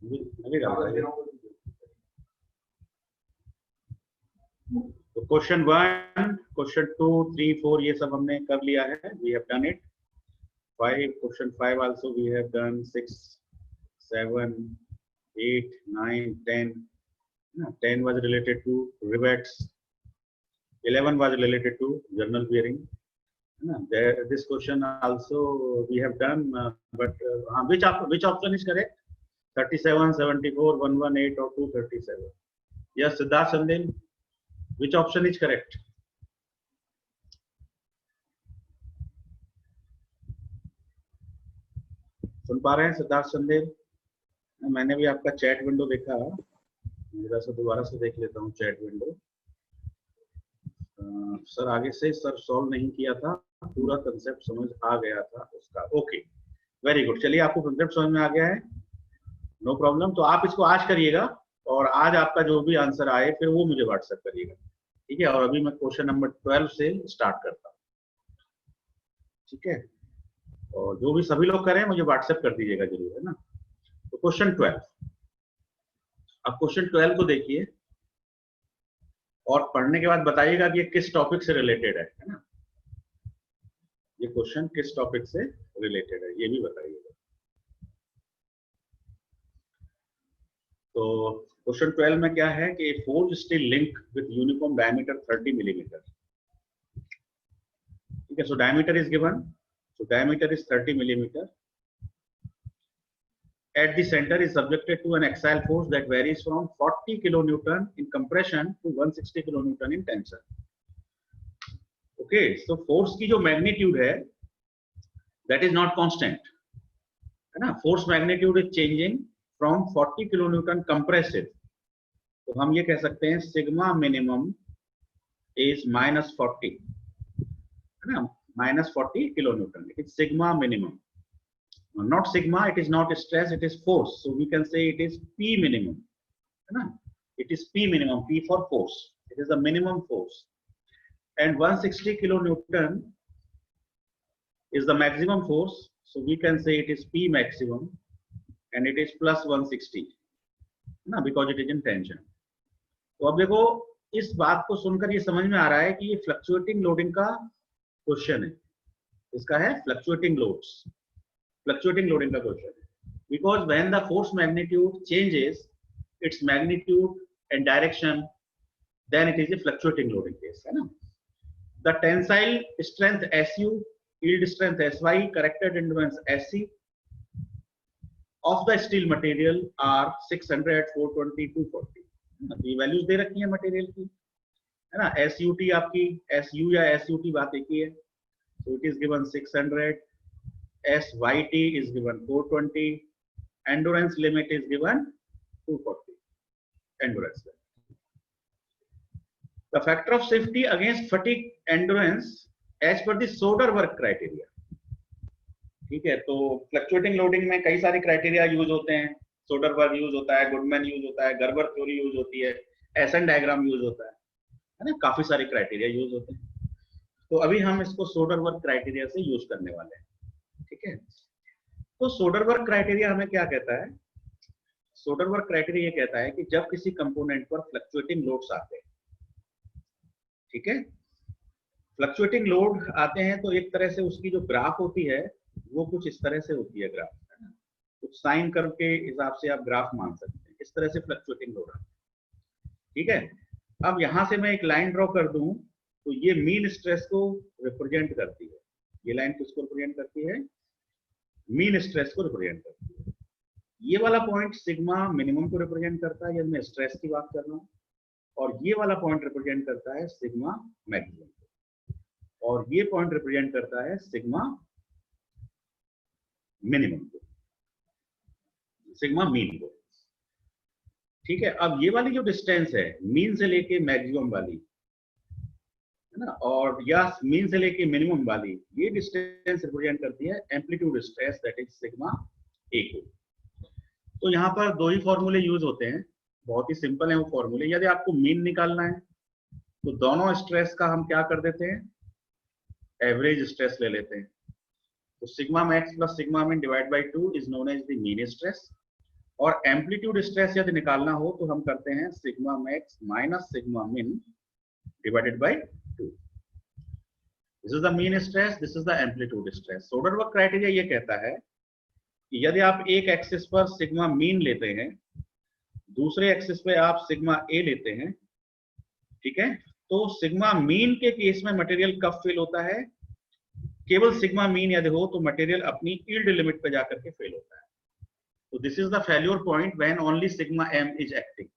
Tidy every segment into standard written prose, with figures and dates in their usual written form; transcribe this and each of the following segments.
अभी तो question 1, question 2, 3, 4 ये सब हमने कर लिया है. We have done it. 5, question 5 also we have done. 6, 7, 8, 9, 10. 10 was related to rivets. 11 was related to journal bearing. This question also we have done, but which option is correct? 37, 74, 118 or 237? Yes, Siddharth Sandil, which option is correct? सुन पा रहे हैं सिद्धार्थ संदेल? मैंने भी आपका chat window देखा, जरा सा दोबारा से देख लेता हूँ चैट विंडो. सर आगे से सर सॉल्व नहीं किया था, पूरा कंसेप्ट समझ आ गया था उसका. Okay, very good. चलिए, आपको कंसेप्ट समझ में आ गया है, नो प्रॉब्लम. तो आप इसको आज करिएगा और आज आपका जो भी आंसर आए फिर वो मुझे व्हाट्सएप करिएगा, ठीक है? और अभी मैं क्वेश्चन नंबर 12 से स्टार्ट करता हूँ, ठीक है? और जो भी सभी लोग करें मुझे व्हाट्सएप कर दीजिएगा जरूर, है ना? तो क्वेश्चन 12, अब क्वेश्चन 12 को देखिए और पढ़ने के बाद बताइएगा कि ये किस टॉपिक से रिलेटेड है ना? ये क्वेश्चन किस टॉपिक से रिलेटेड है ये भी बताइएगा. तो क्वेश्चन 12 में क्या है कि forge steel link with uniform diameter 30 millimetre. ठीक है, so diameter is given. So diameter is 30 millimeter. At the center is subjected to an axial force that varies from 40 kilonewton in compression to 160 kilonewton in tension. Okay, so force की जो magnitude है, that is not constant, है ना? Force magnitude is changing from 40 kilonewton compressive. तो हम ये कह सकते हैं sigma minimum is minus 40, है ना? Minus 40 kilonewton. It's sigma minimum. Not sigma, it is not stress, it is force. So we can say it is P minimum. It is P minimum, P for force. It is the minimum force. And 160 kilonewton is the maximum force. So we can say it is P maximum and it is plus 160, because it is in tension. तो अब देखो, इस बात को सुनकर ये समझ में आ रहा है कि ये फ्लक्चुएटिंग लोडिंग का क्वेश्चन है. इसका है फ्लक्चुएटिंग लोड्स, फ्लक्चुएटिंग लोडिंग का क्वेश्चन है. Because when the force magnitude changes its magnitude and direction, then it is a fluctuating loading case, है ना? The tensile strength SU, yield strength SY, corrected endurance SC of the steel material are 600, 420, 240. ये values दे रखी है material की, है ना? SUT आपकी, SU या SUT बात एक ही है. So it is given 600, SYT is given 420, endurance limit is given 240. Endurance limit. The factor of safety against fatigue endurance as per the Soderberg criteria. ठीक है, तो फ्लक्चुएटिंग लोडिंग में कई सारे क्राइटेरिया यूज होते हैं. सोडरबर्ग यूज होता है, गुडमैन यूज होता है, गर्बर थ्योरी यूज होती है, एसन डायग्राम यूज होता है ना? काफी सारे क्राइटेरिया यूज होते हैं. तो अभी हम इसको सोडरबर्ग क्राइटेरिया से यूज करने वाले हैं, ठीक है? तो सोडरबर्ग क्राइटेरिया हमें क्या कहता है? सोडरबर्ग क्राइटेरिया ये कहता है कि जब किसी कंपोनेंट पर फ्लक्चुएटिंग लोड्स आते हैं, ठीक है, फ्लक्चुएटिंग लोड आते हैं तो एक तरह से उसकी जो ग्राफ होती है वो कुछ इस तरह से होती है ग्राफ, है ना? कुछ साइन कर्व के हिसाब से आप ग्राफ मान सकते हैं. इस तरह से फ्लक्चुएटिंग लोड आते हैं, ठीक है? अब यहां से मैं एक लाइन ड्रॉ कर दूं तो ये मीन स्ट्रेस को रिप्रेजेंट करती है. ये लाइन किसको रिप्रेजेंट करती है? मीन स्ट्रेस को रिप्रेजेंट करती है. ये वाला पॉइंट सिग्मा मिनिमम को रिप्रेजेंट करता है, जब मैं स्ट्रेस की बात कर रहा हूँ. और ये वाला पॉइंट रिप्रेजेंट करता है सिग्मा मैक्सिमम को, और ये पॉइंट रिप्रेजेंट करता है सिग्मा मिनिमम को, सिग्मा मीन को. ठीक है, अब ये वाली जो डिस्टेंस है मीन से लेके मैक्सिमम वाली, है ना, और या मीन से लेके मिनिमम वाली, ये डिस्टेंस रिप्रेजेंट करती है amplitude stress, that is sigma A को. तो यहाँ पर दो ही फॉर्मूले यूज होते हैं, बहुत ही सिंपल है वो फॉर्मूले. यदि आपको मीन निकालना है तो दोनों स्ट्रेस का हम क्या कर देते हैं? एवरेज स्ट्रेस ले लेते हैं. तो sigma max plus sigma min divide by 2 is known as the mean stress. और एम्पलीट्यूड स्ट्रेस यदि निकालना हो तो हम करते हैं sigma max minus sigma min divided by 2। This is the mean stress, this is the amplitude stress. Soderberg criteria ये कहता है कि यदि आप एक एक्सिस पर सिग्मा मीन लेते हैं, दूसरे एक्सिस पे आप सिग्मा ए लेते हैं, ठीक है, तो सिग्मा मीन के केस में मटेरियल कब फेल होता है? केवल सिग्मा मीन यदि हो तो मटेरियल अपनी यील्ड लिमिट पे जाकर के फेल होता है। तो this is the failure point when only sigma M is acting,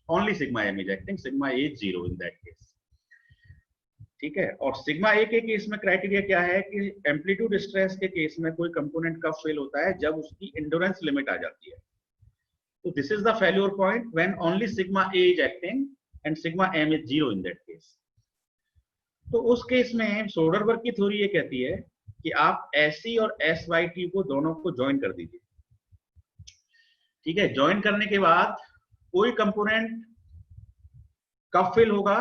only sigma M is acting, sigma A is 0 in that case, ठीक है। और सिग्मा ए के केस में क्राइटेरिया क्या है कि एम्पलीट्यूड स्ट्रेस के केस में कोई कंपोनेंट कब फेल होता है? जब उसकी एंड्योरेंस लिमिट आ जाती है। तो this is the failure point when only sigma A is acting and sigma M is 0 in that case. तो उस केस में सोडरबर्ग की थ्योरी ये कहती है कि आप एसई और एसवाईटी को दोनों को ज्वाइन कर दीजिए, ठीक है। ज्वाइन करने के बाद कोई कंपोनेंट कब फेल होगा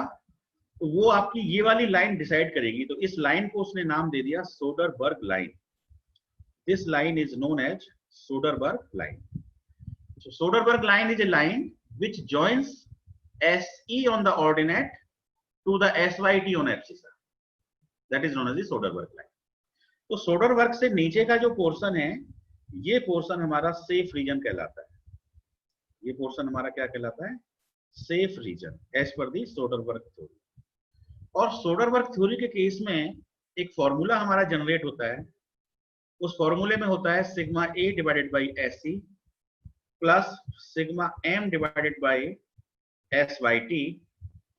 तो वो आपकी ये वाली लाइन डिसाइड करेगी। तो इस लाइन को उसने नाम दे दिया Soderberg line. This line is known as Soderberg line. So Soderberg line is a line which joins SE on the ordinate to the SYT on abscissa. That is known as the Soderberg line. तो Soderberg से नीचे का जो portion है, ये portion हमारा safe reason कहलाता है। ये पोर्शन हमारा क्या कहलाता है? सेफ रीजन, एज पर दी सोडरबर्ग थ्योरी। और सोडरबर्ग थ्योरी के केस में एक फॉर्मूला हमारा जनरेट होता है। उस फॉर्मूले में होता है sigma A divided by S C plus sigma M divided by S Y T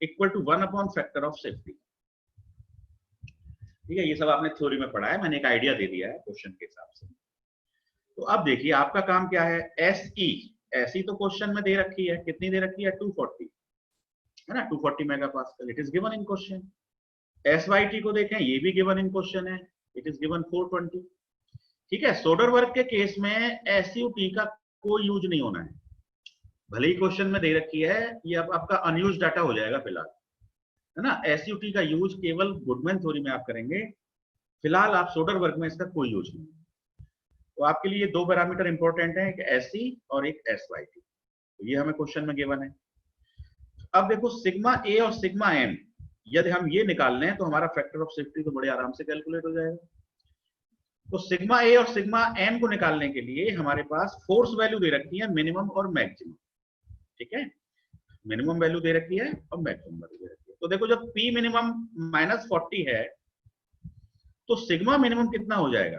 equal to 1 upon factor of safety, ठीक है। ये सब आपने थ्योरी में पढ़ा है, मैंने एक आइडिया दे दिया है क्वेश्चन के हिसाब से। तो अब देखिए आपका काम क्या है? एसई, एसई तो क्वेश्चन में दे रखी है, कितनी दे रखी है? 240, है ना, 240 megapascal, it is given in question. SYT को देखें, ये भी गिवन इन क्वेश्चन है, इट इज गिवन 420, ठीक है। सोडरबर्ग के केस में एसयूटी का कोई यूज नहीं होना है, भले ही क्वेश्चन में दे रखी है, ये अब आपका अनयूज डाटा हो जाएगा फिलहाल, है ना। एसयूटी का यूज केवल गुडमैन थ्योरी में आप करेंगे, फिलहाल आप सोडरबर्ग में इसका कोई यूज नहीं। तो आपके लिए दो पैरामीटर इंपॉर्टेंट है, एक एसई और एक एसवाईटी, तो ये हमें क्वेश्चन में गिवन है। अब देखो सिग्मा ए और सिग्मा एम यदि हम ये निकाल लें तो हमारा फैक्टर ऑफ सेफ्टी तो बड़े आराम से कैलकुलेट हो जाएगा। तो सिग्मा ए और सिग्मा एम को निकालने के लिए हमारे पास फोर्स वैल्यू दे रखी है, मिनिमम और मैक्सिमम, ठीक है। मिनिमम वैल्यू दे रखी है और मैक्सिमम वैल्यू दे रखी है। तो देखो जब पी मिनिमम -40 है तो सिग्मा मिनिमम कितना हो जाएगा?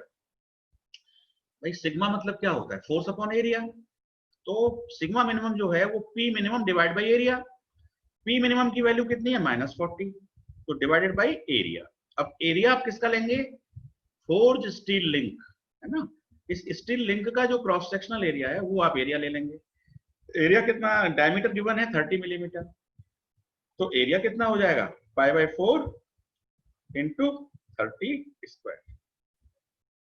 भाई सिग्मा मतलब क्या होता है? Force upon area. तो सिग्मा मिनिमम जो है वो P minimum divide by area. P minimum की वैल्यू कितनी है? -40, तो डिवाइडेड बाई एरिया। अब एरिया आप किसका लेंगे? फोर्ज स्टील लिंक, है ना। इस स्टील लिंक का जो क्रॉस सेक्शनल एरिया है वो आप एरिया ले लेंगे। एरिया कितना? डायमीटर गिवन है 30 मिलीमीटर, तो एरिया कितना हो जाएगा? π/4 इंटू 30 स्क्वायर।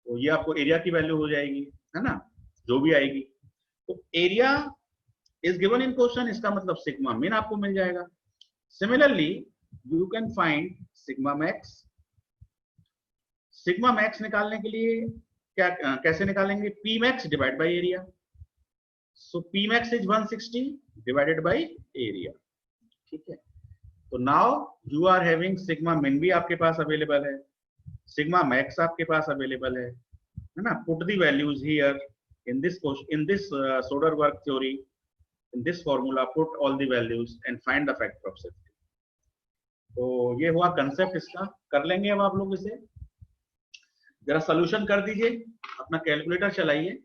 तो ये आपको एरिया की वैल्यू हो जाएगी, है ना, जो भी आएगी। तो area is given in question, इसका मतलब सिग्मा मिन आपको मिल जाएगा। Similarly you can find sigma max. Sigma max निकालने के लिए क्या कैसे निकालेंगे? P max divide by area. So P max is 160 divided by area, ठीक है। तो now you are having sigma min भी आपके पास अवेलेबल है, सिग्मा मैक्स आपके पास अवेलेबल है ना। Put the values here in this Soderbergh theory, in this formula put all the values and find the factor of safety. तो ये हुआ कंसेप्ट इसका। कर लेंगे अब आप लोग इसे, जरा सोल्यूशन कर दीजिए, अपना कैलकुलेटर चलाइए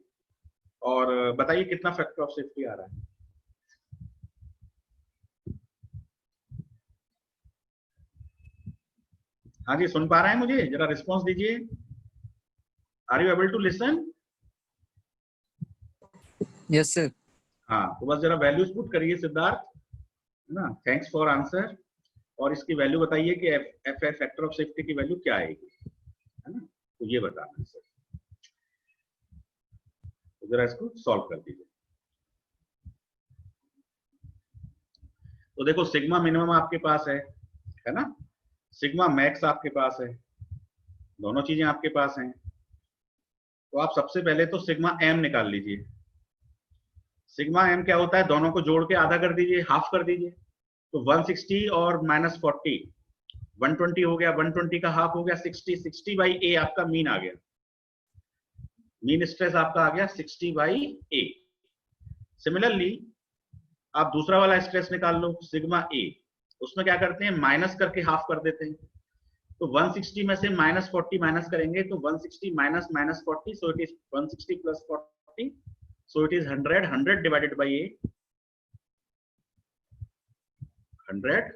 और बताइए कितना फैक्टर ऑफ सेफ्टी आ रहा है। हाँ जी, सुन पा रहे हैं मुझे? जरा रिस्पॉन्स दीजिए। Are you able to listen? Yes sir. हाँ, तो बस जरा वैल्यूज पुट करिए सिद्धार्थ, है ना। Thanks for answer. और इसकी वैल्यू बताइए कि एफ फैक्टर ऑफ सेफ्टी की वैल्यू क्या आएगी, है ना। तो ये बताना है सर, तो जरा इसको सॉल्व कर दीजिए। तो देखो सिग्मा मिनिमम आपके पास है ना, सिग्मा मैक्स आपके पास है, दोनों चीजें आपके पास हैं। तो आप सबसे पहले तो सिग्मा एम निकाल लीजिए। सिग्मा m क्या होता है, दोनों को जोड़ के आधा कर दीजिए, हाफ कर दीजिए, तो 160 और -40 120 हो गया, 120 का हाफ हो गया 60, 60 बाई a आपका मीन आ गया, मीन स्ट्रेस आपका आ गया 60 बाई a। सिमिलरली आप दूसरा वाला स्ट्रेस निकाल लो, सिग्मा a, उसमें क्या करते हैं, माइनस करके हाफ कर देते हैं, तो 160 में से -40 माइनस करेंगे तो 160 minus -40, so it is 160 plus 40, so it is 100, 100 divided by a, 100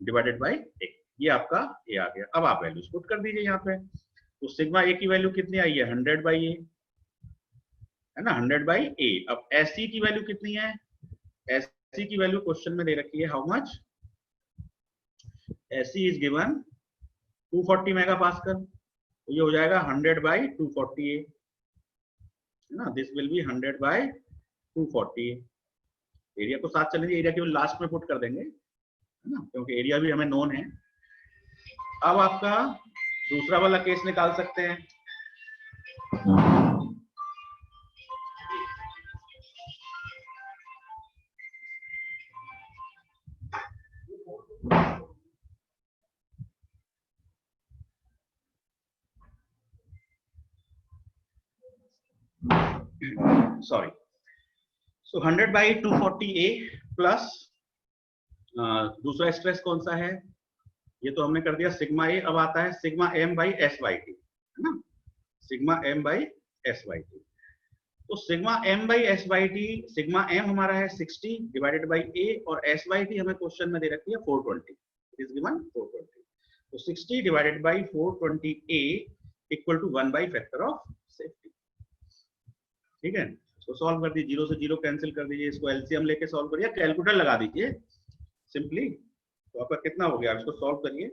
divided by a, ये आपका a आ गया। अब आप वैल्यूज पुट कर दीजिए यहाँ पे, तो सिग्मा a की वैल्यू कितनी आई है, 100 बाई a है ना, 100 बाई a। अब SC की वैल्यू कितनी है, SC की वैल्यू क्वेश्चन में दे रखी है, how much, SC is given 240 megapascal, तो ये हो जाएगा 100 बाई 240 है ना, this will be 100 by 240। Area को साथ चलेंगे, एरिया केवल लास्ट में पुट कर देंगे है ना, क्योंकि एरिया भी हमें नोन है। अब आपका दूसरा वाला केस निकाल सकते हैं, sorry, so 100 by 240 a plus दूसरा स्ट्रेस कौन सा है, ये तो हमने कर दिया सिग्मा a। अब आता है sigma m by s by t है ना, sigma m by s by t। तो sigma m by s by t, sigma m हमारा है 60 डिवाइडेड बाई a और s बाई t हमें क्वेश्चन में दे रखी है 420, इट इज गिवन 420, तो 60 divided by 420 a equal to 1 by factor of safety. ठीक है, इसको सॉल्व कर दीजिए, 0 से 0 कैंसिल कर दीजिए, इसको एलसीएम लेके सॉल्व करिए, कैलकुलेटर लगा दीजिए सिंपली, तो आपका कितना हो गया, इसको सॉल्व करिए,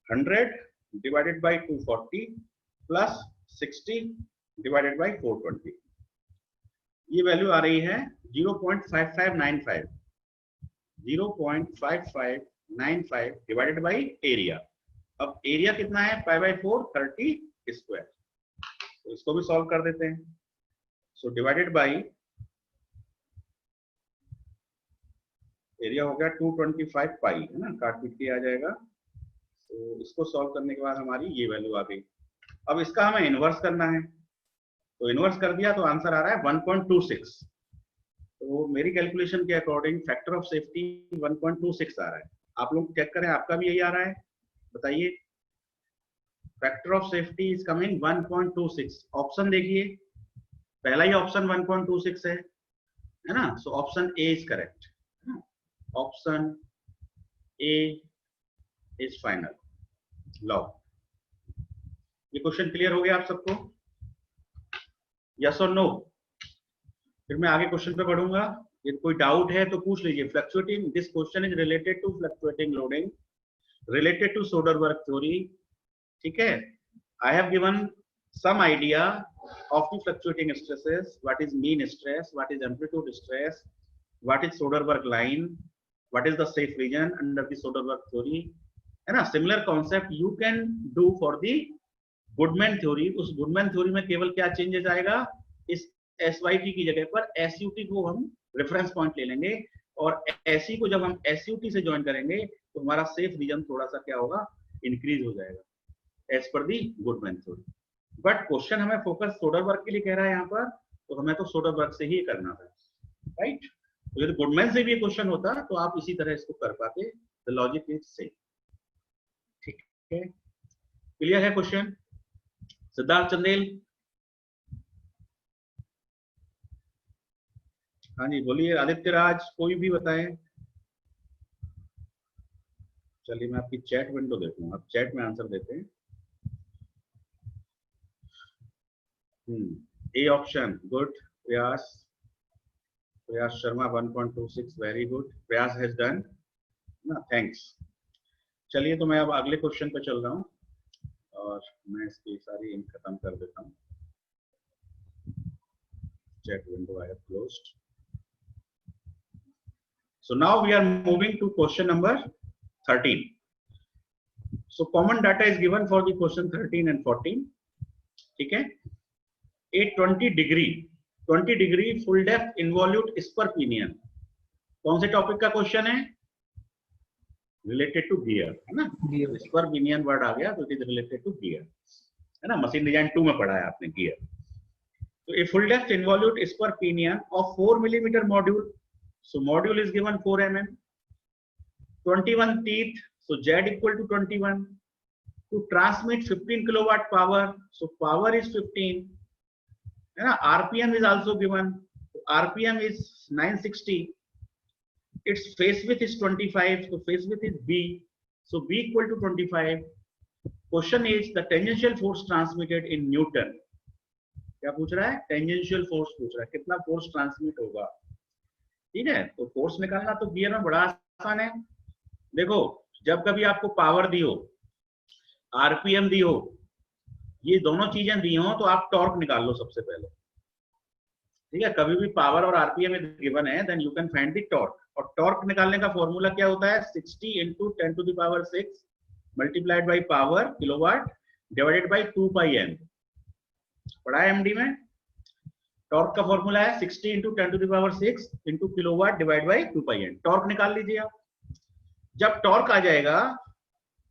100 divided by 240 plus 60 divided by 420, ये वैल्यू आ रही है 0.5595, 0.5595 डिवाइडेड बाई एरिया। अब एरिया कितना है, पाई बाई 4 30 स्क्वायर, तो इसको भी सॉल्व कर देते हैं, सो डिवाइडेड बाई एरिया हो गया 225 पाई है ना, काट पीट के आ जाएगा, तो इसको सॉल्व करने के बाद हमारी ये वैल्यू आ गई। अब इसका हमें इनवर्स करना है, तो इनवर्स कर दिया तो आंसर आ रहा है 1.26, तो मेरी कैलकुलेशन के अकॉर्डिंग फैक्टर ऑफ सेफ्टी 1.26 आ रहा है। आप लोग चेक करें, आपका भी यही आ रहा है, बताइए, factor of safety is coming 1.26। Option देखिए, पहला ही ऑप्शन 1.26 है ना, so option A is correct, option A is final law. ये क्वेश्चन क्लियर हो गया आप सबको, यस और नो? फिर मैं आगे क्वेश्चन पे बढ़ूंगा, यदि कोई डाउट है तो पूछ लीजिए। Fluctuating, this question is related to fluctuating loading, related to Soderberg theory, ठीक है। I have given some idea of the fluctuating stresses, what is mean stress, what is amplitude stress, what is Soderberg line, what is the safe region under the Soderberg theory, है ना। similar concept you can do for the Goodman theory। उस Goodman theory में केवल क्या changes आएगा, इस SYT की जगह पर SUT को हम रेफरेंस पॉइंट ले लेंगे, और SE को जब हम SUT से ज्वाइन करेंगे तो हमारा सेफ रीजन थोड़ा सा क्या होगा, इंक्रीज हो जाएगा as per the Goodman theory। But question हमें फोकस सोडरबर्ग के लिए कह रहा है यहाँ पर, तो हमें तो सोडरबर्ग से ही करना था, राइट। तो यदि गुडमैन से भी क्वेश्चन होता तो आप इसी तरह इसको कर पाते, द लॉजिक इज सेम, ठीक है। क्लियर है क्वेश्चन? सिद्धार्थ चंदेल, हाँ जी बोलिए। आदित्य राज, कोई भी बताएं। चलिए मैं आपकी चैट विंडो देखूंगा, आप चैट में आंसर देते हैं। A option, good. Prayas Sharma 1.26, very good. Prayas has done ना, thanks। चलिए तो मैं अब अगले क्वेश्चन पे चल रहा हूँ, और मैं इसकी सारी इंक खत्म कर देता हूँ। Chat window I have closed। So now we are moving to question number 13। So common data is given for the question 13 and 14, ठीक है। A 20 degree 20 degree full depth involute spur pinion, कौन से topic का question है? Related to gear, है ना? Spur pinion word आ गया तो it is related to gear, है ना? मशीन डिजाइन 2 में पढ़ा है आपने गियर। तो a full depth involute spur pinion of 4 millimetre module, so module is given 4 mm, 21 teeth, so Z equal to 21, to transmit 15 kilowatt power, so power is 15, है ना? RPM is also given, so RPM is 960, its face width is 25, so face width is B, so B equal to 25. Question is the tangential force transmitted in Newton, क्या पूछ रहा है? Tangential force पूछ रहा है, कितना फोर्स ट्रांसमिट होगा, ठीक है? तो फोर्स निकालना तो गियर में बड़ा आसान है। देखो, जब कभी आपको पावर दी हो, आरपीएम दी हो, ये दोनों चीजें दी हो, तो आप टॉर्क निकाल लो सबसे पहले, ठीक है? कभी भी पावर और आरपीएम गिवन है, then you can find the torque, और टॉर्क निकालने का फॉर्मूला क्या होता है? 60 × 10⁶ multiplied by power kilowatt divided by 2 pi N, पढ़ा है एमडी में? टॉर्क का फॉर्मूला है 60 × 10⁶ into kilowatt divide by 2 pi N. Torque निकाल लीजिए आप। जब टॉर्क आ जाएगा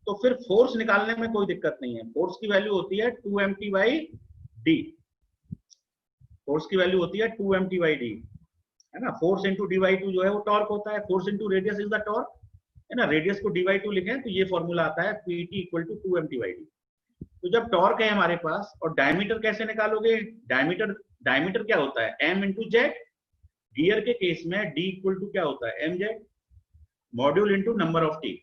तो फिर फोर्स निकालने में कोई दिक्कत नहीं है। फोर्स की वैल्यू होती है 2mt/d, फोर्स की वैल्यू होती है 2mt/d, है ना? फोर्स इंटू d/2 जो है वो टॉर्क होता है, force into radius is the torque, है ना? रेडियस को d/2 लिखें तो ये फॉर्मूला आता है pt = 2mt/d। तो जब टॉर्क है हमारे पास, और डायमीटर कैसे निकालोगे? डायमीटर क्या होता है? m × z, गियर के केस में d = क्या होता है? mz, module into number of teeth,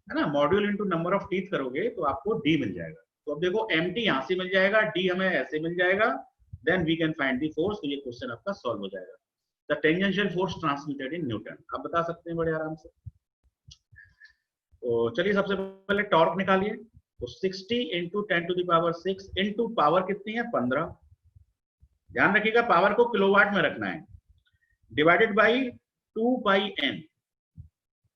है ना? Module into number of teeth करोगे तो आपको d मिल जाएगा। तो अब देखो mt यहां से मिल जाएगा, d हमें ऐसे मिल जाएगा, then we can find the force. तो ये क्वेश्चन आपका सॉल्व हो जाएगा। The tangential force transmitted in newton, आप बता सकते हैं बड़े आराम से। तो चलिए सबसे पहले टॉर्क निकालिए। तो 60 × 10⁶ इंटू पावर कितनी है? 15, ध्यान रखिएगा पावर को किलोवाट में रखना है, डिवाइडेड बाई 2 पाई n।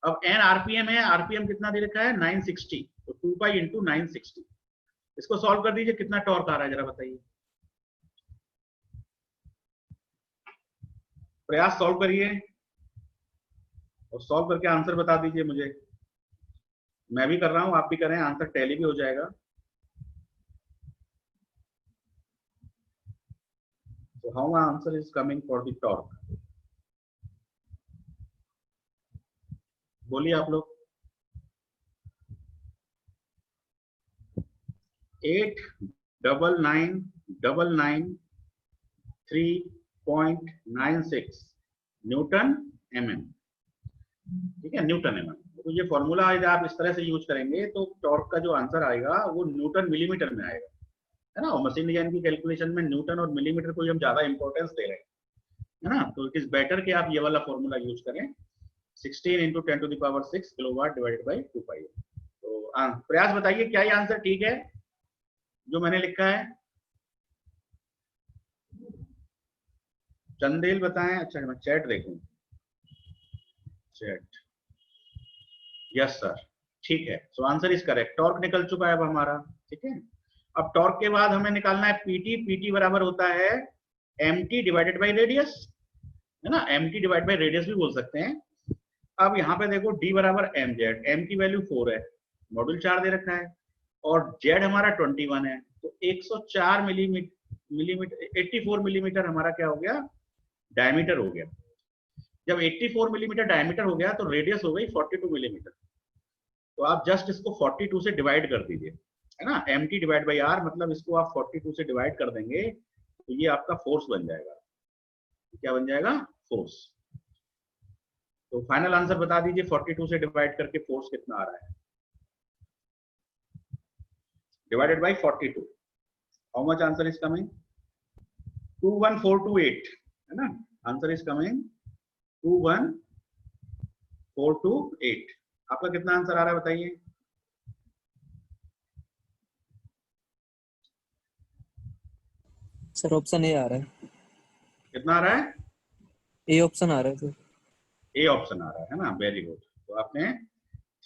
अब n आरपीएम है, आरपीएम कितना दे रखा है? 960, तो 2 पाई इंटू 960। इसको सॉल्व कर दीजिए, कितना टॉर्क आ रहा है जरा बताइए। प्रयास सॉल्व करिए और सॉल्व करके आंसर बता दीजिए मुझे। मैं भी कर रहा हूं, आप भी करें, आंसर टैली भी हो जाएगा। So how my answer is coming for the torque? बोलिए आप लोग। 89999.96 न्यूटन mm, ठीक है? Newton mm। तो ये फॉर्मूला यदि आप इस तरह से यूज करेंगे तो टॉर्क का जो आंसर आएगा वो न्यूटन मिलीमीटर में आएगा, है ना? और मशीन डिजाइन की कैलकुलेशन में न्यूटन और मिलीमीटर को हम ज्यादा इंपॉर्टेंस दे रहे हैं, है ना? तो इट इज बेटर कि आप ये वाला फॉर्मूला यूज करें, 16 × 10⁶ किलोवाट डिवाइडेड बाई 2 पाई। तो प्रयास बताइए क्या ये आंसर ठीक है जो मैंने लिखा है? चंदेल बताएं। अच्छा मैं चैट देखूं, चैट, यस सर, ठीक है। So answer is correct, torque निकल चुका है अब हमारा, ठीक है? अब टॉर्क के बाद हमें निकालना है पीटी। पीटी बराबर होता है mt डिवाइडेड बाई रेडियस, है ना? mt डिवाइड बाई रेडियस भी बोल सकते हैं। अब यहाँ पे देखो d बराबर mz, m की वैल्यू 4 है, मॉड्यूल 4 दे रखा है, और z हमारा 21 है, तो 104 मिलीमीटर 84 मिलीमीटर हमारा क्या हो गया? डायमीटर हो गया। जब 84 मिलीमीटर डायमीटर हो गया तो रेडियस हो गई 42 मिलीमीटर। तो आप जस्ट इसको 42 से डिवाइड कर दीजिए, है ना? mt डिवाइड बाई r, मतलब इसको आप 42 से डिवाइड कर देंगे तो ये आपका फोर्स बन जाएगा। क्या बन जाएगा? फोर्स। तो फाइनल आंसर बता दीजिए, 42 से डिवाइड करके फोर्स कितना आ रहा है? Divided by 42, how much answer is coming? 21428, है ना? Answer is coming 21428। आपका कितना आंसर आ रहा है बताइए? सर ऑप्शन ए आ रहा है। कितना आ रहा है? ए ऑप्शन आ रहा है सर। ए ऑप्शन आ रहा है ना? Very good. तो आपने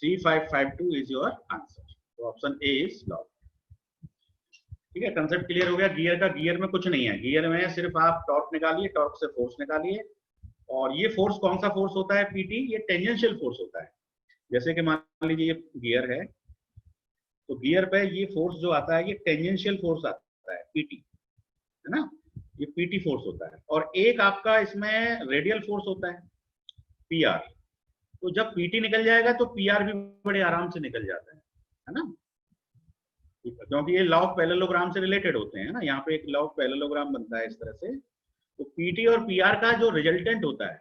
3552 इज योर आंसर। तो ऑप्शन ए इज लॉक। ठीक है, कंसेप्ट क्लियर हो गया गियर का। गियर में कुछ नहीं है, गियर में सिर्फ आप टॉर्क निकालिए, टॉर्क से फोर्स निकालिए, और ये फोर्स कौन सा फोर्स होता है, पीटी, ये टेंजेंशियल फोर्स होता है। जैसे कि मान लीजिए ये गियर है, तो गियर पे ये फोर्स जो आता है ये टेंजेंशियल फोर्स आता है, पीटी, है ना, ये पीटी फोर्स होता है। और एक आपका इसमें रेडियल फोर्स होता है, पीआर। तो जब पीटी निकल जाएगा तो पीआर भी बड़े आराम से निकल जाता है ना, क्योंकि ये लॉ ऑफ पैरेललोग्राम से रिलेटेड होते हैं ना। यहाँ पे एक लॉ ऑफ पैरेललोग्राम बनता है इस तरह से। तो पीटी और पीआर का जो रिजल्टेंट होता है,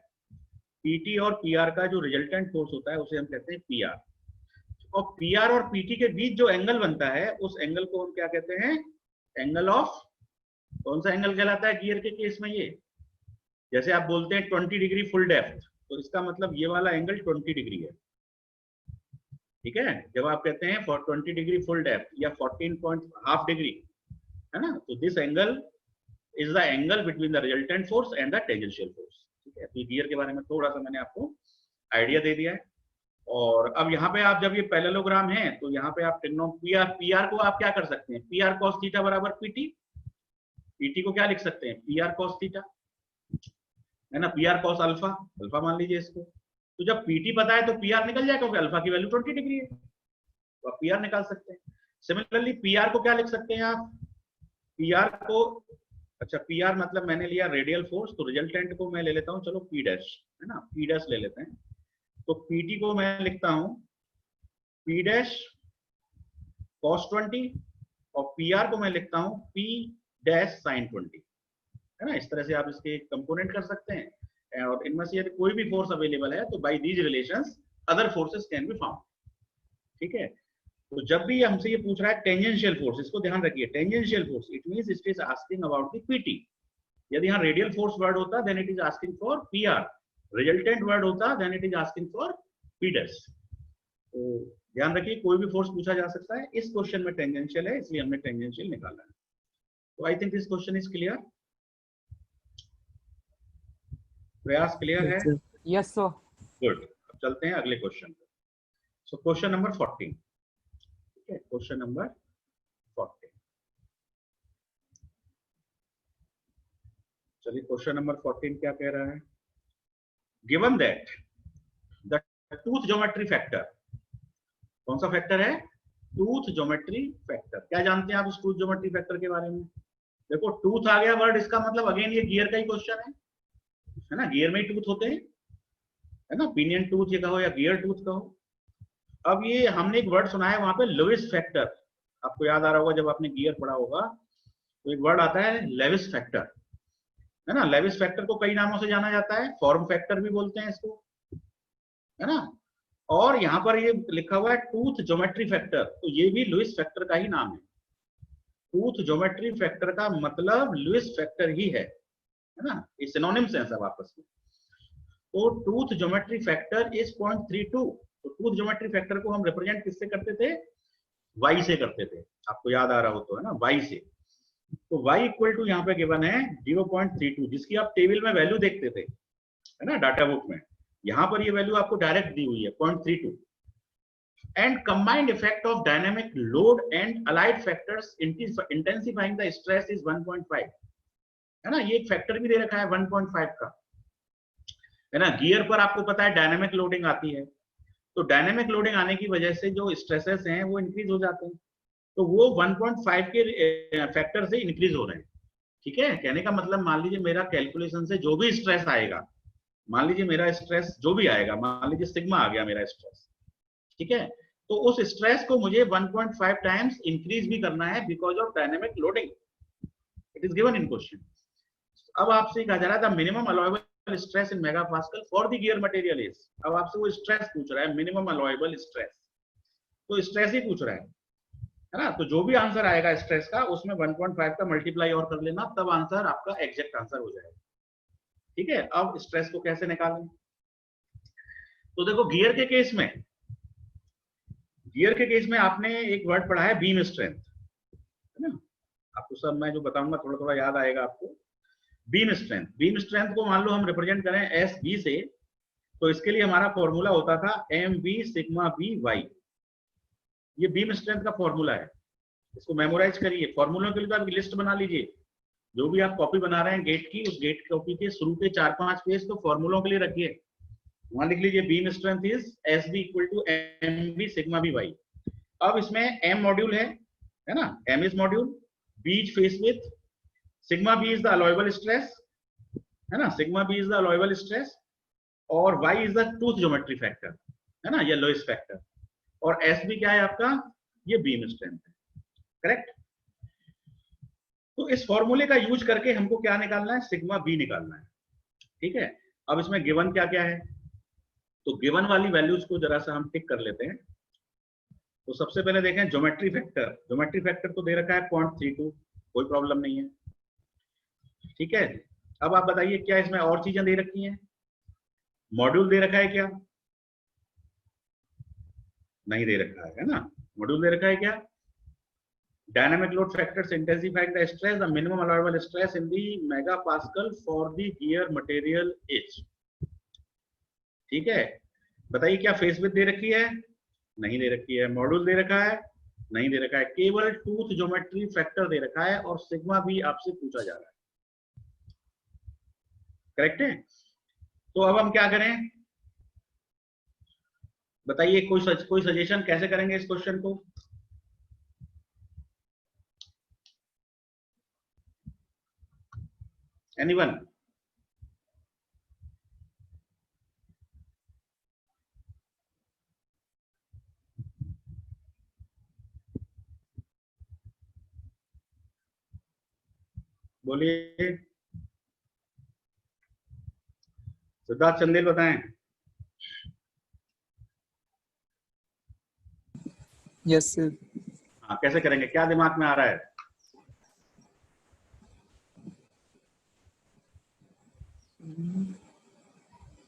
पीटी और पीआर का जो रिजल्टेंट फोर्स होता है उसे हम कहते हैं पीआर। और पीआर और पीटी के बीच जो एंगल बनता है उस एंगल को हम क्या कहते हैं, एंगल ऑफ, कौन सा एंगल कहलाता है गियर के केस में, ये जैसे आप बोलते हैं 20 डिग्री फुल डेप्थ, तो इसका मतलब ये वाला एंगल 20 डिग्री है। ठीक है, जब आप कहते हैं 20 डिग्री फुल डेप्थ या 14.5 डिग्री, है ना, तो this angle is the angle between the resultant force and the tangential force. ठीक है, तो गियर के बारे में थोड़ा सा मैंने आपको आइडिया दे दिया है। और अब यहाँ पे आप जब ये पैरेललोग्राम है तो यहाँ पे आप पीआर को आप क्या कर सकते हैं, पीआर कॉस थीटा बराबर पीटी। पीटी को क्या लिख सकते हैं, पीआर कॉस थीटा, है ना, पीआर कॉस अल्फा, अल्फा मान लीजिए इसको। तो जब पीटी पता है तो पीआर निकल जाएगा, क्योंकि अल्फा की वैल्यू 20 डिग्री है, तो आप पीआर निकाल सकते हैं। सिमिलरली पीआर को क्या लिख सकते हैं आप, पीआर को, अच्छा पीआर मतलब मैंने लिया रेडियल फोर्स, तो रिजल्टेंट को मैं ले लेता हूं, चलो पी डैश, है ना, पी डैश ले लेते हैं। तो पीटी को मैं लिखता हूं पी डैश कॉस 20, और पीआर को मैं लिखता हूं पी डैश साइन 20, है ना। इस तरह से आप इसके कंपोनेंट कर सकते हैं, और इनमें से यदि कोई भी फोर्स अवेलेबल है तो by these relations other forces can be found. ठीक है, तो जब भी हमसे ये पूछ रहा है टेंजेंशियल फोर्स, इसको ध्यान रखिए, tangential force it means it is asking about the PT. यदि यहाँ रेडियल फोर्स वर्ड होता then it is asking for PR, resultant word होता then it is asking for P dash. तो ध्यान रखिए कोई भी फोर्स पूछा जा सकता है, इस क्वेश्चन में टेंजेंशियल है इसलिए हमने टेंजेंशियल निकाला है। तो आई think this question is clear. प्रयास क्लियर है? Yes sir. गुड, अब चलते हैं अगले क्वेश्चन पर। सो क्वेश्चन नंबर 14, ठीक है, क्वेश्चन नंबर 14। चलिए क्वेश्चन नंबर 14 क्या कह रहा है, given that the tooth geometry factor, कौन सा फैक्टर है, टूथ ज्योमेट्री फैक्टर। क्या जानते हैं आप इस टूथ ज्योमेट्री फैक्टर के बारे में? देखो टूथ आ गया वर्ड, इसका मतलब अगेन ये गियर का ही क्वेश्चन है ना, गियर में ही टूथ होते हैं, है ना, पिनियन टूथ ये कहो या गियर टूथ कहो। अब ये हमने एक वर्ड सुना है वहां पे लुईस फैक्टर, आपको याद आ रहा होगा जब आपने गियर पढ़ा होगा तो एक वर्ड आता है लेविस फैक्टर, है ना। लेविस फैक्टर को कई नामों से जाना जाता है, फॉर्म फैक्टर भी बोलते हैं इसको, है ना। और यहाँ पर ये लिखा हुआ है टूथ ज्योमेट्री फैक्टर, तो ये भी लुईस फैक्टर का ही नाम है। टूथ ज्योमेट्री फैक्टर का मतलब लुईस फैक्टर ही है ना, ये सिनोनिम्स हैं सब आपस में। तो टूथ ज्योमेट्री फैक्टर इज 0.32। तो टूथ ज्योमेट्री फैक्टर को हम रिप्रेजेंट किससे करते थे, y से करते थे, आपको याद आ रहा हो तो, है ना, y से। तो y इक्वल टू यहाँ पे गिवन है 0.32, जिसकी आप टेबल में वैल्यू देखते थे, है ना, डाटा बुक में। यहाँ पर ये वैल्यू आपको डायरेक्ट दी हुई है 0.32। And combined effect of dynamic load and allied factors intensifying the stress is 1.5, है ना। ये एक फैक्टर भी दे रखा है 1.5 का, है ना। गियर पर आपको पता है डायनेमिक लोडिंग आती है, तो डायनेमिक लोडिंग आने की वजह से जो स्ट्रेसेस हैं वो इंक्रीज हो जाते हैं, तो वो 1.5 के फैक्टर से इंक्रीज हो रहे हैं। ठीक है, कहने का मतलब मान लीजिए मेरा कैलकुलेशन से जो भी स्ट्रेस आएगा, मान लीजिए मेरा स्ट्रेस जो भी आएगा, मान लीजिए सिग्मा आ गया मेरा स्ट्रेस, ठीक है, तो उस स्ट्रेस को मुझे 1.5 टाइम्स इंक्रीज भी करना है because of dynamic loading, it is given in question. अब आपसे कहा जा रहा था minimum allowable stress in megapascal for the gear material is, अब आपसे वो स्ट्रेस पूछ रहा है, मिनिमम अलाउएबल स्ट्रेस, तो स्ट्रेस ही पूछ रहा है ना। तो जो भी आंसर आएगा स्ट्रेस का उसमें 1.5 का मल्टीप्लाई और कर लेना, तब आंसर आपका एग्जैक्ट आंसर हो जाएगा। ठीक है, अब स्ट्रेस को कैसे निकालें, तो देखो गियर के केस में, गियर के केस में आपने एक वर्ड पढ़ा है बीम स्ट्रेंथ, है ना। आपको सब मैं जो बताऊंगा थोड़ा थोड़ा याद आएगा आपको। बीम स्ट्रेंथ, बीम स्ट्रेंथ को मान लो हम रिप्रेजेंट करें एस बी से, तो इसके लिए हमारा फॉर्मूला होता था M B sigma B Y, ये बीम स्ट्रेंथ का फॉर्मूला है। इसको मेमोराइज करिए। फॉर्मूलों के लिए तो आप लिस्ट बना लीजिए, जो भी आप कॉपी बना रहे हैं गेट की, उस गेट कॉपी के शुरू के 4-5 पेज तो फॉर्मूलों के लिए रखिए। वहां लिख लीजिए beam strength is SB equal to MB sigma B Y. अब इसमें M मॉड्यूल है ना, M is module, B is face width, sigma B is the allowable stress, है ना, sigma B is the allowable stress, और Y is the tooth geometry factor, है ना, या लोइस फैक्टर, और SB क्या है आपका, ये बीम स्ट्रेंथ है। करेक्ट। तो इस फॉर्मूले का यूज करके हमको क्या निकालना है, सिग्मा B निकालना है। ठीक है। अब इसमें गिवन क्या क्या है, तो गिवन वाली वैल्यूज को जरा सा हम टिक कर लेते हैं। तो सबसे पहले देखें ज्योमेट्री फैक्टर, ज्योमेट्री फैक्टर तो दे रखा है 0.32, कोई प्रॉब्लम नहीं है। ठीक है। अब आप बताइए क्या इसमें और चीजें दे रखी हैं, मॉड्यूल दे रखा है क्या, नहीं दे रखा है ना, मॉड्यूल दे रखा है क्या, dynamic load factors intensifying the stress, the minimum allowable stress in the megapascal for the gear material is। ठीक है। बताइए क्या फेस विड्थ दे रखी है, नहीं दे रखी है, मॉड्यूल दे रखा है, नहीं दे रखा है, केवल टूथ ज्योमेट्री फैक्टर दे रखा है, और सिग्मा भी आपसे पूछा जा रहा है। करेक्ट है। तो अब हम क्या करें, बताइए कोई सजेशन कैसे करेंगे इस क्वेश्चन को। एनीवन? बोलिए, सिद्धार्थ चंदेल बताएं। Yes sir. हाँ, कैसे करेंगे, क्या दिमाग में आ रहा है?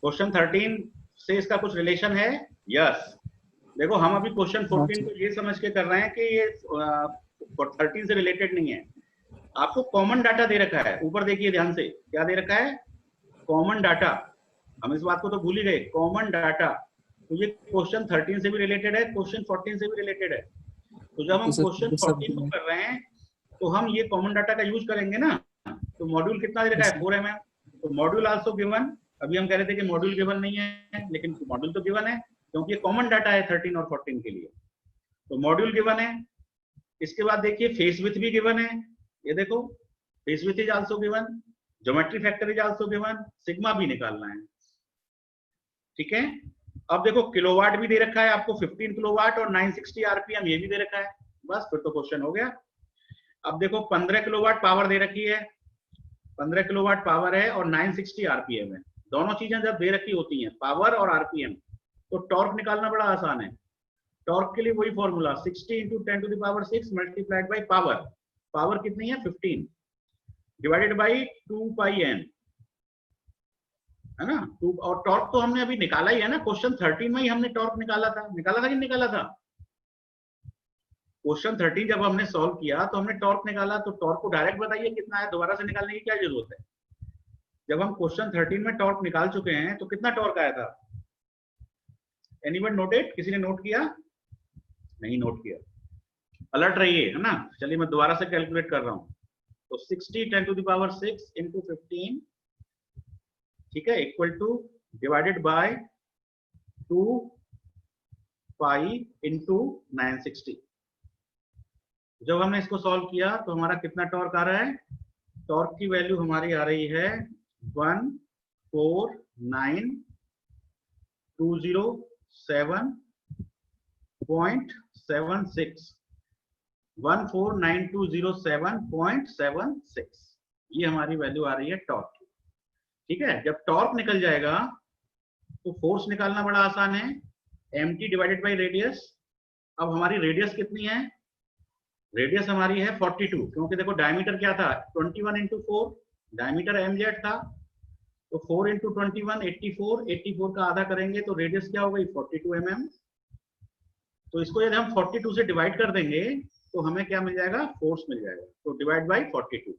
क्वेश्चन 13 से इसका कुछ रिलेशन है? यस। देखो हम अभी क्वेश्चन 14 को ये समझ के कर रहे हैं कि ये 13 से रिलेटेड नहीं है। आपको कॉमन डाटा दे रखा है, ऊपर देखिए ध्यान से, क्या दे रखा है, कॉमन डाटा। हम इस बात को तो भूल ही गए, कॉमन डाटा। तो ये क्वेश्चन 13 से भी रिलेटेड है, क्वेश्चन 14 से भी रिलेटेड है। तो जब हम क्वेश्चन 14 को कर रहे हैं तो हम ये कॉमन डाटा का यूज करेंगे ना। तो मॉड्यूल कितना दे रखा है, 4 mm। तो मॉड्यूल आल्सो गिवन। अभी हम कह रहे थे कि मॉड्यूल गिवन नहीं है, लेकिन मॉड्यूल तो गिवन है क्योंकि ये कॉमन डाटा है 13 और 14 के लिए। तो मॉड्यूल गिवन है। इसके बाद देखिए फेस विड्थ भी गिवन है, ये देखो face width is also given, geometry factor is also given, sigma भी निकालना है। ठीक है। अब देखो किलोवाट भी दे रखा है आपको, 15 किलोवाट, और 960 आरपीएम ये भी दे रखा है। बस फिर तो क्वेश्चन हो गया। अब देखो 15 किलोवाट पावर दे रखी है, 15 किलोवाट पावर है और 960 आरपीएम है। दोनों चीजें जब दे रखी होती हैं, पावर और आरपीएम, तो टॉर्क निकालना बड़ा आसान है। टॉर्क के लिए वही formula 60 × 10⁶ multiplied by power. Power कितनी है 15 डिवाइडेड बाई 2πn, है ना। और टॉर्क तो हमने अभी निकाला ही है ना, क्वेश्चन 13 में ही हमने टॉर्क निकाला था कि निकाला था। क्वेश्चन 13 जब हमने सॉल्व किया तो हमने टॉर्क निकाला। तो टॉर्क को डायरेक्ट बताइए कितना है, दोबारा से निकालने की क्या जरूरत है। जब हम क्वेश्चन 13 में टॉर्क निकाल चुके हैं तो कितना टॉर्क आया था, एनीवन नोटेड, किसी ने नोट किया? नहीं नोट किया, अलर्ट रहिए, है ना। चलिए मैं दोबारा से कैलकुलेट कर रहा हूं। तो 60 10⁶ × 15, ठीक है, इक्वल टू डिवाइडेड बाय 2π × 960। जब हमने इसको सॉल्व किया तो हमारा कितना टॉर्क आ रहा है, टॉर्क की वैल्यू हमारी आ रही है 1492007.76, 1492007.76, ये हमारी वैल्यू आ रही है टॉर्क की। ठीक है। जब टॉर्क निकल जाएगा तो फोर्स निकालना बड़ा आसान है, mt डिवाइडेड बाई रेडियस। अब हमारी रेडियस कितनी है, रेडियस हमारी है 42, क्योंकि देखो डायमीटर क्या था 21 × 4, डायमीटर mz था। तो 4 × 21 84, 84 का आधा करेंगे तो रेडियस क्या हो गई 42 mm। तो इसको यदि हम 42 से डिवाइड कर देंगे तो हमें क्या मिल जाएगा, फोर्स मिल जाएगा। तो डिवाइड बाई 42,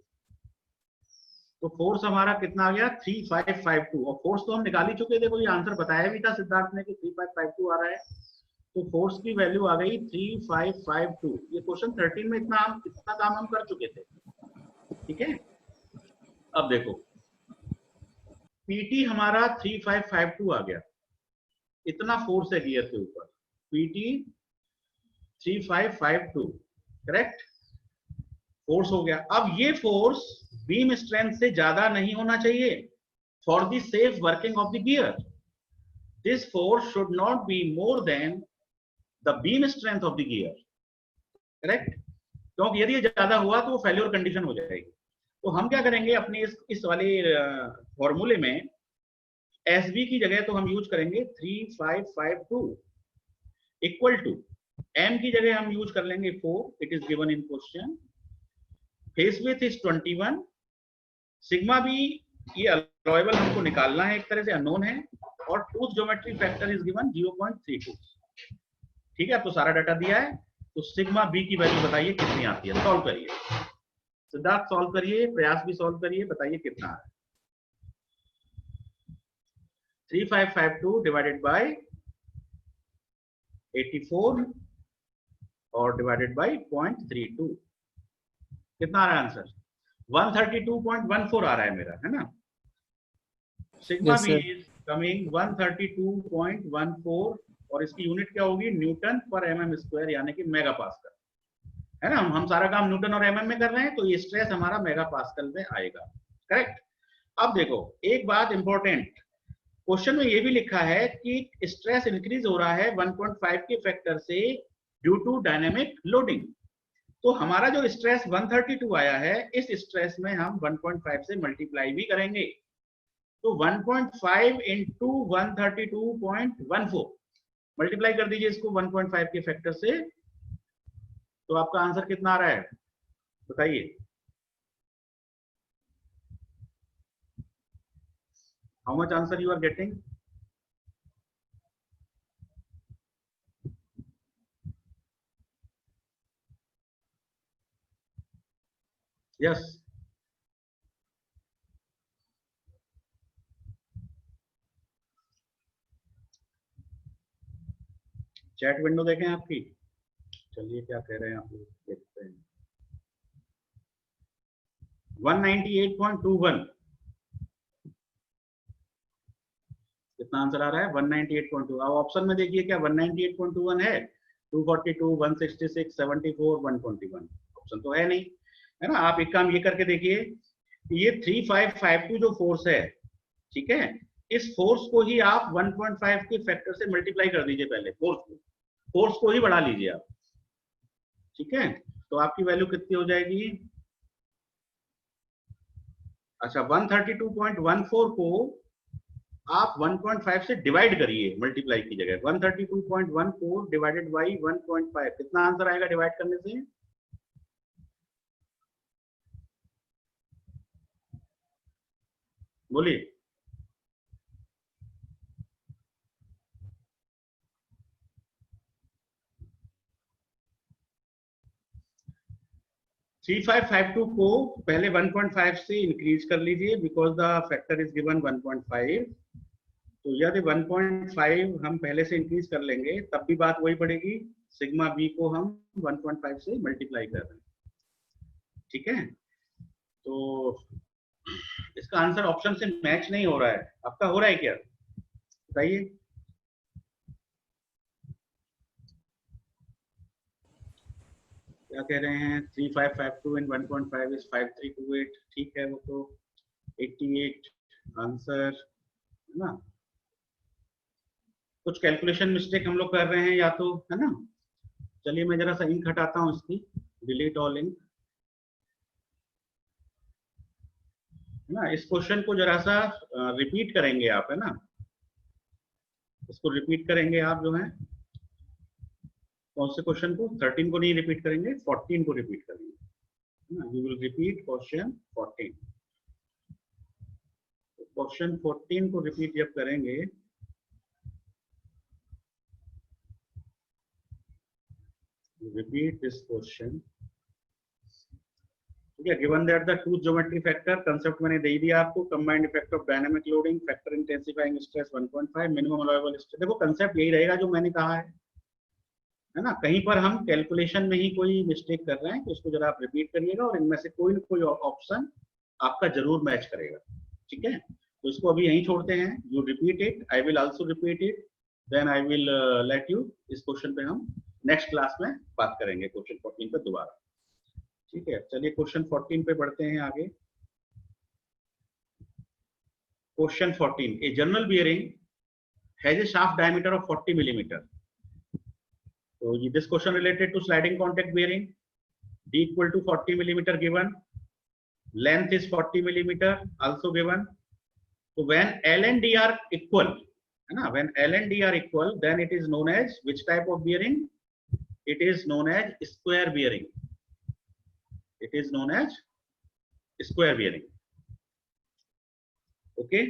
तो फोर्स हमारा कितना आ गया 3552। और फोर्स तो हम निकाल ही चुके, देखो ये आंसर बताया भी था सिद्धार्थ ने कि 3552 आ रहा है। तो फोर्स की वैल्यू आ गई 3552। ये क्वेश्चन 13 में इतना काम हम कर चुके थे। ठीक है, अब देखो पीटी हमारा 3552 आ गया, इतना फोर्स है गियर के ऊपर, पीटी 3552 करेक्ट फोर्स हो गया। अब ये फोर्स बीम स्ट्रेंथ से ज्यादा नहीं होना चाहिए for the safe working of the gear. This force should not be more than the beam strength of the gear, correct, क्योंकि यदि ये ज्यादा हुआ तो वो फेल्योर कंडीशन हो जाएगी। तो हम क्या करेंगे अपने इस वाले फॉर्मूले में एसबी की जगह तो हम यूज करेंगे 3552 इक्वल टू एम की जगह हम यूज कर लेंगे 4, it is given in question. Face width is 21, sigma भी ये अलॉयबल हमको निकालना है, एक तरह से अननोन है, और tooth geometry factor is given 0.32। ठीक है, तो सारा डाटा दिया है, तो सिग्मा बी की वैल्यू बताइए कितनी आती है, सॉल्व करिए सिद्धार्थ, सॉल्व करिए, प्रयास भी सॉल्व करिए, बताइए कितना है। 3552 डिवाइडेड बाय 84 और डिवाइडेड बाय 0.32 कितना आ रहा है आंसर? 132.14 आ रहा है मेरा, है ना। Sigma Yes, B sir. Is coming 132.14 और इसकी यूनिट क्या होगी? न्यूटन पर एमएम स्क्वायर, यानी कि मेगा पास्कल, है ना। हम सारा काम न्यूटन और एमएम में कर रहे हैं, तो ये स्ट्रेस हमारा मेगा पास्कल में आएगा, करेक्ट। अब देखो एक बात इंपॉर्टेंट, क्वेश्चन में ये भी लिखा है कि स्ट्रेस इंक्रीज हो रहा है 1.5 के फैक्टर से ड्यू टू डायनेमिक लोडिंग। तो हमारा जो स्ट्रेस 132 आया है, इस स्ट्रेस में हम 1.5 से मल्टीप्लाई भी करेंगे, तो 1.5 इंटू 132.14 मल्टीप्लाई कर दीजिए इसको 1.5 के फैक्टर से, तो आपका आंसर कितना आ रहा है बताइए। How much answer you are getting? Yes, chat window देखें आपकी, चलिए क्या कह रहे हैं आप लोग, देखते हैं। 198.21 कितना आंसर आ रहा है? 198.2। अब ऑप्शन में देखिए क्या 198.21 है? 242, 166, 74, 121 ऑप्शन तो है नहीं, है ना। आप एक काम ये करके देखिए, ये 3552 जो फोर्स है, ठीक है, इस फोर्स को ही आप 1.5 के फैक्टर से मल्टीप्लाई कर दीजिए, पहले फोर्स को ही बढ़ा लीजिए आप, ठीक है, तो आपकी वैल्यू कितनी हो जाएगी? अच्छा, 132.14 को आप 1.5 से डिवाइड करिए, मल्टीप्लाई की जगह 132.14 डिवाइडेड बाई 1.5, कितना आंसर आएगा डिवाइड करने से? बोलिए। थ्री फाइव फाइव टू को पहले 1.5 से इंक्रीज कर लीजिए, because the factor is given 1.5। तो यदि 1.5 हम पहले से इंक्रीज कर लेंगे, तब भी बात वही पड़ेगी, सिग्मा बी को हम 1.5 से मल्टीप्लाई कर रहे हैं, ठीक है। तो इसका आंसर ऑप्शन से मैच नहीं हो रहा है, आपका हो रहा है क्या बताइए? क्या कह रहे हैं? 3552 एंड 1.5 इज 5328, ठीक है, वो तो 88 आंसर, है ना। कुछ कैलकुलेशन मिस्टेक हम लोग कर रहे हैं या तो, है ना। चलिए मैं जरा सा इंक हटाता हूं इसकी, डिलीट ऑल इंक, है ना। इस क्वेश्चन को जरा सा रिपीट करेंगे आप, है ना, इसको रिपीट करेंगे आप, जो है कौन से क्वेश्चन को? 13 को नहीं रिपीट करेंगे, 14 को रिपीट करेंगे, है ना। You will repeat question 14। Question 14 को रिपीट जब करेंगे, repeat this question, ठीक है। Given that the tooth geometry factor, concept मैंने दे दिया आपको, combined effect of dynamic loading, factor intensifying stress 1.5, minimum allowable stress. देखो कंसेप्ट यही रहेगा जो मैंने कहा है, है ना, कहीं पर हम कैलकुलेशन में ही कोई मिस्टेक कर रहे हैं तो इसको जरा आप रिपीट करिएगा और इनमें से कोई ना कोई ऑप्शन आपका जरूर मैच करेगा, ठीक है। तो इसको अभी यहीं छोड़ते हैं, you repeat it, I will also repeat it, then I will let you. इस क्वेश्चन पे हम नेक्स्ट क्लास में बात करेंगे, क्वेश्चन 14 पे दोबारा, ठीक है। चलिए क्वेश्चन 14 पे बढ़ते हैं आगे। Question 14, a general bearing has a shaft diameter of 40 millimetre. So this question related to sliding contact bearing. D equal to 40 millimeter given. Length is 40 millimeter also given. So when L and D are equal, when L and D are equal, then it is known as which type of bearing? It is known as square bearing. It is known as square bearing. Okay.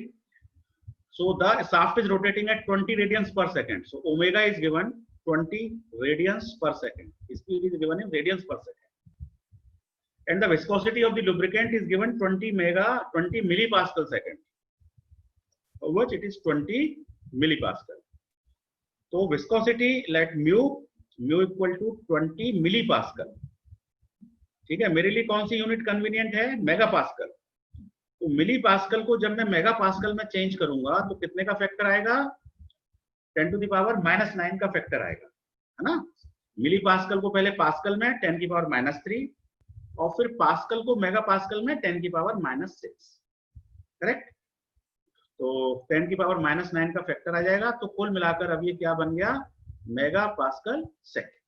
So the shaft is rotating at 20 radians per second. So omega is given 20 radians per second. Speed is given in radians per second. And the viscosity of the lubricant is given 20 millipascal second. Of which it is 20 millipascal. So viscosity let mu equal to 20 millipascal. ठीक है, मेरे लिए कौन सी unit convenient है? Mega pascal. तो मिली pascal को जब मैं मेगा पास्कल में चेंज करूंगा तो कितने का फैक्टर आएगा? 10 to the power -9 का फैक्टर आएगा, है ना। मिली पास्कल को पहले पास्कल में 10 की पावर -3 और फिर पास्कल को मेगा पास्कल में 10 की पावर -6, करेक्ट। तो 10 की पावर -9 का फैक्टर आ जाएगा, तो कुल मिलाकर अब ये क्या बन गया? मेगा पास्कल सेकंड,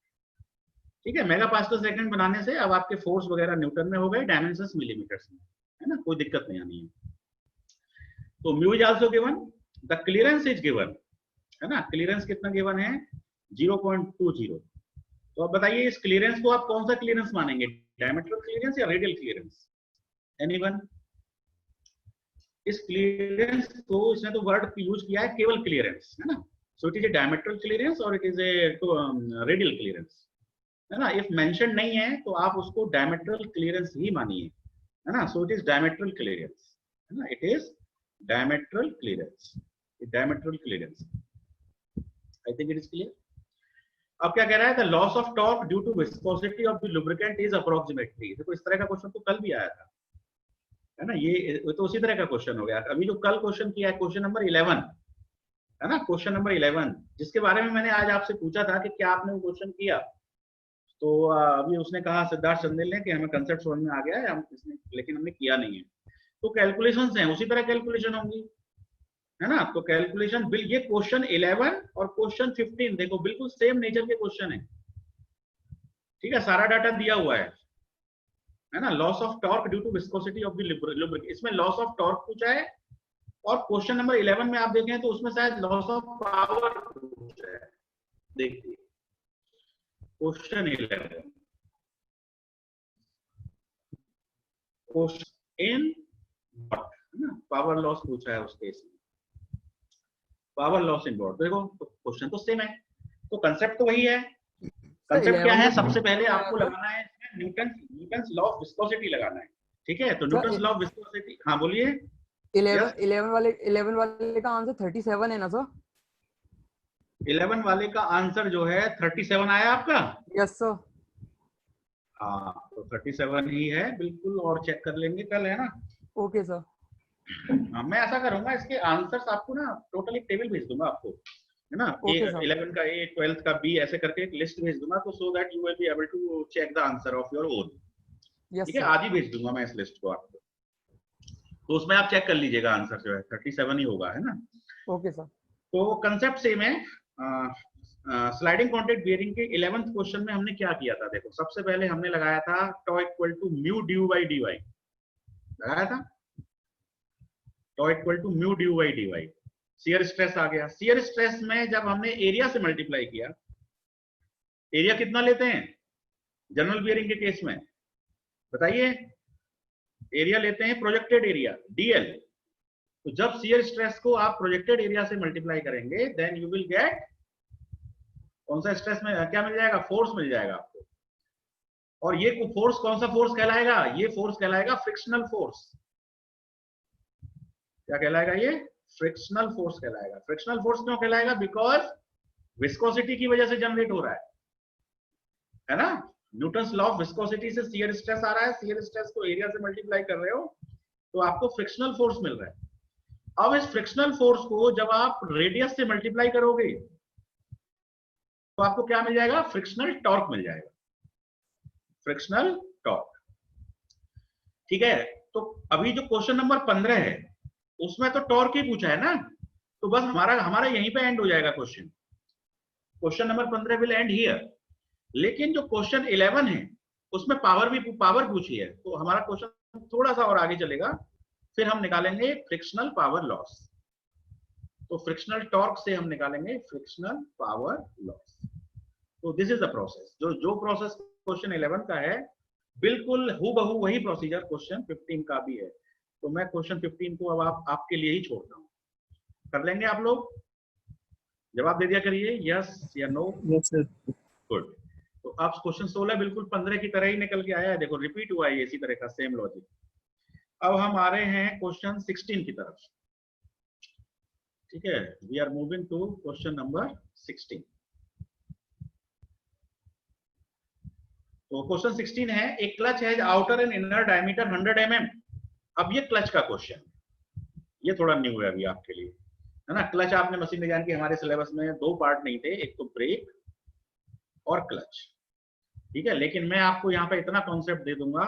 ठीक है। मेगा पास्कल सेकंड बनाने से अब आपके फोर्स वगैरह न्यूटन में हो गए, डायमेंशंस मिलीमीटर्स में, है ना, कोई दिक्कत नहीं आनी है। तो mu is also given, the clearance is given, है ना। क्लियरेंस कितना गिवन है? 0.20। तो अब बताइए इस क्लियरेंस को आप कौन सा क्लियरेंस मानेंगे? डायमीट्रल क्लियरेंस या रेडियल क्लियरेंस? एनीवन? इस क्लियरेंस को, इसने तो वर्ड यूज किया है केवल क्लियरेंस, है ना। So it is a diametral clearance और it is a radial clearance, है ना। इफ मेंशन नहीं है तो आप उसको डायमीट्रल क्लियरेंस ही मानिए, है ना। So it is diametral clearance, है ना। It is diametral clearance, diametral clearance. I think it is clear. अब क्या कह रहा है? The loss of torque due to viscosity of the lubricant is approximately. देखो इस तरह का क्वेश्चन तो कल भी आया था, है ना। ये तो उसी तरह का क्वेश्चन हो गया। अभी जो कल क्वेश्चन किया है क्वेश्चन नंबर 11, है ना, क्वेश्चन नंबर 11, जिसके बारे में मैंने आज आपसे पूछा था कि क्या आपने वो क्वेश्चन किया। तो अभी उसने कहा, सिद्धार्थ चंदेल ने, कि हमें कंसेप्ट समझ में आ गया है, लेकिन हमने किया नहीं है। तो कैलकुलेशंस हैं, उसी तरह कैलकुलेशन होंगी, है ना। तो कैलकुलेशन बिल, ये क्वेश्चन 11 और क्वेश्चन 15 देखो बिल्कुल सेम नेचर के क्वेश्चन है, ठीक है। सारा डाटा दिया हुआ है ना। Loss of torque due to viscosity of the lubricant, इसमें लॉस ऑफ टॉर्क पूछा है, और क्वेश्चन नंबर 11 में आप देखें तो उसमें शायद लॉस ऑफ पावर पूछा है। देखिए question 11, question in power loss पूछा है, उस केस में पावर लॉस इन वॉट। देखो तो क्वेश्चन तो सेम है, तो कंसेप्ट तो वही है। कंसेप्ट क्या है? सबसे पहले आपको लगाना है न्यूटन्स लॉ ऑफ विस्कोसिटी लगाना है, ठीक है। तो न्यूटन्स लॉ ऑफ विस्कोसिटी, हाँ बोलिए। 11 वाले का आंसर 37 है ना सर? 11 वाले का आंसर जो है 37 आया आपका? Yes sir. हाँ तो 37 ही है बिल्कुल, और चेक कर लेंगे कल, है ना। Okay sir. मैं ऐसा करूंगा, इसके आंसर्स आपको ना टोटल एक टेबल भेज दूंगा आपको, है ना। Okay, sir. 11 का A, 12th का B, ऐसे करके एक लिस्ट भेज दूंगा, तो so that you will be able to check the answer of your own, yes ठीक है। सर। आधी भेज दूंगा मैं इस लिस्ट को आपको, तो उसमें आप चेक कर लीजिएगा, आंसर जो है 37 ही होगा, है ना। Okay sir. तो कंसेप्ट सेम है। स्लाइडिंग कॉन्टैक्ट बियरिंग के 11th क्वेश्चन में हमने क्या किया था? देखो सबसे पहले हमने लगाया था tau equal to mu du by D Y, लगाया था tau equal to mu du by D Y. Shear stress आ गया। शियर स्ट्रेस में जब हमने एरिया से मल्टीप्लाई किया, एरिया कितना लेते हैं जनरल बियरिंग के केस में? बताइए। एरिया लेते हैं प्रोजेक्टेड एरिया डीएल। तो जब शियर स्ट्रेस को आप प्रोजेक्टेड एरिया से मल्टीप्लाई करेंगे, देन यू विल गेट कौन सा स्ट्रेस में क्या मिल जाएगा? फोर्स मिल जाएगा आपको। और ये फोर्स कौन सा फोर्स कहलाएगा? ये फोर्स कहलाएगा फ्रिक्शनल फोर्स। क्या कहलाएगा? ये फ्रिक्शनल फोर्स कहलाएगा। फ्रिक्शनल फोर्स क्यों कहलाएगा? बिकॉज विस्कोसिटी की वजह से जनरेट हो रहा है, है ना, न्यूटन्स लॉ ऑफ विस्कोसिटी से शियर स्ट्रेस आ रहा है, शियर स्ट्रेस को एरिया से मल्टीप्लाई कर रहे हो तो आपको फ्रिक्शनल फोर्स मिल रहा है। अब इस फ्रिक्शनल फोर्स को जब आप रेडियस से मल्टीप्लाई करोगे तो आपको क्या मिल जाएगा, फ्रिक्शनल टॉर्क मिल जाएगा, फ्रिक्शनल टॉर्क। ठीक है, तो अभी जो क्वेश्चन नंबर 15 है उसमें तो टॉर्क ही पूछा है ना, तो बस हमारा यहीं पे एंड हो जाएगा question. Question number 15 will and here. लेकिन जो क्वेश्चन 11 है उसमें पावर पूछी है, तो हमारा क्वेश्चन थोड़ा सा और आगे चलेगा, फिर हम निकालेंगे फ्रिक्शनल पावर लॉस। तो फ्रिक्शनल टॉर्क से हम निकालेंगे फ्रिक्शनल पावर लॉस। तो दिस इज द प्रोसेस, जो प्रोसेस क्वेश्चन 11 का है बिल्कुल हूबहू वही प्रोसीजर क्वेश्चन 15 का भी है। तो मैं क्वेश्चन 15 को अब आपके लिए ही छोड़ता हूँ, कर लेंगे आप लोग, जवाब दे दिया करिए यस या नो। Yes sir. गुड। तो अब क्वेश्चन 16 बिल्कुल 15 की तरह ही निकल के आया है, देखो रिपीट हुआ है इसी तरह का सेम लॉजिक। अब हम आ रहे हैं क्वेश्चन 16 की तरफ। ठीक है, we are moving to question number 16। तो क्वेश्चन 16 है, एक clutch has outer and inner diameter 100 mm। अब ये क्लच का क्वेश्चन, ये थोड़ा न्यू है अभी आपके लिए, है ना। क्लच आपने मशीन विज्ञान के हमारे सिलेबस में दो पार्ट नहीं थे, एक तो ब्रेक और क्लच। ठीक है, लेकिन मैं आपको यहाँ पे इतना कॉन्सेप्ट दे दूंगा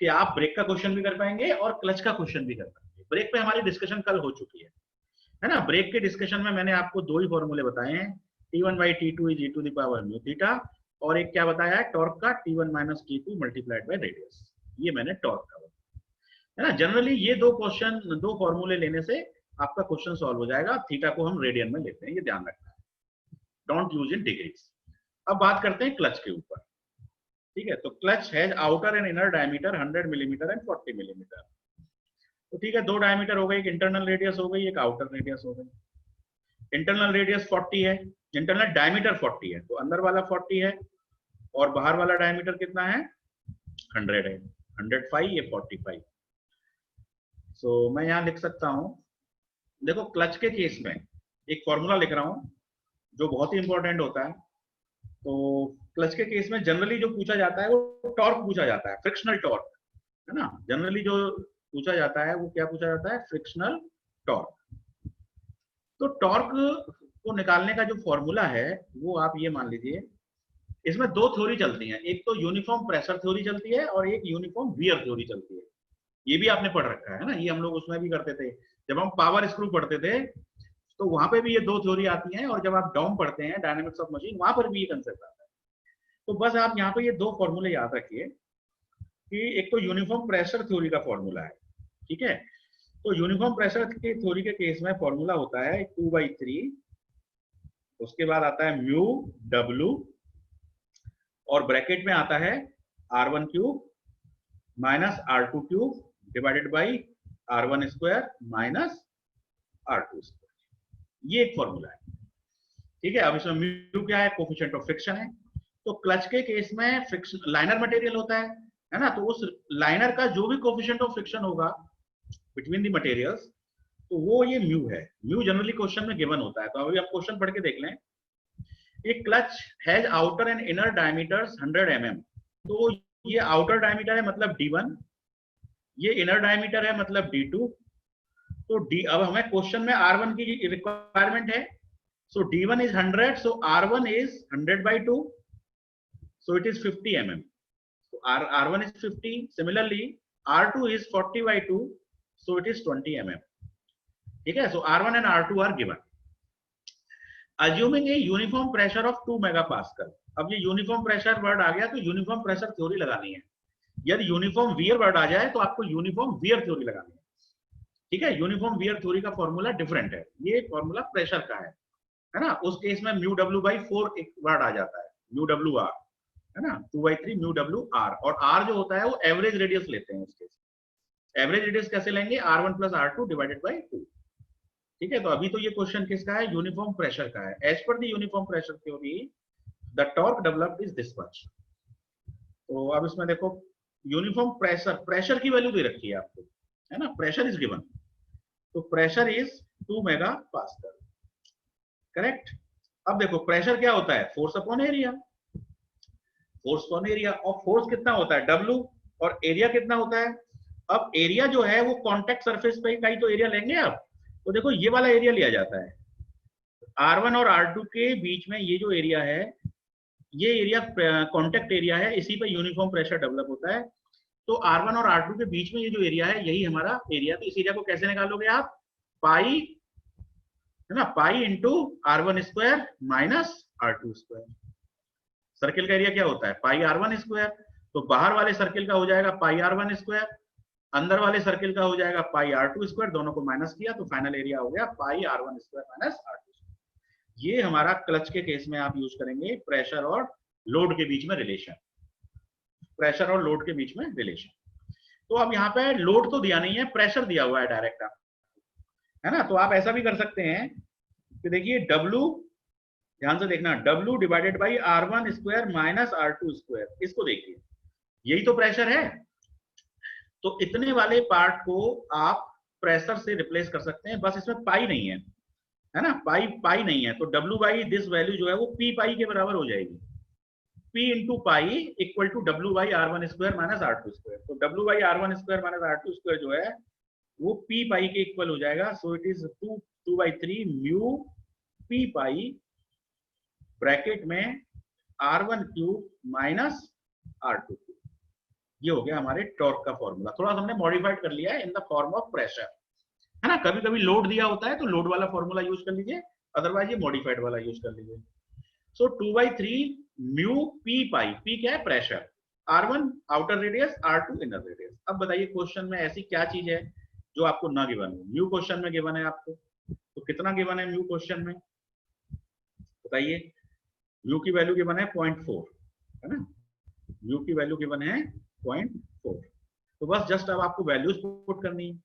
कि आप ब्रेक का क्वेश्चन भी कर पाएंगे और क्लच का क्वेश्चन भी कर पाएंगे। ब्रेक पे हमारी डिस्कशन कल हो चुकी है ना। ब्रेक के डिस्कशन में मैंने आपको दो ही फॉर्मूले बताए हैं, T1/T2 is e to the power mu theta, और एक क्या बताया है टॉर्क का, T1 minus T2 multiplied by radius। ये मैंने टॉर्क का बताया, है ना। जनरली ये दो फॉर्मूले लेने से आपका क्वेश्चन सॉल्व हो जाएगा। थीटा को हम रेडियन में लेते हैं, ये ध्यान रखना है, डोंट यूज इन डिग्रीज। अब बात करते हैं क्लच के ऊपर। ठीक है, तो clutch has outer and inner diameter 100 millimetre and 40 millimetre. तो ठीक है, दो डायमीटर हो गई, एक इंटरनल रेडियस हो गई, एक आउटर रेडियस हो गई। इंटरनल रेडियस 40 है, इंटरनल डायमीटर 40 है, तो अंदर वाला 40 है और बाहर वाला डायमीटर कितना है, 100 है। 105 ये 45। सो मैं यहां लिख सकता हूं, देखो क्लच के केस में एक फॉर्मूला लिख रहा हूं जो बहुत ही इंपॉर्टेंट होता है। तो क्लच के केस में जनरली जो पूछा जाता है वो टॉर्क पूछा जाता है, फ्रिक्शनल टॉर्क, है ना। जनरली जो पूछा जाता है वो क्या पूछा जाता है, फ्रिक्शनल टॉर्क। तो टॉर्क को निकालने का जो फॉर्मूला है वो आप ये मान लीजिए, इसमें दो थ्योरी चलती हैं, एक तो यूनिफॉर्म प्रेशर थ्योरी चलती है और एक यूनिफॉर्म वियर थ्योरी चलती है। ये भी आपने पढ़ रखा है ना, ये हम लोग उसमें भी करते थे जब हम पावर स्क्रू पढ़ते थे, तो वहां पे भी ये दो थ्योरी आती हैं, और जब आप डॉम पढ़ते हैं डायनामिक्स ऑफ मशीन वहां पर भी ये कंसेप्ट आता है। तो बस आप यहाँ पे ये दो फॉर्मूले याद रखिए कि एक तो यूनिफॉर्म प्रेशर थ्योरी का फॉर्मूला है, ठीक है। तो यूनिफॉर्म प्रेशर की थ्योरी के केस में फॉर्मूला होता है 2/3, उसके बाद आता है म्यू डब्ल्यू, और ब्रैकेट में आता है R1 cube minus R2 cube divided by R1 square minus R2 square. ये एक फॉर्मूला है, ठीक है। अब इसमें म्यू क्या है, कोफिशिएंट ऑफ फ्रिक्शन है। तो क्लच के केस में फ्रिक्शन लाइनर मटेरियल होता है ना, तो उस लाइनर का जो भी कोफिशिएंट ऑफ फ्रिक्शन होगा बिटवीन द मटेरियल्स, तो वो ये म्यू है। म्यू जनरली क्वेश्चन में गिवन होता है, तो अभी आप क्वेश्चन पढ़ के देख लें। एक clutch has outer and inner diameters 100 mm। तो ये आउटर डायमीटर है मतलब D1, ये इनर डायमीटर है मतलब D2। तो अब हमें क्वेश्चन में R1 की रिक्वायरमेंट है, सो D1 is 100, so R1 is 100/2, so it is 50 mm। so R1 is 50, similarly R2 is 40/2, so it is 20 mm। ठीक है, so R1 and R2 are given, assuming a uniform pressure of 2 megapascal। अब ये uniform pressure word आ गया तो uniform pressure theory लगानी है। यदि यूनिफॉर्म वियर वर्ड आ जाए तो आपको यूनिफॉर्म वियर थ्योरी लगानी है, ठीक है। यूनिफॉर्म वियर थ्योरी का फॉर्मूला डिफरेंट है, ये फॉर्मूला प्रेशर का है ना। उस केस में म्यू W/4 एक वर्ड आ जाता है, म्यू WR, है ना, 2/3 म्यू WR, और R जो होता है वो एवरेज रेडियस लेते हैं। उसके एवरेज रेडियस कैसे लेंगे, R1 + R2 डिवाइडेड बाई 2। ठीक है, तो अभी तो ये क्वेश्चन किसका है, यूनिफॉर्म प्रेशर का है। As per the uniform pressure theory the torque developed is this much. तो अब इसमें देखो यूनिफॉर्म प्रेशर की वैल्यू दे रखी है आपको, है ना, प्रेशर इज गिवन, तो प्रेशर इज 2 megapascal, करेक्ट। अब देखो प्रेशर क्या होता है, force upon area. Force upon area, और फोर्स कितना होता है W, और एरिया कितना होता है। अब एरिया जो है वो कॉन्टेक्ट सरफेस पे का ही तो एरिया लेंगे आप, तो देखो ये वाला एरिया लिया जाता है। R1 और R2 के बीच में ये जो एरिया है, ये एरिया कॉन्टेक्ट एरिया है, इसी पे यूनिफॉर्म प्रेशर डेवलप होता है। तो R1 और R2 के बीच में ये जो एरिया है यही हमारा एरिया। तो इस एरिया को कैसे निकालोगे आप, पाई है ना, pi into R1 square minus R2 square. Circle का एरिया क्या होता है, पाई R1 स्क्वायर। तो बाहर वाले सर्किल का हो जाएगा पाई R1 स्क्वायर, अंदर वाले सर्किल का हो जाएगा पाई R2 स्क्वायर, दोनों को माइनस किया तो फाइनल एरिया हो गया पाई R1 square minus R2 square. ये हमारा क्लच के केस में आप यूज करेंगे प्रेशर और लोड के बीच में रिलेशन, प्रेशर और लोड के बीच में रिलेशन। तो अब यहाँ पे लोड तो दिया नहीं है, प्रेशर दिया हुआ है डायरेक्ट, है ना। तो आप ऐसा भी कर सकते हैं कि देखिए W, ध्यान से देखना, W divided by R1 square minus R2 square, इसको देखिए, यही तो प्रेशर है। तो इतने वाले पार्ट को आप प्रेशर से रिप्लेस कर सकते हैं, बस इसमें पाई नहीं है ना, पाई नहीं है। तो W बाई दिस वैल्यू जो है वो P पाई के बराबर हो जाएगी, P into pi equal to W by R1 square minus R2 square. तो W by R1 square minus R2 square जो है वो P पाई के इक्वल हो जाएगा। So it is 2/3 mu P pi bracket में R1 cube minus R2 cube. ये हो गया हमारे टॉर्क का फॉर्मूला। थोड़ा हमने मॉडिफाइड कर लिया है in the form of pressure, है ना। कभी कभी लोड दिया होता है तो लोड वाला फॉर्मूला यूज कर लीजिए, अदरवाइज ये मॉडिफाइड वाला यूज कर लीजिए। सो 2/3 म्यू P पाई, P क्या है, pressure, R1 outer radius, R2 inner radius. अब बताइए क्वेश्चन में ऐसी क्या चीज है जो आपको ना गिवन हो। म्यू क्वेश्चन में गिवन है आपको, तो कितना गिवन है म्यू क्वेश्चन में बताइए। म्यू की वैल्यू गिवन है 0.4, है ना, म्यू की वैल्यू गिवन है 0.4। तो बस जस्ट अब आपको वैल्यूज पुट करनी है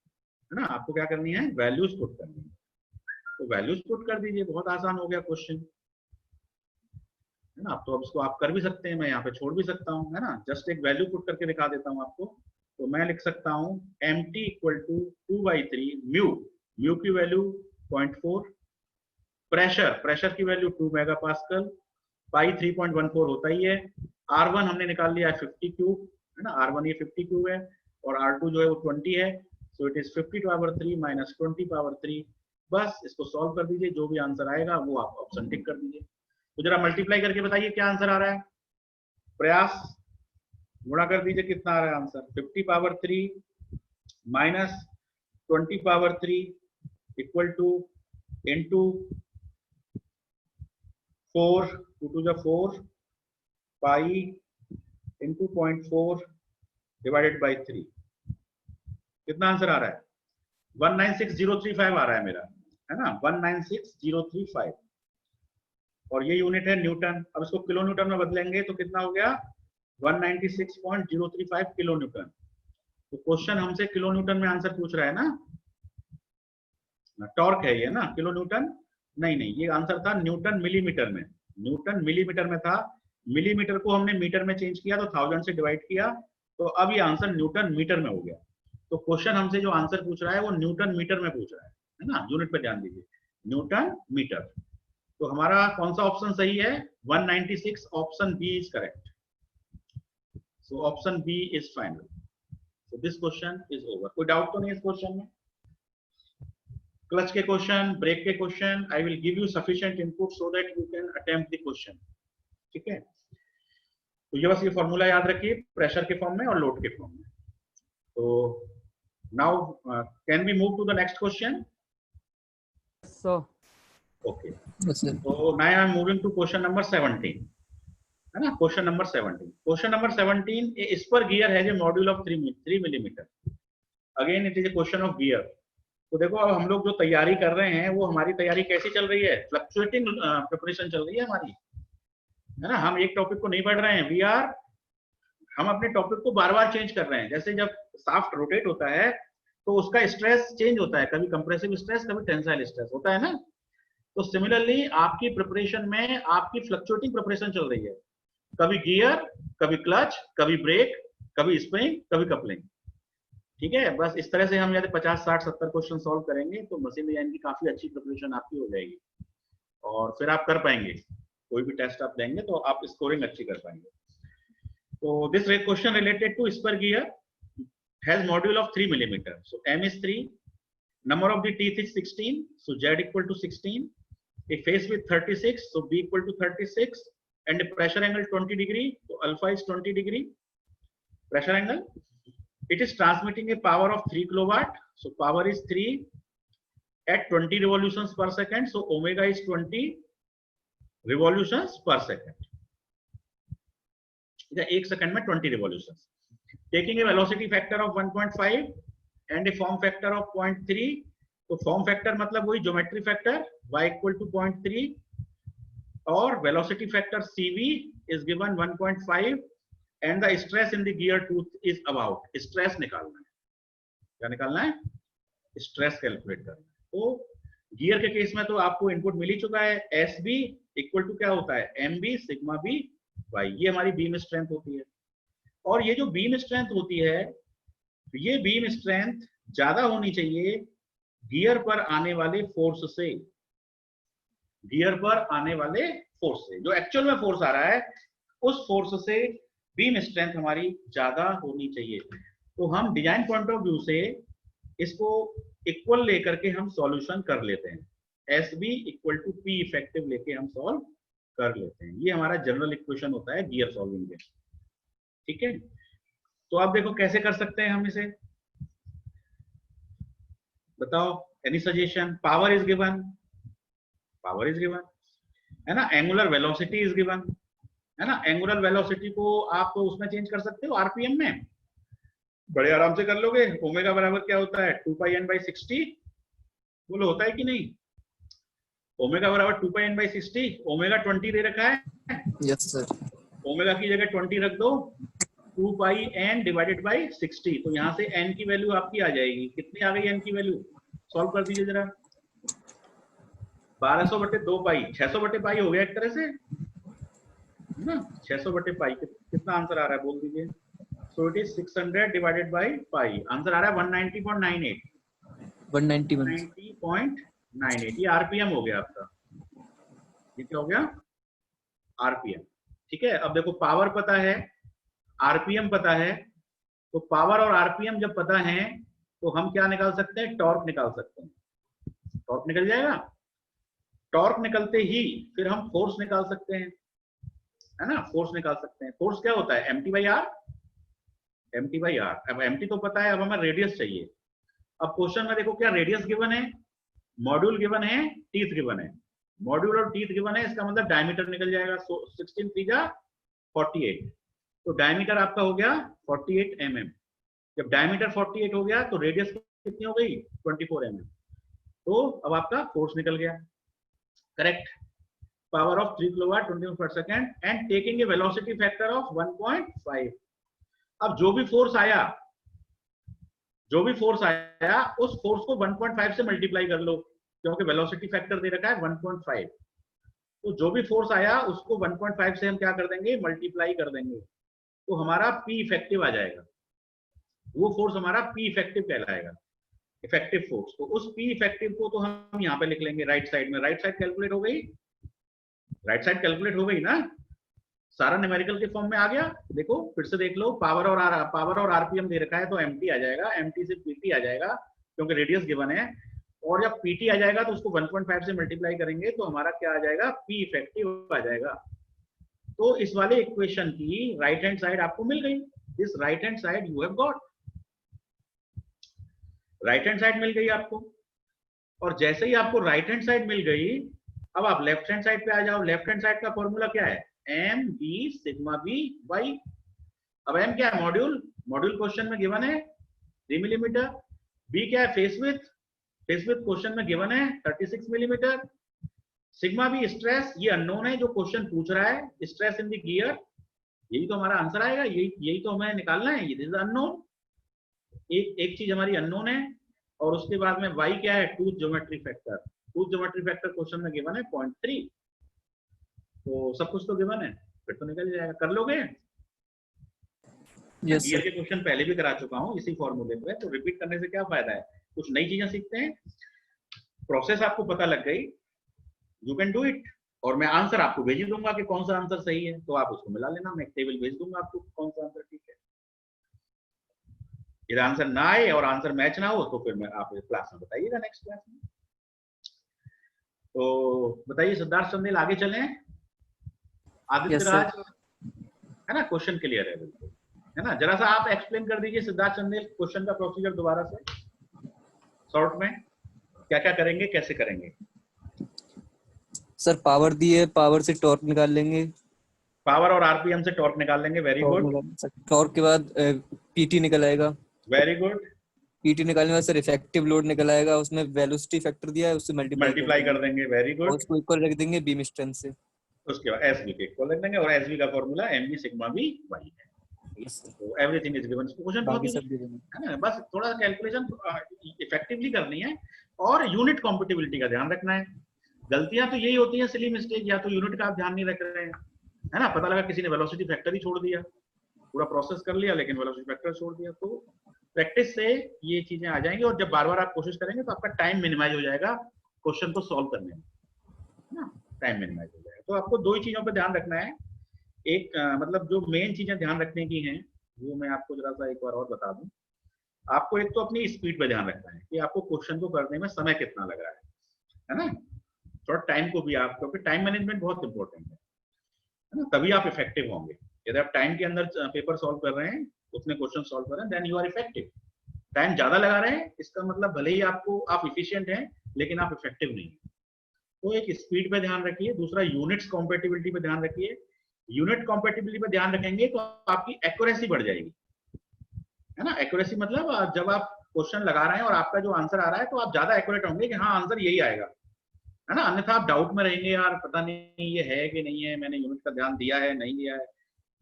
ना, आपको क्या करनी है, वैल्यूज पुट करनी है। तो वैल्यूज पुट कर दीजिए, बहुत आसान हो गया क्वेश्चन, है ना। तो अब इसको आप कर भी सकते हैं, मैं यहाँ पे छोड़ भी सकता हूँ, है ना, जस्ट एक वैल्यू पुट करके दिखा देता हूँ आपको। तो मैं लिख सकता हूँ mt इक्वल टू 2/3 म्यू की वैल्यू 0.4, प्रेशर की वैल्यू 2 मेगापास्कल, पाई 3.14 होता ही है, R1 हमने निकाल लिया है 50 क्यूब, है ना, R1 ये 50 क्यूब है, और R2 जो है वो 20 है। सो it is 50 power 3 minus 20 power 3। बस इसको सॉल्व कर दीजिए, जो भी आंसर आएगा वो आप ऑप्शन टिक कर दीजिए। तो जरा मल्टीप्लाई करके बताइए क्या आंसर आ रहा है, प्रयास गुणा कर दीजिए, कितना आ रहा है answer, 50 power 3 minus 20 power 3 equal two into 4, 2 to the 4 pi into 0.4 divided by 3। कितना आंसर आ रहा है, 196035 आ रहा है मेरा, है ना, 196035। और ये यूनिट है न्यूटन। अब इसको किलो न्यूटन में बदलेंगे तो कितना हो गया, 196.035 किलो न्यूटन। तो क्वेश्चन हमसे किलो न्यूटन में आंसर पूछ रहा है ना, टॉर्क है ये ना, किलो न्यूटन नहीं, ये आंसर था न्यूटन मिलीमीटर में, न्यूटन मिलीमीटर में था, मिलीमीटर को हमने मीटर में चेंज किया तो 1000 से डिवाइड किया, तो अब ये आंसर न्यूटन मीटर में हो गया। तो क्वेश्चन हमसे जो आंसर पूछ रहा है वो न्यूटन मीटर में पूछ रहा है ना, यूनिट पे ध्यान दीजिए, न्यूटन मीटर। तो हमारा कौन सा ऑप्शन सही है, 196, option B is correct. So option B is final. So this question is over. कोई डाउट तो नहीं इस क्वेश्चन में, क्लच के क्वेश्चन, ब्रेक के question, I will give you sufficient input so that you can attempt the question, ठीक है। तो ये बस ये फॉर्मूला याद रखिए, प्रेशर के फॉर्म में और लोड के फॉर्म में। तो now can we move to the next question, so okay. Yes, sir. तो now I am moving to question number 17, है ना, question number 17। Question number 17, a spur gear has a module of 3 millimeter. Again it is a question of gear. तो देखो अब हम लोग जो तैयारी कर रहे हैं वो हमारी तैयारी कैसी चल रही है, फ्लक्चुएटिंग प्रिपरेशन चल रही है हमारी, है ना। हम एक टॉपिक को नहीं पढ़ रहे हैं, हम अपने टॉपिक को बार बार चेंज कर रहे हैं। जैसे जब शाफ्ट रोटेट होता है तो उसका स्ट्रेस चेंज होता है, कभी कंप्रेसिव स्ट्रेस, कभी टेंसाइल स्ट्रेस होता है ना। तो सिमिलरली आपकी प्रिपरेशन में आपकी फ्लक्चुएटिंग प्रिपरेशन चल रही है, कभी गियर, कभी क्लच, कभी ब्रेक, कभी स्प्रिंग, कभी कपलिंग, ठीक है। बस इस तरह से हम यदि 50, 60, 70 क्वेश्चन सॉल्व करेंगे तो मशीन डिजाइन की काफी अच्छी प्रिपरेशन आपकी हो जाएगी, और फिर आप कर पाएंगे, कोई भी टेस्ट आप देंगे तो आप स्कोरिंग अच्छी कर पाएंगे। So this question related to spur gear has module of 3 millimeter. So M is 3, number of the teeth is 16, so Z equal to 16. A face with 36, so B equal to 36, and a pressure angle 20 degree, so alpha is 20 degree pressure angle. It is transmitting a power of 3 kilowatt, so power is 3 at 20 revolutions per second, so omega is 20 revolutions per second. 1 second में 20 revolutions. Taking a velocity factor of 1.5 and a form factor of 0.3. तो form factor मतलब वही geometry factor y equal to 0.3 और velocity factor cv is given 1.5 and the stress in the gear tooth is about. Stress निकालना है. क्या निकालना है? Stress calculate करना है. तो गियर के केस में तो आपको इनपुट मिल ही चुका है. sb इक्वल टू क्या होता है? mb sigma b y. ये हमारी बीम स्ट्रेंथ होती है. और ये जो बीम स्ट्रेंथ होती है, ये बीम स्ट्रेंथ ज्यादा होनी चाहिए गियर पर आने वाले फोर्स से. गियर पर आने वाले फोर्स से, जो एक्चुअल में फोर्स आ रहा है उस फोर्स से बीम स्ट्रेंथ हमारी ज्यादा होनी चाहिए. तो हम डिजाइन पॉइंट ऑफ व्यू से इसको इक्वल लेकर के हम सॉल्यूशन कर लेते हैं. SB equal to P effective लेके हम सॉल्व कर लेते हैं. ये हमारा जनरल इक्वेशन होता है गियर सॉल्विंग के. ठीक है, तो आप देखो कैसे कर सकते हैं हम इसे. बताओ, any suggestion? Power is given, power is given है ना. एंगुलर वेलोसिटी इज गिवन है ना. एंगुलर वेलोसिटी को आप तो उसमें चेंज कर सकते हो आरपीएम में, बड़े आराम से कर लोगे. ओमेगा बराबर क्या होता है? 2 पाई n बाई 60. बोलो होता है कि नहीं? ओमेगा बराबर 2 पाई n बाई 60. ओमेगा 20 दे रखा है. Yes sir. ओमेगा की जगह 20 रख दो. 2 पाई n डिवाइडेड बाई 60. तो यहाँ से n की वैल्यू आपकी आ जाएगी. कितनी आ गई n की वैल्यू? सॉल्व कर दीजिए जरा. 1200 बटे 2 पाई, 600 बटे पाई हो गया एक तरह से ना. 600 बटे पाई कितना आंसर आ रहा है? बोल दीजिए. So it is 600 divided by pi. Answer आ रहा है 190.98. 190.98. ये आरपीएम हो गया आपका. ये क्या हो गया? आरपीएम. ठीक है, अब देखो पावर पता है, आरपीएम पता है. तो पावर और आरपीएम जब पता है तो हम क्या निकाल सकते हैं? टॉर्क निकाल सकते हैं. टॉर्क निकल जाएगा. टॉर्क निकलते ही फिर हम फोर्स निकाल सकते हैं, है ना. फोर्स निकाल सकते हैं. फोर्स क्या होता है? MT by R. MT by R. अब एमटी तो पता है, अब हमें रेडियस चाहिए. अब क्वेश्चन में देखो क्या रेडियस गिवन है, मॉड्यूल गिवन है, टीथ गिवन है. मॉड्यूल और टीथ गिवन है, इसका मतलब डायमीटर निकल जाएगा. 16 3 48. तो डायमीटर आपका हो गया 48 mm. जब डायमीटर 48 हो गया तो रेडियस कितनी हो गई? 24 mm. तो अब आपका फोर्स निकल गया. करेक्ट. पावर ऑफ 3 किलोवाट 20 पर second and taking a velocity factor of 1.5. अब जो भी फोर्स आया उस फोर्स को 1.5 से मल्टीप्लाई कर लो, क्योंकि वेलोसिटी फैक्टर दे रखा है 1.5. तो जो भी फोर्स आया उसको 1.5 से हम क्या कर देंगे? मल्टीप्लाई कर देंगे. तो हमारा P इफेक्टिव आ जाएगा. वो फोर्स हमारा P इफेक्टिव कहलाएगा, इफेक्टिव फोर्स. तो उस P इफेक्टिव को तो हम यहाँ पे लिख लेंगे राइट साइड में. राइट साइड कैलकुलेट हो गई. राइट साइड कैलकुलेट हो गई ना. सारा न्यूमेरिकल के फॉर्म में आ गया. देखो फिर से देख लो. पावर और आरपीएम दे रखा है तो एमटी आ जाएगा. एमटी से पीटी आ जाएगा क्योंकि रेडियस गिवन है. और जब पीटी आ जाएगा तो उसको 1.5 से मल्टीप्लाई करेंगे तो हमारा क्या आ जाएगा? P इफेक्टिव आ जाएगा. तो इस वाले इक्वेशन की राइट हैंड साइड आपको मिल गई. This right hand side you have got. Right hand side मिल गई आपको. और जैसे ही आपको राइट हैंड साइड मिल गई, अब आप लेफ्ट हैंड साइड पे आ जाओ. लेफ्ट हैंड साइड का फॉर्मूला क्या है? M B sigma B Y. अब एम क्या है? मॉड्यूल. मॉड्यूल क्वेश्चन में गिवन है 3 मिलीमीटर. बी क्या है? Face width. Face width question में गिवन है 36 मिलीमीटर. सिग्मा बी स्ट्रेस, ये अननोन है जो क्वेश्चन पूछ रहा है. स्ट्रेस इन द गियर, यही तो हमारा आंसर आएगा. यही तो हमें निकालना है. ये दिस इज अननोन. एक चीज हमारी अननोन है. और उसके बाद में वाई क्या है? Tooth geometry factor. Tooth geometry factor question में गिवन है 0.3. तो सब कुछ तो गिवन है, फिर तो निकल जाएगा. कर लोगे? Yes gear sir. के क्वेश्चन पहले भी करा चुका हूँ इसी फॉर्मूले पे, तो रिपीट करने से क्या फायदा है? कुछ नई चीजें सीखते हैं. प्रोसेस आपको पता लग गई, यू कैन डू इट. और मैं आंसर आपको भेज ही दूंगा कि कौन सा आंसर सही है, तो आप उसको मिला लेना, मैं एक टेबल भेज दूंगा आपको कौन सा आंसर ठीक है। यदि आंसर ना आए और आंसर मैच ना हो तो फिर मैं आप क्लास में बताइएगा, नेक्स्ट क्लास में। तो बताइए सिद्धार्थ चंदेल, आगे चलें। Aditya Yes, sir. राज, है ना, क्वेश्चन क्लियर है बिल्कुल, है ना। जरा सा आप एक्सप्लेन कर दीजिए सिद्धार्थ चंदेल क्वेश्चन का प्रोसीजर दोबारा से शॉर्ट में, क्या क्या करेंगे, कैसे करेंगे। सर पावर दी है, पावर से टॉर्क निकाल लेंगे। पावर और आरपीएम से टॉर्क निकाल लेंगे, वेरी गुड। टॉर्क के बाद पीटी निकल आएगा। Very good. पीटी निकालने के बाद सर इफेक्टिव लोड निकल आएगा, उसमें वेलोसिटी फैक्टर दिया है, उससे मल्टीप्लाई कर देंगे, वेरी और गुड। उसको इक्वल रख देंगे बीम स्ट्रेंथ से। उसके बाद एसवी के इक्वल रख देंगे और एसवी का formula MV sigma V Y है। Yes, sir. तो एवरीथिंग इज गिवन। क्वेश्चन बहुत बाकी ही सब दे देंगे। है ना, बस थोड़ा कैलकुलेशन इफेक्टिवली करनी है और यूनिट कॉम्पिटिबिलिटी का ध्यान रखना है। गलतियां तो यही होती है, सिली मिस्टेक, या तो यूनिट का आप ध्यान नहीं रख रहे हैं, है ना, पता लगा किसी ने वेलोसिटी फैक्टर ही छोड़ दिया, पूरा प्रोसेस कर लिया लेकिन वेलोसिटी फैक्टर छोड़ दिया। तो प्रैक्टिस से ये चीजें आ जाएंगी और जब बार बार आप कोशिश करेंगे तो आपका टाइम मिनिमाइज हो जाएगा क्वेश्चन को सॉल्व करने में, है ना, टाइम मिनिमाइज हो जाएगा। तो आपको दो ही चीजों पर ध्यान रखना है। एक मतलब जो मेन चीजें ध्यान रखने की हैं वो मैं आपको जरा सा एक बार और बता दूं। आपको एक तो अपनी स्पीड पे ध्यान रखना है कि आपको क्वेश्चन को करने में समय कितना लग रहा है ना, थोड़ा टाइम को भी आप, क्योंकि टाइम मैनेजमेंट बहुत इंपॉर्टेंट है ना, तभी आप इफेक्टिव होंगे। यदि आप टाइम के अंदर पेपर सॉल्व कर रहे हैं, उसमें क्वेश्चन सॉल्व कर रहे हैं, then you are effective. Time ज्यादा लगा रहे हैं इसका मतलब भले ही आपको आप इफिशिएंट हैं लेकिन आप इफेक्टिव नहीं है। तो एक स्पीड पे ध्यान रखिए, दूसरा यूनिट्स कॉम्पेटिबिलिटी पे ध्यान रखिए। यूनिट कॉम्पेटिबिलिटी पे ध्यान रखेंगे तो आपकी एक्यूरेसी बढ़ जाएगी, है ना। एक्यूरेसी मतलब जब आप क्वेश्चन लगा रहे हैं और आपका जो आंसर आ रहा है तो आप ज्यादा एक्यूरेट होंगे कि हाँ आंसर यही आएगा, है ना। अन्यथा आप डाउट में रहेंगे, यार पता नहीं ये है कि नहीं है, मैंने यूनिट का ध्यान दिया है नहीं दिया है।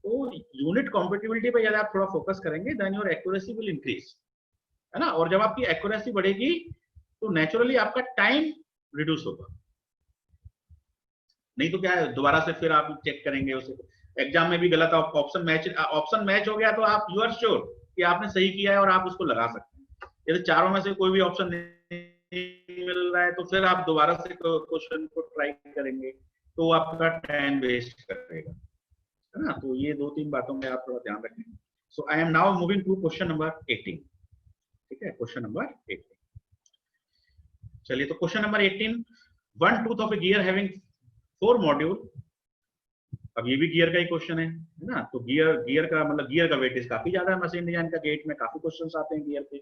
तो यूनिट कॉम्पेटिबिलिटी पे यदि आप थोड़ा फोकस करेंगे then your accuracy will increase, है ना। और जब आपकी एक्यूरेसी बढ़ेगी तो नेचुरली आपका टाइम रिड्यूस होगा। नहीं तो क्या है, दोबारा से फिर आप चेक करेंगे उसे, एग्जाम में भी गलत ऑप्शन मैच हो गया तो आप यू आर श्योर कि आपने सही किया है और आप उसको लगा सकते हैं। यदि चारों में से कोई भी ऑप्शन नहीं मिल रहा है तो फिर आप दोबारा से क्वेश्चन को ट्राई करेंगे तो आपका टाइम वेस्ट करेगा, है ना। तो ये दो तीन बातों में आप थोड़ा ध्यान रखें। So I am now moving to question number 18। ठीक है, क्वेश्चन नंबर 18। चलिए, तो question number 18, 1/2 of a gear having 4 module. अब ये भी गियर का ही क्वेश्चन है ना। तो गियर का मतलब गियर का वेटेज काफी ज्यादा है मशीन डिजाइन का, गेट में काफी क्वेश्चंस आते हैं गियर के,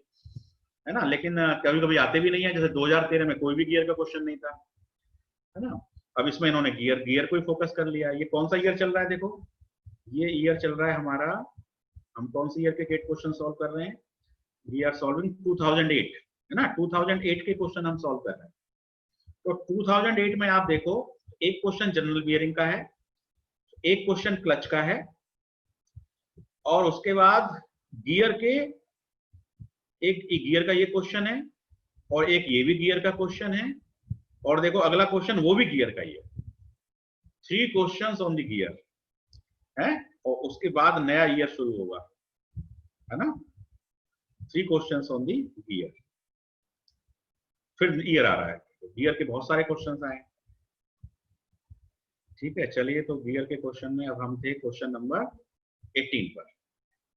है ना। लेकिन कभी कभी आते भी नहीं है, जैसे 2013 में कोई भी गियर का क्वेश्चन नहीं था, है ना। अब इसमें इन्होंने गियर को ही फोकस कर लिया। ये कौन सा ईयर चल रहा है, देखो ये ईयर चल रहा है हमारा, हम कौन सी ईयर के गेट क्वेश्चन सॉल्व कर रहे हैं, वी आर सॉल्विंग 2008, है ना। 2008 के क्वेश्चन हम सॉल्व कर रहे हैं। तो 2008 में आप देखो, एक क्वेश्चन जनरल बियरिंग का है, एक क्वेश्चन क्लच का है, और उसके बाद गियर के एक गियर का ये क्वेश्चन है और एक ये भी गियर का क्वेश्चन है, और देखो अगला क्वेश्चन वो भी गियर का ही है। 3 क्वेश्चंस ऑन द गियर है, और उसके बाद नया ईयर शुरू होगा, है ना। 3 क्वेश्चंस ऑन द गियर, फिर ईयर आ रहा है, तो गियर के बहुत सारे क्वेश्चंस आए। ठीक है, चलिए, तो गियर के क्वेश्चन में अब हम थे क्वेश्चन नंबर 18 पर।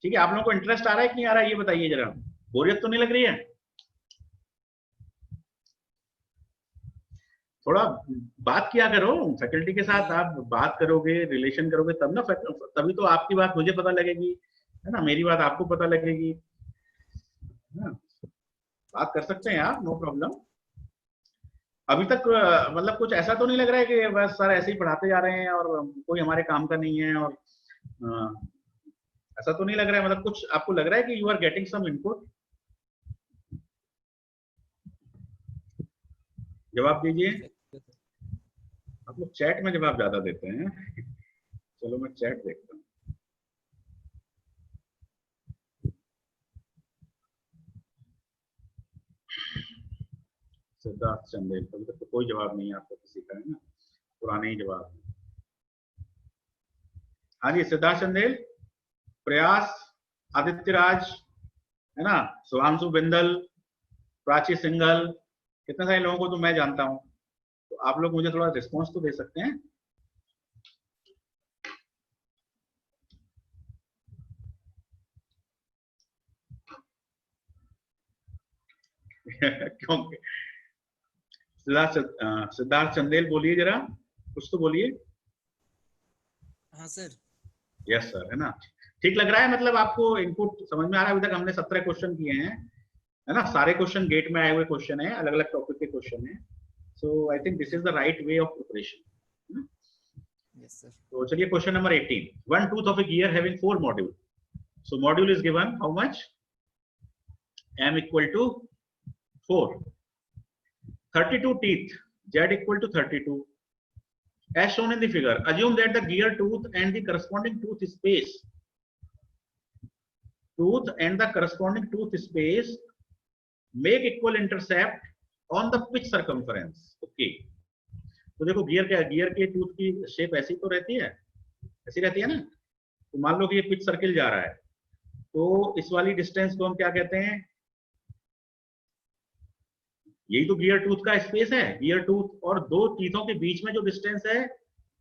ठीक है, आप लोगों को इंटरेस्ट आ रहा है कि नहीं आ रहा है, ये बताइए जरा, बोरियत तो नहीं लग रही है? थोड़ा बात किया करो फैकल्टी के साथ, आप बात करोगे, रिलेशन करोगे तब ना, तभी तो आपकी बात मुझे पता लगेगी, है ना, मेरी बात आपको पता लगेगी, है ना। बात कर सकते हैं आप, नो प्रॉब्लम। अभी तक मतलब कुछ ऐसा तो नहीं लग रहा है कि बस सर ऐसे ही पढ़ाते जा रहे हैं और कोई हमारे काम का नहीं है, और ऐसा तो नहीं लग रहा है, मतलब कुछ आपको लग रहा है कि you are getting some input? जवाब दीजिए। आप लोग चैट में जवाब ज्यादा देते हैं। चलो मैं चैट देखता हूँ। सिद्धार्थ चंदेल, अभी तक तो कोई जवाब नहीं है आपको किसी का, है ना, पुराने ही जवाब। हाँ जी, सिद्धार्थ चंदेल, प्रयास, आदित्य राज, है ना, सुहांशु बिंदल, प्राची सिंघल, कितने सारे लोगों को तो मैं जानता हूँ। तो आप लोग मुझे थोड़ा रिस्पॉन्स तो दे सकते हैं। क्योंकि सिद्धार्थ चंदेल बोलिए जरा, कुछ तो बोलिए। हाँ सर। यस सर, है ना? ठीक लग रहा है? मतलब आपको इनपुट समझ में आ रहा है? अभी तक हमने 17 क्वेश्चन किए हैं, है ना? सारे क्वेश्चन गेट में आए हुए क्वेश्चन है, अलग अलग टॉपिक के क्वेश्चन है। So I think this is the right way of preparation. Yes sir. तो चलिए question number 18, one tooth of a gear having 4 मॉड्यूल। So module is given how much? m equal to 4, 32 teeth, z equal to 32. As shown in the figure, assume that the gear tooth and the corresponding tooth space make equal intercept on the pitch circumference. Okay. तो देखो gear के tooth की shape ऐसी तो रहती है, ऐसी रहती है ना? तो मान लो कि ये पिच सर्किल जा रहा है, तो इस वाली डिस्टेंस को हम क्या कहते हैं? यही तो गियर टूथ का स्पेस है। गियर टूथ और दो टीथों के बीच में जो डिस्टेंस है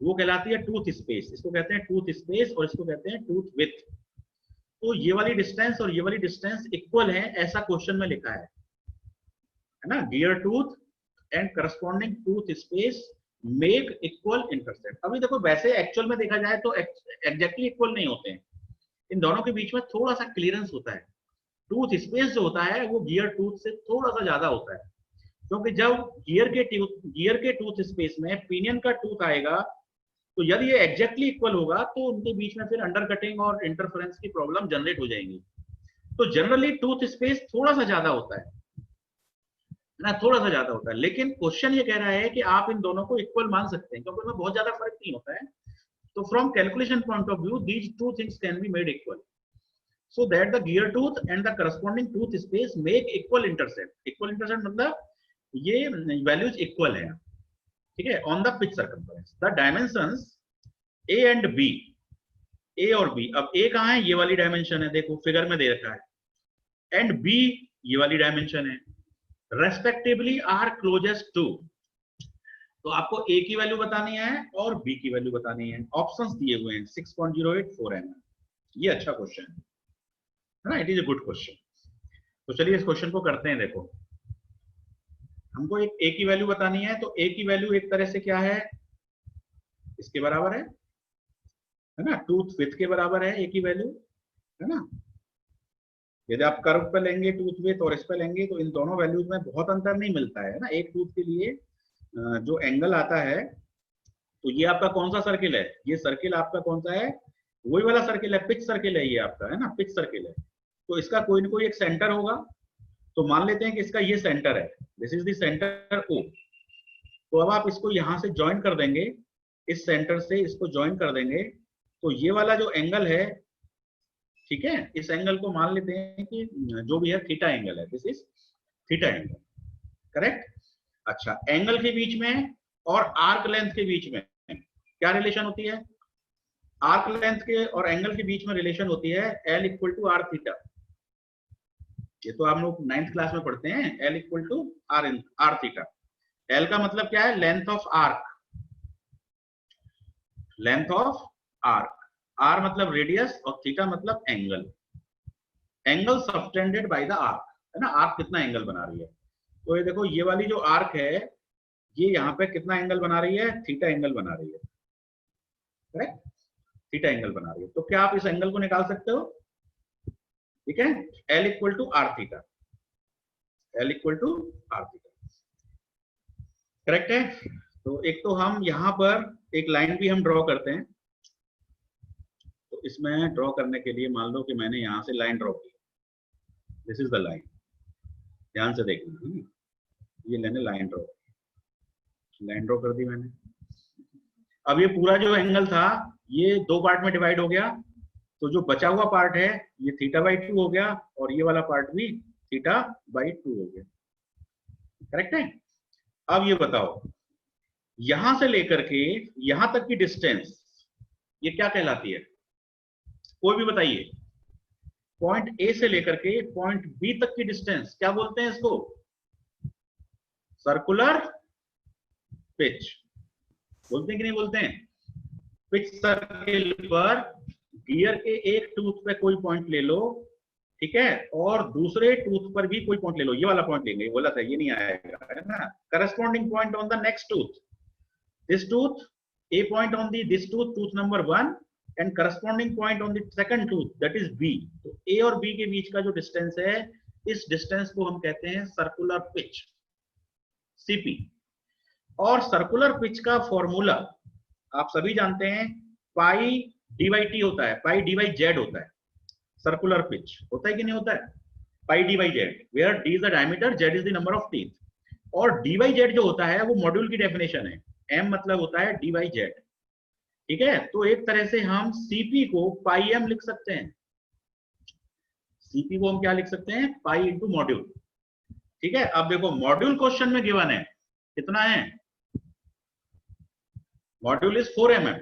वो कहलाती है टूथ स्पेस। इसको कहते हैं टूथ स्पेस और इसको कहते हैं टूथ विड्थ। तो ये वाली डिस्टेंस और ये वाली डिस्टेंस इक्वल है, ऐसा क्वेश्चन में लिखा है ना? Gear tooth and corresponding tooth space make equal intercept. अभी देखो वैसे एक्चुअल में देखा जाए तो एग्जैक्टली इक्वल नहीं होते हैं, इन दोनों के बीच में थोड़ा सा क्लियरेंस होता है। टूथ स्पेस जो होता है वो गियर टूथ से थोड़ा सा ज्यादा होता है, क्योंकि जब गियर के टूथ स्पेस में पिनियन का टूथ आएगा तो यदि ये एग्जैक्टली इक्वल होगा तो उनके बीच में फिर अंडरकटिंग और इंटरफेरेंस की प्रॉब्लम जनरेट हो जाएंगी। तो जनरली टूथ स्पेस थोड़ा सा ज्यादा होता है ना, थोड़ा सा ज्यादा होता है। लेकिन क्वेश्चन ये कह रहा है कि आप इन दोनों को इक्वल मान सकते हैं, क्योंकि उनमें बहुत ज्यादा फर्क नहीं होता है। तो from calculation point of view these two things can be made equal, so that the gear tooth and the corresponding tooth space make equal intercept. Equal intercept मतलब ये वैल्यूज इक्वल है, ठीक है, on the pitch circumference. The dimensions a and b, a और b, अब a कहाँ है? ये वाली डायमेंशन है, देखो फिगर में दे रखा है, एंड b ये वाली डायमेंशन है, रेस्पेक्टिवली आर क्लोजेस्ट टू। तो आपको a की वैल्यू बतानी है और b की वैल्यू बतानी है। ऑप्शंस दिए हुए हैं 6.08, 4 mm। ये अच्छा क्वेश्चन है ना? It is a good question. तो चलिए इस क्वेश्चन को करते हैं। देखो हमको एक a की वैल्यू बतानी है, तो a की वैल्यू एक तरह से क्या है? इसके बराबर है ना? टूथ विड्थ के बराबर है a की वैल्यू, है ना? यदि आप कर्व पे लेंगे टूथ विड्थ और इस पे लेंगे तो इन दोनों वैल्यूज में बहुत अंतर नहीं मिलता है ना। एक टूथ के लिए जो एंगल आता है, तो ये आपका कौन सा सर्किल है? ये सर्किल आपका कौन सा है? वही वाला सर्किल है, पिच सर्किल है ये आपका, है ना? पिच सर्किल है। तो इसका कोई ना कोई एक सेंटर होगा, तो मान लेते हैं कि इसका ये सेंटर है, this is the centre O। तो अब आप इसको यहां से ज्वाइन कर देंगे, इस सेंटर से इसको ज्वाइन कर देंगे, तो ये वाला जो एंगल है, ठीक है, इस एंगल को मान लेते हैं कि जो भी है थीटा एंगल है, this is theta angle, correct? अच्छा, एंगल के बीच में और आर्क लेंथ के बीच में क्या रिलेशन होती है? आर्क लेंथ के और एंगल के बीच में रिलेशन होती है L equal to R theta. ये तो आप लोग 9th क्लास में पढ़ते हैं, L equal to R theta. L का मतलब क्या है? Length of arc, length of arc. R मतलब रेडियस और थीटा मतलब angle, angle subtended by the arc, है ना? आर्क कितना एंगल बना रही है? तो ये देखो ये वाली जो आर्क है ये यहाँ पे कितना एंगल बना रही है? थीटा एंगल बना रही है, करेक्ट? थीटा एंगल बना रही है। तो क्या आप इस एंगल को निकाल सकते हो? ठीक है, L equal to R theta, L equal to R theta, correct है? तो एक तो हम यहाँ पर एक लाइन भी हम ड्रॉ करते हैं। तो इसमें ड्रॉ करने के लिए मान लो कि मैंने यहाँ से लाइन ड्रॉ की, दिस इज द लाइन, ध्यान से देखना, ये मैंने लाइन ड्रॉ कर दी मैंने। अब ये पूरा जो एंगल था ये दो पार्ट में डिवाइड हो गया, तो जो बचा हुआ पार्ट है ये θ/2 हो गया और ये वाला पार्ट भी θ/2 हो गया, करेक्ट है? अब ये बताओ यहां से लेकर के यहां तक की डिस्टेंस ये क्या कहलाती है? कोई भी बताइए। पॉइंट A से लेकर के पॉइंट B तक की डिस्टेंस क्या बोलते हैं? इसको सर्कुलर पिच बोलते हैं कि नहीं बोलते हैं? पिच सर्किल पर गियर के एक टूथ पे कोई पॉइंट ले लो, ठीक है, और दूसरे टूथ पर भी कोई पॉइंट ले लो, ये वाला पॉइंट लेंगे, बोला था ये नहीं आएगा, है ना। Corresponding point on the next tooth, this tooth, a point on the this tooth, tooth number 1, and corresponding point on the second tooth, that is b. तो a और b के बीच का जो डिस्टेंस है, इस डिस्टेंस को हम कहते हैं सर्कुलर पिच, cp। और सर्कुलर पिच का फॉर्मूला आप सभी जानते हैं, पाई डी बाई टी होता है, पाई डी बाई जेड होता है। सर्कुलर पिच होता है कि नहीं होता है? Pi D by Z, where D is the diameter, Z is the number of teeth. और डी बाई जेड जो होता है वो मॉड्यूल की डेफिनेशन है, m मतलब होता है डी बाई जेड, ठीक है। तो एक तरह से हम cp को पाई m लिख सकते हैं, cp को हम क्या लिख सकते हैं? पाई इंटू मॉड्यूल, ठीक है। अब देखो मॉड्यूल क्वेश्चन में गिवन है, कितना है? मॉड्यूल इज 4 mm,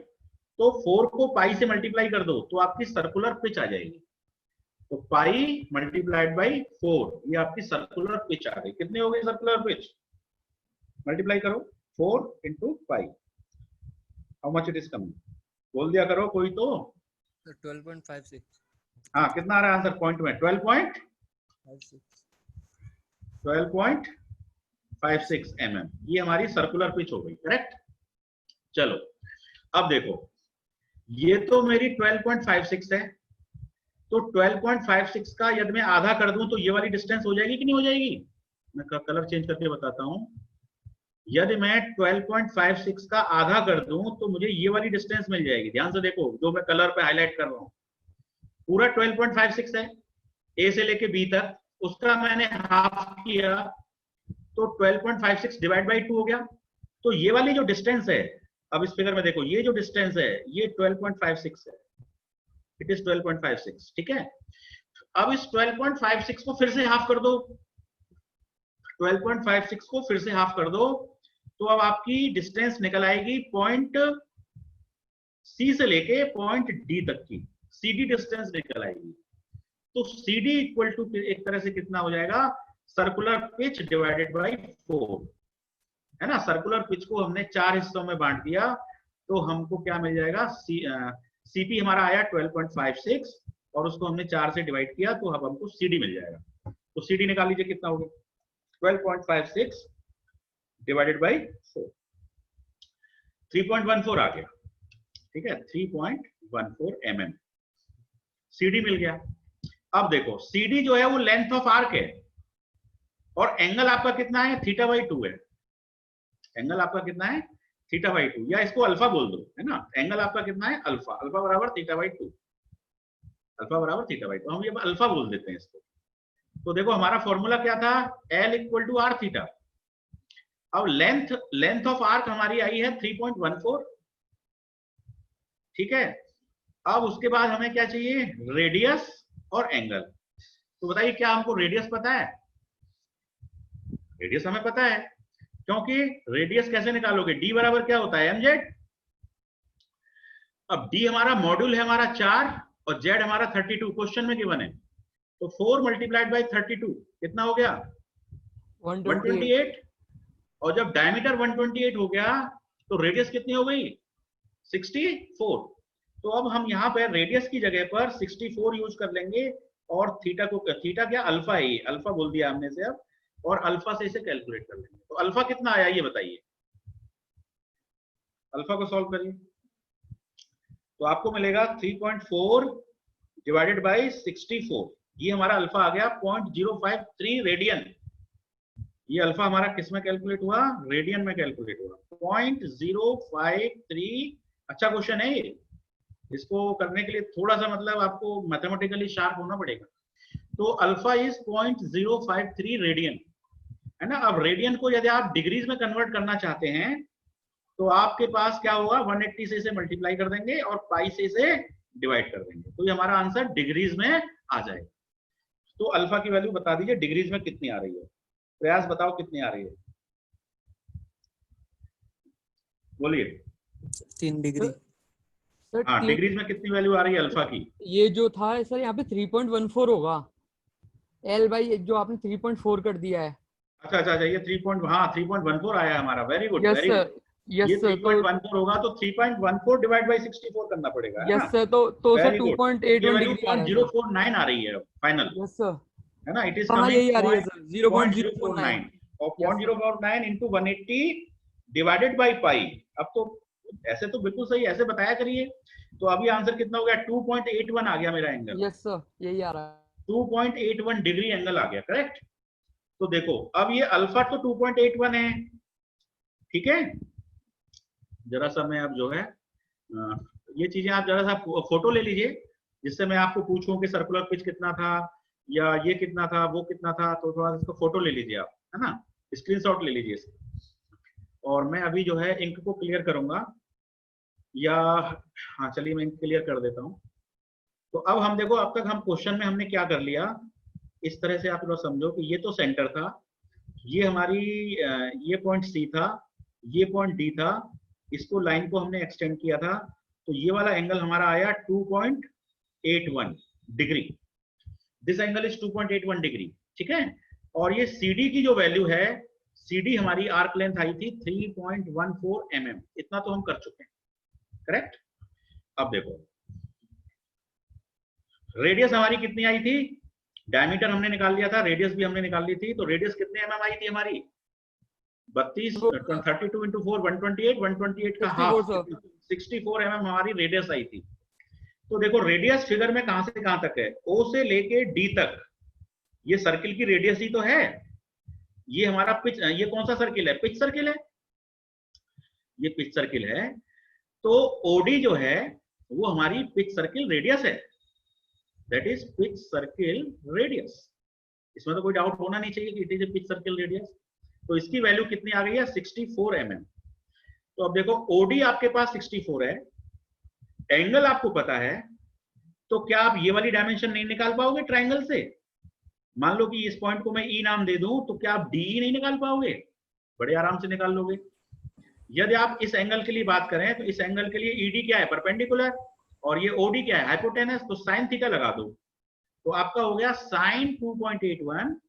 तो 4 को पाई से मल्टीप्लाई कर दो तो आपकी सर्कुलर पिच आ जाएगी। तो पाई मल्टीप्लाइड बाई 4, ये आपकी सर्कुलर पिच आ गई। कितनी हो गई सर्कुलर पिच? मल्टीप्लाई करो 4 into pi, how much it is coming? बोल दिया करो कोई तो। 12.56। हाँ, कितना आ रहा है आंसर पॉइंट में? 12.56 mm, ये हमारी सर्कुलर पिच हो गई, करेक्ट। चलो अब देखो, ये तो मेरी 12.56 है, तो 12.56 का यदि मैं आधा कर दूं तो ये वाली डिस्टेंस हो जाएगी कि नहीं हो जाएगी? मैं कलर चेंज करके बताता हूं। यदि मैं 12.56 का आधा कर दूं तो मुझे ये वाली डिस्टेंस मिल जाएगी। ध्यान से देखो, जो मैं कलर पे हाईलाइट कर रहा हूं, पूरा 12.56 है ए से लेके बी तक, उसका मैंने हाफ किया तो 12.56 डिवाइड बाई 2 हो गया। तो ये वाली जो डिस्टेंस है, अब इस फिगर में देखो, ये जो डिस्टेंस है ये 12.56 है, इट इज 12.56, ठीक है। अब इस 12.56 को फिर से हाफ कर दो, 12.56 को फिर से हाफ कर दो, तो अब आपकी डिस्टेंस निकल आएगी पॉइंट सी से लेके पॉइंट डी तक की, सीडी डिस्टेंस निकल आएगी। तो CD इक्वल टू एक तरह से कितना हो जाएगा? सर्कुलर पिच डिवाइडेड बाई 4, है ना। सर्कुलर पिच को हमने 4 हिस्सों में बांट दिया, तो हमको क्या मिल जाएगा? CP हमारा आया 12.56 और उसको हमने 4 से डिवाइड किया, तो अब हमको CD मिल जाएगा। तो CD निकाल लीजिए, कितना हो गया? 12.56 डिवाइडेड बाई 4, 3.14 आ गया, ठीक है, 3.14 mm CD मिल गया। अब देखो CD जो है वो लेंथ ऑफ आर्क है, और एंगल आपका कितना है? θ/2 है। एंगल आपका कितना है? θ/2, या इसको अल्फा बोल दो, है ना। एंगल आपका कितना है? अल्फा, अल्फा बराबर θ/2, अल्फा बराबर θ/2, हम ये अल्फा बोल देते हैं इसको। तो देखो हमारा फॉर्मूला क्या था? L equal to R theta. अब लेंथ ऑफ आर्क हमारी आई है 3.14, ठीक है। अब उसके बाद हमें क्या चाहिए? रेडियस और एंगल। तो बताइए, क्या हमको रेडियस पता है? रेडियस हमें पता है, क्योंकि रेडियस कैसे निकालोगे? d बराबर क्या होता है? mz। अब d हमारा मॉड्यूल है हमारा 4 और z हमारा 32 क्वेश्चन में गिवन है, तो 4 मल्टीप्लाइड बाई 32 कितना हो गया? 128। और जब डायमीटर 128 हो गया तो रेडियस कितनी हो गई? 64। तो अब हम यहाँ पे रेडियस की जगह पर 64 यूज कर लेंगे, और थीटा को, थीटा क्या? अल्फा है, ये अल्फा बोल दिया हमने से अब, और अल्फा से इसे कैलकुलेट कर लेंगे। तो अल्फा कितना आया ये बताइए, अल्फा को सॉल्व करिए। तो आपको मिलेगा 3.4 डिवाइडेड बाई 64, ये हमारा अल्फा आ गया 0.053 रेडियन। ये अल्फा हमारा किस में कैलकुलेट हुआ? रेडियन में कैलकुलेट हुआ, 0.053। अच्छा क्वेश्चन है ये, इसको करने के लिए थोड़ा सा मतलब आपको मैथमेटिकली शार्प होना पड़ेगा। तो अल्फा इज 0.053 रेडियन, है ना। अब रेडियन को यदि आप डिग्रीज में कन्वर्ट करना चाहते हैं तो आपके पास क्या होगा? 180 से इसे मल्टीप्लाई कर देंगे और पाई से इसे डिवाइड कर देंगे, तो ये हमारा आंसर डिग्रीज में आ जाएगा। तो अल्फा की वैल्यू बता दीजिए डिग्रीज में कितनी आ रही है? प्रयास बताओ कितनी आ रही है, बोलिए। 3 डिग्री। हाँ, डिग्रीज में कितनी वैल्यू आ रही है अल्फा की? ये जो था सर यहाँ पे 3.14 होगा, L बाई जो आपने 3.4 कर दिया है। अच्छा, ये 3.14 आया हमारा। Very good, yes very sir. Good. Yes ये सर, तो 3.14 होगा तो 3.14 डिवाइड बाय 64 करना पड़ेगा, है यस ना? सर, तो सर वेरी गुड। 2.81 ये वैल्यू डिग्री आ रहा है सर। 0.049 आ रही है फाइनल, यस सर, है ना? इट इज हाँ कमिंग यही आ रही है सर, 0.049। 0.049 और yes sir, 0.049 into 180 divided by पाई। अब तो ऐसे तो बिल्कुल सही, ऐसे बताया करिए। तो अभी आंसर कितना हो गया? 2.81 आ गया मेरा एंगल, यस सर, यही आ रहा है। 2.81 डिग्री एंगल आ गया, करेक्ट? तो देखो अब ये अल्फा तो 2.81 है, ठीक है? जरा सा मैं अब जो है ये चीजें आप जरा सा फोटो ले लीजिए, जिससे मैं आपको पूछूं कि सर्कुलर पिच कितना था या ये कितना था वो कितना था, तो थोड़ा सा इसको फोटो ले लीजिए आप, है ना? स्क्रीनशॉट ले लीजिए इसको। और मैं अभी जो है इंक को क्लियर करूंगा, या हाँ चलिए मैं इंक क्लियर कर देता हूँ। तो अब हम देखो, अब तक हम क्वेश्चन में हमने क्या कर लिया, इस तरह से आप थोड़ा समझो कि ये तो सेंटर था, ये हमारी ये पॉइंट सी था, ये पॉइंट डी था, इसको लाइन को हमने एक्सटेंड किया था, तो ये वाला एंगल हमारा आया 2.81 degree. This angle is 2.81 degree, ठीक है? और ये CD की जो वैल्यू है, CD हमारी आर्क लेंथ आई थी 3.14 mm, इतना तो हम कर चुके हैं, करेक्ट? अब देखो रेडियस हमारी कितनी आई थी, डायमीटर हमने निकाल लिया था, रेडियस भी हमने निकाल ली थी, तो रेडियस कितने mm आई थी हमारी? 32 32 इंटू 4 128, 128 का हाफ 64 mm हमारी रेडियस आई थी। तो देखो रेडियस फिगर में कहां से कहां तक है, O से लेके D तक, ये सर्किल की रेडियस ही तो है। ये हमारा पिच, ये कौन सा सर्किल है? पिच सर्किल है, ये पिच सर्किल है। तो OD जो है वो हमारी पिच सर्किल रेडियस है, that is pitch circle radius. इसमें तो कोई डाउट होना नहीं चाहिए कि it is A pitch circle radius. तो इसकी वैल्यू कितनी आ गई है? 64 mm। तो अब देखो OD आपके पास 64 है, एंगल आपको पता है, तो क्या आप ये वाली डायमेंशन नहीं निकाल पाओगे ट्रायंगल से? मान लो कि इस पॉइंट को मैं E नाम दे दूं, तो क्या आप DE नहीं निकाल पाओगे? बड़े आराम से निकाल लोगे। यदि आप इस एंगल के लिए बात करें, तो इस एंगल के लिए ED क्या है? परपेंडिकुलर, और ये OD क्या है? हाइपोटेनस। तो साइन थीटा लगा दो, तो आपका हो गया sine 2.81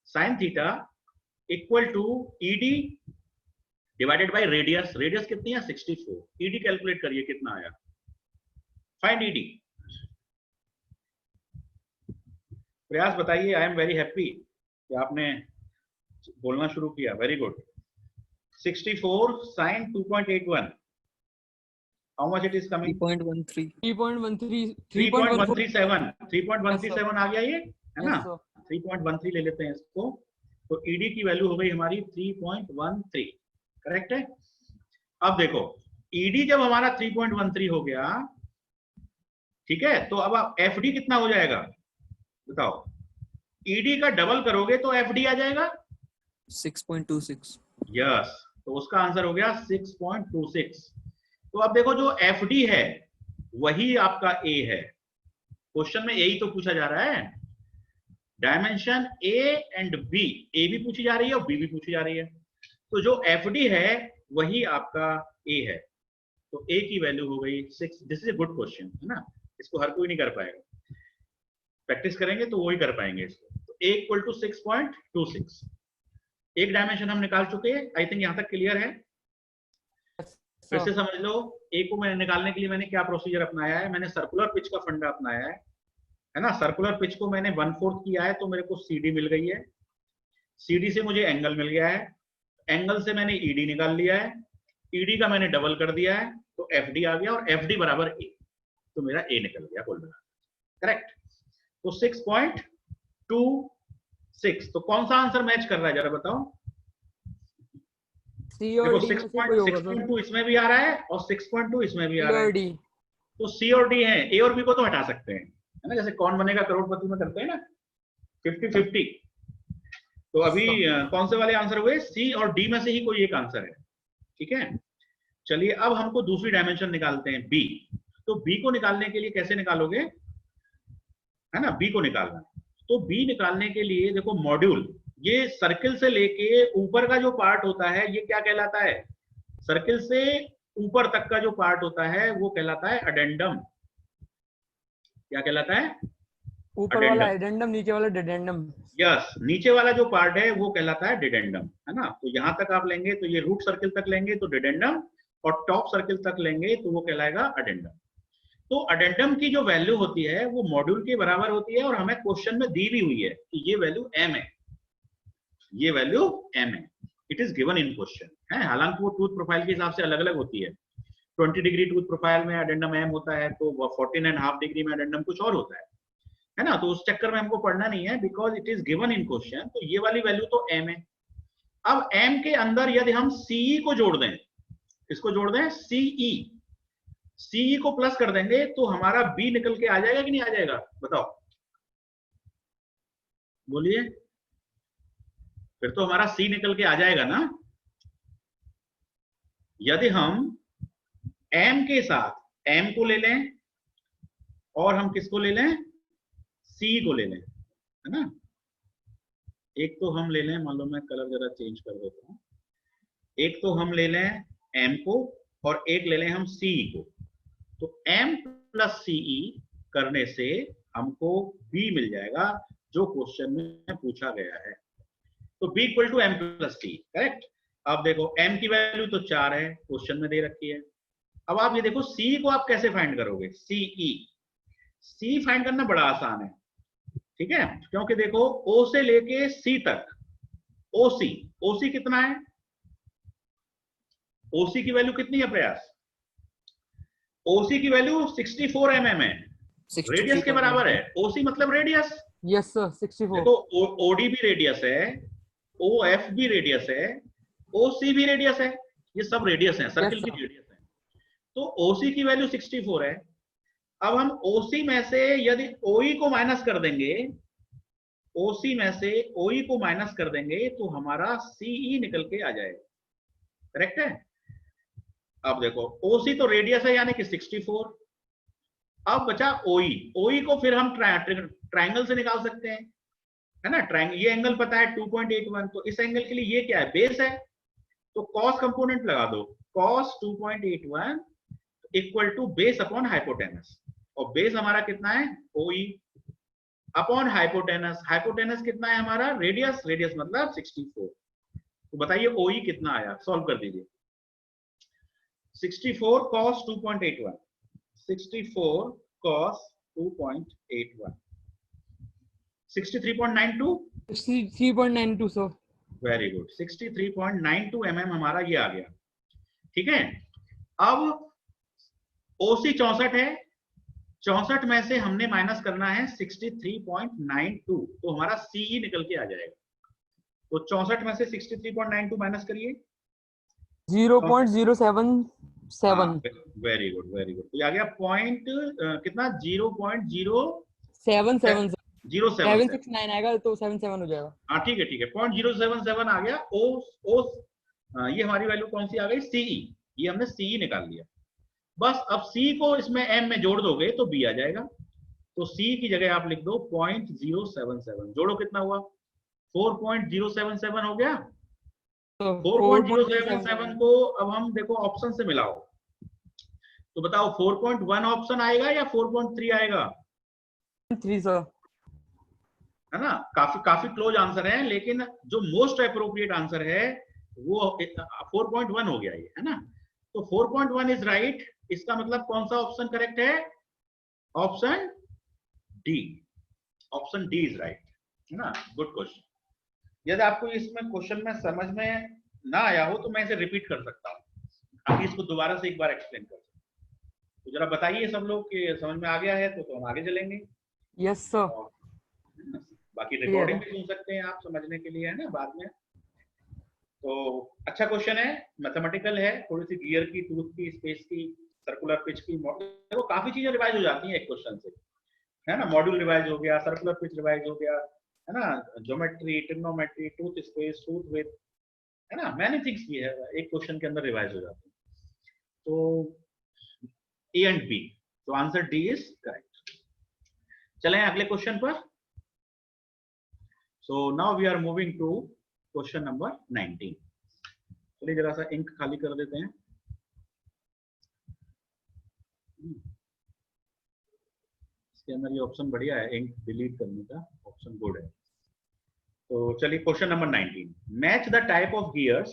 sine theta equal to ED divided by radius. Radius कितनी है? 64। ED कैलकुलेट करिए कितना आया, फाइंड ED। प्रयास बताइए। आई एम वेरी हैप्पी कि आपने बोलना शुरू किया, very good. 64 sin 2.81, how much it is coming? 3.13 3.137 आ गया ये, है ना? यस सर, 3.13 ले लेते हैं इसको, तो ED की वैल्यू हो गई हमारी 3.13, करेक्ट है? अब देखो ED जब हमारा 3.13 हो गया, ठीक है, तो अब FD कितना हो जाएगा बताओ? ED का डबल करोगे तो FD आ जाएगा 6.26। यस, तो उसका आंसर हो गया 6.26। तो अब देखो जो FD है वही आपका A है। क्वेश्चन में यही तो पूछा जा रहा है, dimension A and B, A भी पूछी जा रही है और B भी पूछी जा रही है। तो जो FD है वही आपका A है, तो A की वैल्यू हो गई 6। This is a good question, है ना? इसको हर कोई नहीं कर पाएगा, प्रैक्टिस करेंगे तो वही कर पाएंगे इसको। तो A इक्वल टू 6.26। एक डायमेंशन हम निकाल चुके हैं, आई थिंक यहां तक क्लियर है। फिर से समझ लो, ए को मैंने निकालने के लिए मैंने क्या प्रोसीजर अपनाया है? मैंने सर्कुलर पिच का फंडा अपनाया है ना? सर्कुलर पिच को मैंने 1/4 किया है, तो मेरे को CD मिल गई है, CD से मुझे एंगल मिल गया है, एंगल से मैंने ED निकाल लिया है, ED का मैंने डबल कर दिया है, तो FD आ गया, और FD बराबर A, तो मेरा A निकल गया बोल रहा, करेक्ट? तो 6.26। तो कौन सा आंसर मैच कर रहा है जरा बताओ? C और देखो D में से कोई होगा सर। 6.2 इसमें भी आ रहा है और 6.2 इसमें भी आ C रहा और है, D, तो C और D है, A और B को तो हटा सकते हैं, है ना? जैसे कौन बनेगा करोड़पति में करते हैं ना, 50-50। तो अभी कौन से वाले आंसर हुए? C और D में से ही कोई एक आंसर है, ठीक है? चलिए अब हमको दूसरी डायमेंशन निकालते हैं, B। तो B को निकालने के लिए कैसे निकालोगे, है ना? B को निकालना है, तो B निकालने के लिए देखो मॉड्यूल, ये सर्किल से लेके ऊपर का जो पार्ट होता है ये क्या कहलाता है? सर्किल से ऊपर तक का जो पार्ट होता है वो कहलाता है अडेंडम। क्या कहलाता है? ऊपर वाला Addendum. एडेंडम, नीचे वाला डिडेंडम। यस, नीचे वाला जो पार्ट है वो कहलाता है डिडेंडम, है ना। तो यहां तक आप लेंगे तो ये रूट सर्किल तक लेंगे तो डिडेंडम, और टॉप सर्किल तक लेंगे तो वो कहलाएगा अडेंडम। तो अडेंडम की जो वैल्यू होती है वो मॉड्यूल के बराबर होती है, और हमें क्वेश्चन में दी भी हुई है कि ये वैल्यू m है, ये वैल्यू m है, it is given in question है। हालांकि वो टूथ प्रोफाइल के हिसाब से अलग अलग होती है। 20 डिग्री टूथ प्रोफाइल में अडेंडम m होता है, तो 14.5 डिग्री में अडेंडम कुछ और होता है ना। तो उस चक्कर में हमको पढ़ना नहीं है, because it is given in question. तो ये वाली वैल्यू तो m है। अब m के अंदर यदि हम ce को जोड़ दें, इसको जोड़ दें ce को प्लस कर देंगे तो हमारा b निकल के आ जाएगा कि नहीं आ जाएगा, बताओ, बोलिए। फिर तो हमारा c निकल के आ जाएगा ना। यदि हम m के साथ m को ले लें और हम किसको ले लें, c को ले लें, है ना। एक तो हम ले लें, मान लो मैं कलर जरा चेंज कर देता हूं, एक तो हम ले लें m को और एक ले लें हम c को। तो m प्लस ce करने से हमको b मिल जाएगा जो क्वेश्चन में पूछा गया है। तो b equal to m plus c, correct. अब देखो m की वैल्यू तो 4 है, क्वेश्चन में दे रखी है। अब आप ये देखो c को आप कैसे फाइंड करोगे, c फाइंड करना बड़ा आसान है, ठीक है। क्योंकि देखो o से लेके c तक, ओसी कितना है, ओसी की वैल्यू कितनी है प्रयास, ओसी की वैल्यू 64 mm है, रेडियस के बराबर है। ओसी मतलब रेडियस, यस सर 64। देखो ओडी भी रेडियस है, ओएफ भी रेडियस है, ओसी भी रेडियस है, ये सब रेडियस है, सर्किल की रेडियस है। तो ओसी की वैल्यू 64 है। अब हम ओसी में से यदि ओई को माइनस कर देंगे, ओसी में से ओई को माइनस कर देंगे तो हमारा सीई निकल के आ जाएगा, करेक्ट है। अब देखो ओसी तो रेडियस है यानी कि 64। अब बचा ओई, ओई को फिर हम ट्रायंगल से निकाल सकते हैं, है ना। ट्रायंगल, ये एंगल पता है 2.81, तो इस एंगल के लिए ये क्या है, बेस है। तो कॉस कंपोनेंट लगा दो, cos 2.81 equal to base upon hypotenuse, और बेस हमारा कितना है, ओई अपॉन हाइपोटेनस, हाइपोटेनस कितना है हमारा, रेडियस, रेडियस मतलब 64। तो बताइए ओई कितना आया, सॉल्व कर दीजिए। 64 cos 2.81, 64 cos 2.81, 63.92, 63.92 sir. Very good, 63.92 mm हमारा ये आ गया, ठीक है। अब ओसी 64 है, 64 में से हमने माइनस करना है 63.92, तो हमारा सीई निकल के आ जाएगा। तो 64 में से 63.92 माइनस करिए, 0.077। Very good, very good. तो ये आ गया पॉइंट कितना, 77 0.077, 769 आएगा तो 77 हो जाएगा। हाँ ठीक है, ठीक है, 0.077 आ गया। ओ ये हमारी वैल्यू कौन सी आ गई, सीई, ये हमने सीई निकाल लिया। बस अब सी को इसमें एम में जोड़ दोगे तो बी आ जाएगा। तो सी की जगह आप लिख दो 0.077, जोड़ो कितना हुआ, 4.077 हो गया। तो 4.077 को अब हम देखो ऑप्शन से मिलाओ, तो बताओ 4.1 ऑप्शन आएगा या 4.3 आएगा, 3 सर। है ना। काफी काफी क्लोज आंसर है, लेकिन जो मोस्ट अप्रोप्रिएट आंसर है वो 4.1 हो गया ये, है ना। तो 4.1 इज राइट। इसका मतलब कौन सा ऑप्शन करेक्ट है, option D, option D is right, है ना। Good question. यदि आपको इसमें क्वेश्चन में समझ में ना आया हो तो मैं इसे रिपीट कर सकता हूँ, अभी इसको दोबारा से एक बार एक्सप्लेन कर सकता हूँ। तो जरा बताइए सब लोग कि समझ में आ गया है तो हम आगे चलेंगे। Yes sir. बाकी रिकॉर्डिंग भी सुन सकते हैं आप समझने के लिए, है ना, बाद में। तो अच्छा क्वेश्चन है, मैथमेटिकल है, थोड़ी सी गियर की, टूथ की, स्पेस की, सर्कुलर पिच की, वो काफी चीजें रिवाइज हो जाती हैं एक क्वेश्चन से, है ना। मॉड्यूल रिवाइज हो गया, सर्कुलर पिच रिवाइज हो गया, है ना, geometry, trigonometry, tooth space, tooth width, है ना, मैनी थिंग्स भी है एक क्वेश्चन के अंदर रिवाइज हो जाती है। तो ए एंड बी, तो आंसर डी इज करेक्ट। चलें अगले क्वेश्चन पर। So now we are moving to question number 19। चलिए जरा सा इंक खाली कर देते हैं। इसके अंदर ये ऑप्शन बढ़िया है, इंक डिलीट करने का ऑप्शन गुड है। तो चलिए question number 19, match the type of gears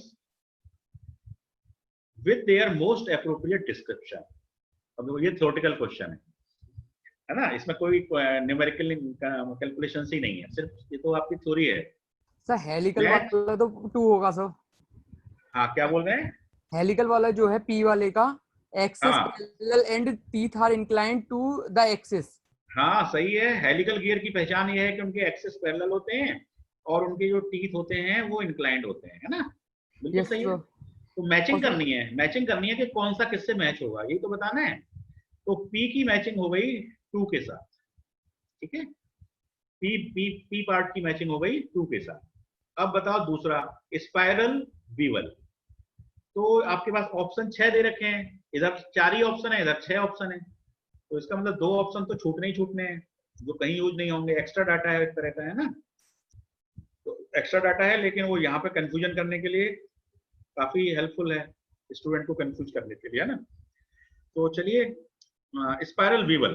with their most appropriate description. अब ये थ्योरेटिकल क्वेश्चन है ना, इसमें कोई न्यूमेरिकल कैलकुलेशन ही नहीं है, सिर्फ ये तो आपकी थ्योरी है। सर हेलिकल Match- वाला तो 2 होगा सर। हाँ क्या बोल रहे हैं? हेलिकल वाला जो है पी वाले का, एक्सिस हाँ। Parallel and teeth are inclined to the axis. हाँ सही है, हेलिकल गियर की पहचान ये है कि उनके एक्सिस पैरेलल होते हैं और उनके जो टीथ होते हैं वो इंक्लाइंड होते हैं, है ना? बिल्कुल यस सही है। सर। तो मैचिंग और करनी है, मैचिंग करनी है कि कौन सा किससे मैच होगा, यही तो बताना है। तो पी की मैचिंग हो गई 2 के साथ, ठीक है, पी पार्ट की मैचिंग हो गई 2 के साथ। अब बताओ दूसरा, स्पाइरल बीवल। तो आपके पास ऑप्शन 6 दे रखे हैं, इधर 4 ही ऑप्शन है, इधर 6 ऑप्शन है, तो इसका मतलब 2 ऑप्शन तो छूटने ही छूटने हैं, जो कहीं यूज नहीं होंगे। एक्स्ट्रा डाटा है एक तरह का, है ना? तो एक्स्ट्रा डाटा है, लेकिन वो यहाँ पे कंफ्यूजन करने के लिए काफी हेल्पफुल है, स्टूडेंट को कंफ्यूज करने के लिए, है ना? तो चलिए स्पाइरल बीवल।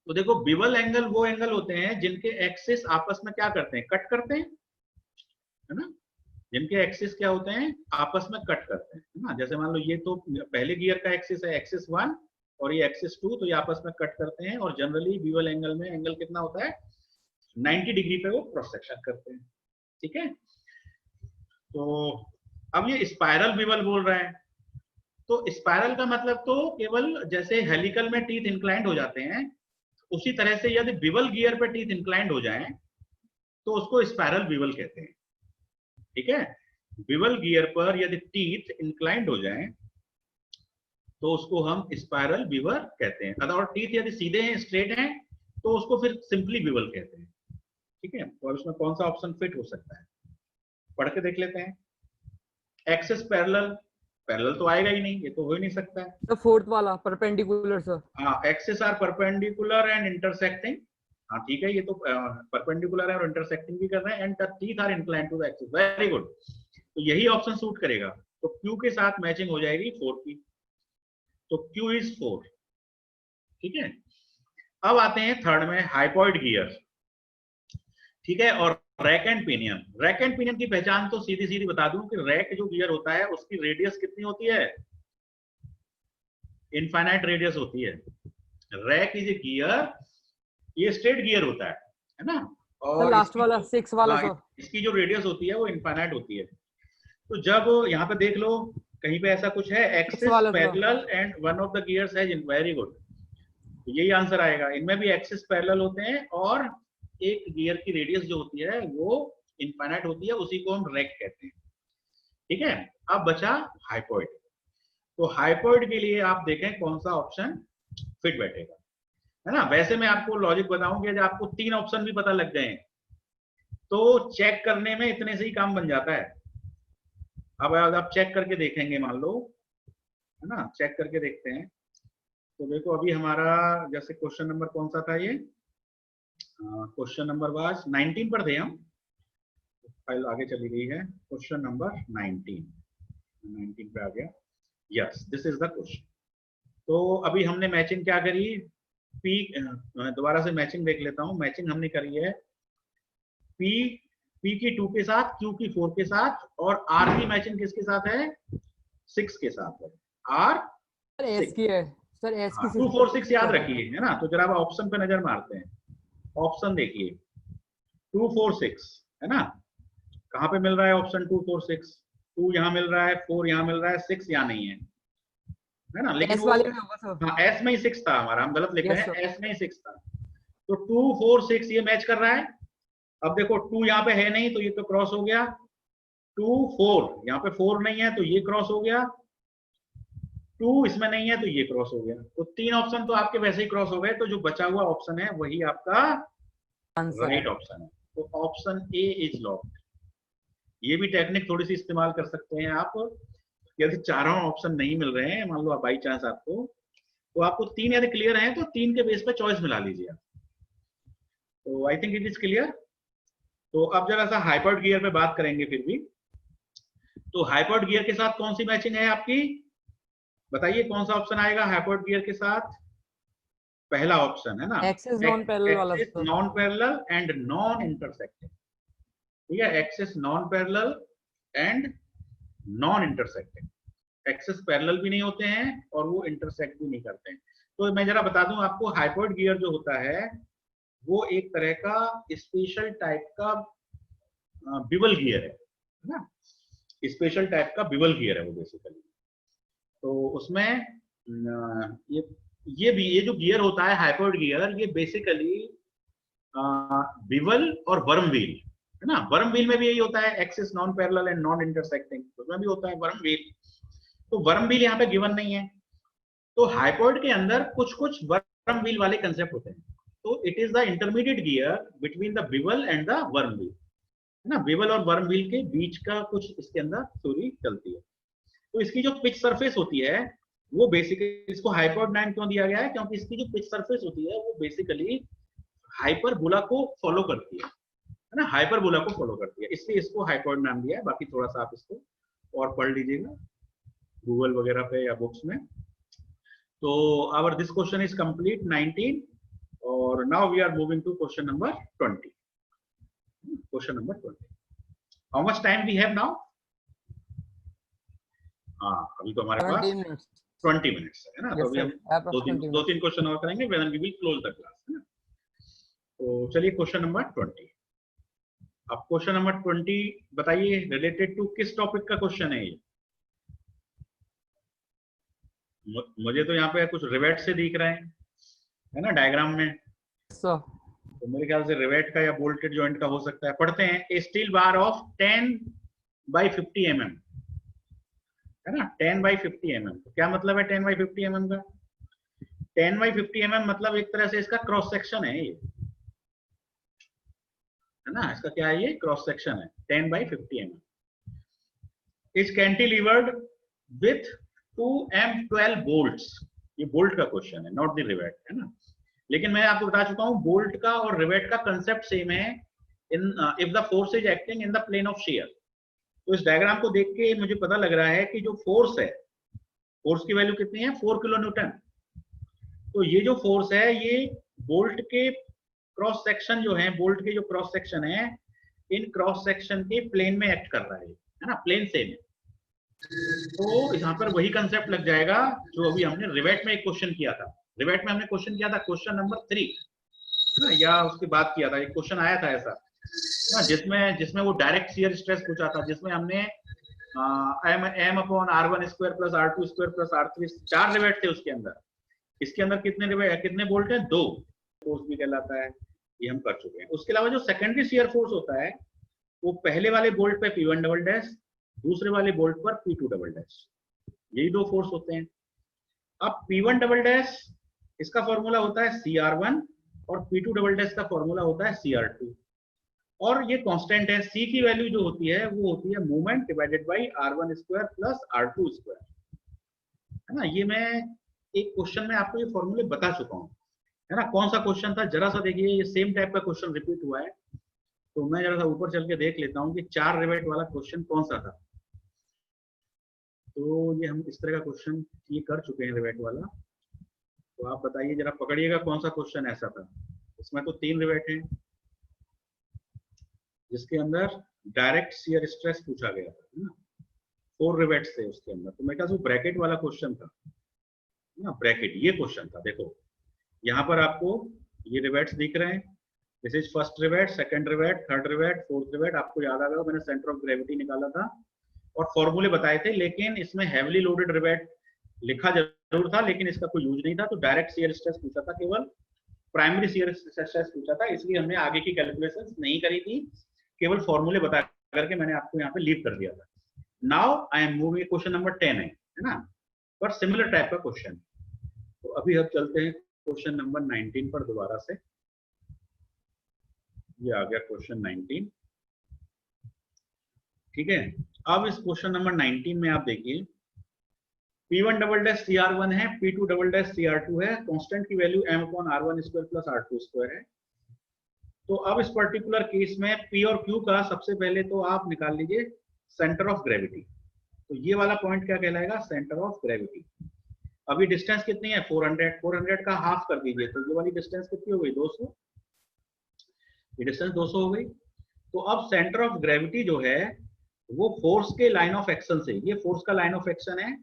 तो देखो बीवल एंगल वो एंगल होते हैं जिनके एक्सिस आपस में क्या करते हैं, कट करते हैं, है ना? जिनके एक्सिस क्या होते हैं, आपस में कट करते हैं, है ना? जैसे मान लो ये तो पहले गियर का एक्सिस है एक्सिस 1 और ये एक्सिस 2, तो ये आपस में कट करते हैं और जनरली बीवल एंगल में एंगल कितना होता है, 90 डिग्री पे वो क्रॉस सेक्शन करते हैं, ठीक है? तो अब ये स्पाइरल बीवल बोल रहा है, तो स्पाइरल का मतलब तो केवल जैसे हेलिकल में टीथ इंक्लाइंड हो जाते हैं, उसी तरह से यदि बीवल गियर पे टीथ इंक्लाइंड हो जाएं तो उसको स्पाइरल बीवल कहते हैं, ठीक है? बीवल गियर पर यदि टीथ इंक्लाइंड हो जाएं तो उसको हम स्पाइरल बीवल कहते हैं, और टीथ यदि सीधे हैं, स्ट्रेट हैं, तो उसको फिर सिंपली बीवल कहते हैं, ठीक है? और उसमें कौन सा ऑप्शन फिट हो सकता है, पढ़ के देख लेते हैं। एक्सिस पैरेलल, पैरेलल तो आएगा ही नहीं, ये तो हो ही नहीं सकता है। द फोर्थ वाला परपेंडिकुलर सर। हाँ, axis are perpendicular and intersecting, हाँ ठीक है, ये तो परपेंडिकुलर है और इंटरसेक्टिंग भी कर रहे हैं, and the teeth are inclined to the axis, very good. तो यही ऑप्शन सूट करेगा, तो क्यू के साथ मैचिंग हो जाएगी 4 की, तो क्यू इज 4, ठीक है? अब आते हैं थर्ड में, हाइपोइड गियर, ठीक है, और rack and pinion. Rack and pinion की पहचान तो सीधी सीधी बता दूं कि रैक जो गियर होता है उसकी रेडियस कितनी होती है, इनफाइनाइट रेडियस होती है। रैक इज ए गियर, ये स्ट्रेट गियर होता है ना? और लास्ट वाला 6 वाला हाँ, सर। इसकी जो रेडियस होती है वो इनफाइनाइट होती है। तो जब यहाँ पे देख लो कहीं पे ऐसा कुछ है, axis parallel and one of the gears है, वेरी गुड, तो यही आंसर आएगा। इनमें भी एक्सिस पैरेलल होते हैं और एक गियर की रेडियस जो होती है वो इनफाइनाइट होती है, उसी को हम रैक कहते हैं, ठीक है? अब बचा हाइपोइड। तो हाइपोइड के लिए आप देखें कौन सा ऑप्शन फिट बैठेगा, है ना? वैसे मैं आपको लॉजिक बताऊं कि आपको 3 ऑप्शन भी पता लग गए तो चेक करने में इतने से ही काम बन जाता है। अब आप चेक करके देखेंगे, मान लो, है ना, चेक करके देखते हैं। तो देखो अभी हमारा जैसे क्वेश्चन नंबर कौन सा था, ये क्वेश्चन नंबर वाज 19 पर थे हम, फाइल आगे चली गई है, क्वेश्चन नंबर 19 पे आ गया, yes this is the question. तो अभी हमने मैचिंग क्या करी, पी, दोबारा से मैचिंग देख लेता हूं, मैचिंग हमने करी है पी की 2 के साथ, क्यू की 4 के साथ, और आर की मैचिंग किसके साथ है, 6 के साथ है, आर एस की है सर, एस की 2 4 6 याद रखिए, है ना? तो जरा आप ऑप्शन पे नजर मारते हैं, ऑप्शन देखिए 2 4 6, है ना? कहाँ पे मिल रहा है ऑप्शन 2 4 6, 2 यहाँ मिल रहा है, 4 यहाँ मिल रहा है, 6 यहाँ नहीं है ना? लेकिन एस वो वाले में होगा सर। हाँ एस में ही 6 था हमारा, हम गलत लिख रहे Yes, हैं, sir. एस में ही 6 था। तो 2 4 6 ये मैच कर रहा है। अब देखो 2 यहाँ पे है नहीं तो ये तो क्रॉस हो गया, 2 4 यहाँ पे 4 नहीं है तो ये क्रॉस हो गया, 2 इसमें नहीं है तो ये क्रॉस हो गया। तो 3 ऑप्शन तो आपके वैसे ही क्रॉस हो गए, तो जो बचा हुआ ऑप्शन है वही आपका आंसर राइट ऑप्शन है। तो ऑप्शन ए इज लॉक्ड। ये भी टेक्निक थोड़ी सी इस्तेमाल कर सकते हैं आप, यदि चारों ऑप्शन नहीं मिल रहे हैं, मान लो बाई चांस आपको, तो आपको 3 यदि क्लियर है तो 3 के बेस पे चॉइस मिला लीजिए आप। तो आई थिंक इट इज क्लियर। तो अब जरा सा हाइपोइड गियर पे बात करेंगे फिर भी। तो हाइपोइड गियर के साथ कौन सी मैचिंग है आपकी, बताइए कौन सा ऑप्शन आएगा हाइपोइड गियर के साथ? पहला ऑप्शन है ना, एक्सिस नॉन पैरेलल वाला एक्सिस तो non parallel and non intersecting, ठीक है, axis non parallel and non intersecting, axis parallel भी नहीं होते हैं और वो इंटरसेक्ट भी नहीं करते हैं। तो मैं जरा बता दूं आपको, हाइपोइड गियर जो होता है वो एक तरह का स्पेशल टाइप का बिवल गियर है ना, स्पेशल टाइप का बिवल गियर है वो बेसिकली। तो उसमें ये जो गियर होता है हाइपोइड गियर, ये बेसिकली बिवल और वर्म व्हील है ना, वर्म व्हील में भी यही होता है, axis non parallel and non intersecting, उसमें भी होता है वर्म व्हील। तो वर्म व्हील यहाँ पे गिवन नहीं है, तो हाइपोइड के अंदर कुछ कुछ वर्म व्हील वाले कंसेप्ट होते हैं। तो it is the intermediate gear between the bevel and the worm wheel, है ना, बिवल और वर्म व्हील के बीच का कुछ इसके अंदर थ्योरी चलती है। तो इसकी जो पिच सरफेस होती है वो बेसिकली, इसको हाइपोइड नाम क्यों दिया गया है, क्योंकि इसकी जो पिच सरफेस होती है वो बेसिकली हाइपरबोला को फॉलो करती है ना, हाइपरबोला को फॉलो करती है, इसलिए इसको हाइपोइड नाम दिया है। बाकी थोड़ा सा आप इसको और पढ़ लीजिएगा गूगल वगैरह पे या बुक्स में। तो our this question is complete 19 और now we are moving to question number 20। Question number 20, how much time we have now? हाँ, अभी तो हमारे पास 20 मिनट्स है ना, तो अभी हम दो तीन क्वेश्चन और करेंगे, then we will close the class, है ना। तो चलिए क्वेश्चन नंबर 20। अब क्वेश्चन नंबर 20 बताइए रिलेटेड टू किस टॉपिक का क्वेश्चन है ये? मुझे तो यहाँ पे कुछ रिवेट से दिख रहे हैं, है ना, डायग्राम में। तो मेरे ख्याल से रिवेट का या बोल्टेड जॉइंट का हो सकता है। पढ़ते हैं, ए steel bar of 10 by 50 mm, है ना, 10 by 50 mm। तो क्या मतलब है 10 by 50 mm का? 10 by 50 mm मतलब एक तरह से इसका क्रॉस सेक्शन है ये, है ना, इसका क्या है, ये क्रॉस सेक्शन है 10 by 50 mm। Is cantilevered with 2M12 bolts, ये बोल्ट का क्वेश्चन है, नॉट द रिवेट, है ना। लेकिन मैं आपको बता चुका हूं बोल्ट का और रिवेट का कंसेप्ट सेम है, in if the force is acting in the plane of shear. तो इस डायग्राम को देख के मुझे पता लग रहा है कि जो फोर्स है, फोर्स की वैल्यू कितनी है, 4 किलो न्यूटन। तो ये जो फोर्स है ये बोल्ट के क्रॉस सेक्शन जो है, बोल्ट के जो क्रॉस सेक्शन है, इन क्रॉस सेक्शन के प्लेन में एक्ट कर रहा है ना, प्लेन सेम है। तो यहाँ पर वही कंसेप्ट लग जाएगा जो अभी हमने रिवेट में एक क्वेश्चन किया था। रिवेट में हमने क्वेश्चन किया था क्वेश्चन नंबर 3 ना, या उसके बाद किया था, एक क्वेश्चन आया था ऐसा ना, जिसमें वो डायरेक्ट शियर स्ट्रेस पूछा था, जिसमें हमने m/r1² + r2² + r3, 4 रिवेट थे उसके अंदर। इसके अंदर कितने बोल्ट है, 2। फोर्स भी कहलाता है, ये हम कर चुके हैं। उसके अलावा जो सेकेंडरी शियर फोर्स होता है वो पहले वाले बोल्ट पे P1 दूसरे वाले बोल्ट पर P2, यही 2 फोर्स होते हैं। अब P1 इसका फॉर्मूला होता है CR1 और P2 का फॉर्मूला होता है CR2, और ये कांस्टेंट है। C की वैल्यू जो होती है वो होती है moment divided by r1² + r2², है ना। ये मैं एक क्वेश्चन में आपको ये फॉर्मूले बता चुका हूँ, है ना। कौन सा क्वेश्चन था जरा सा देखिए, ये सेम टाइप का क्वेश्चन रिपीट हुआ है। तो मैं जरा सा ऊपर चल के देख लेता हूँ कि 4 रिवेट वाला क्वेश्चन कौन सा था। तो ये हम इस तरह का क्वेश्चन ये कर चुके हैं रिवेट वाला। तो आप बताइए जरा, पकड़िएगा कौन सा क्वेश्चन ऐसा था। इसमें तो 3 रिवेट हैं जिसके अंदर डायरेक्ट शियर स्ट्रेस पूछा गया था, है ना। 4 रिवेट्स थे उसके अंदर। तो मेरे ख्याल से ब्रैकेट वाला क्वेश्चन था ना, ब्रैकेट ये क्वेश्चन था। देखो यहाँ पर आपको ये रिवेट्स दिख रहे हैं, this is first rivet, second rivet, third rivet, fourth rivet. आपको याद आ गया मैंने सेंटर ऑफ ग्रेविटी निकाला था और फॉर्मूले बताए थे, लेकिन इसमें हैवीली लोडेड रिवेट लिखा जरूर था लेकिन इसका कोई यूज नहीं था। तो डायरेक्ट शियर स्ट्रेस पूछा था, केवल प्राइमरी शियर स्ट्रेस पूछा था, इसलिए हमने आगे की कैलकुलेशंस नहीं करी थी, केवल फॉर्मूले बता करके मैंने आपको यहाँ पे लीव कर दिया था। Now I am moving, question number 10 है ना, पर सिमिलर टाइप का क्वेश्चन। तो अभी हम चलते हैं क्वेश्चन नंबर 19 पर दोबारा से। ये आ गया क्वेश्चन 19, ठीक है। अब इस क्वेश्चन नंबर 19 में आप देखिए P1 CR1 है, P2 CR2 है, कांस्टेंट की वैल्यू m/r1² + r2² है। तो अब इस पर्टिकुलर केस में P और Q का सबसे पहले तो आप निकाल लीजिए सेंटर ऑफ ग्रेविटी। तो ये वाला पॉइंट क्या कहलाएगा, सेंटर ऑफ ग्रेविटी। अभी डिस्टेंस कितनी है 400 का हाफ कर दीजिए तो ये वाली डिस्टेंस कितनी हो गई 200, ये डिस्टेंस 200 हो गई। तो अब सेंटर ऑफ ग्रेविटी जो है वो फोर्स के लाइन ऑफ एक्शन से, ये फोर्स का लाइन ऑफ एक्शन है,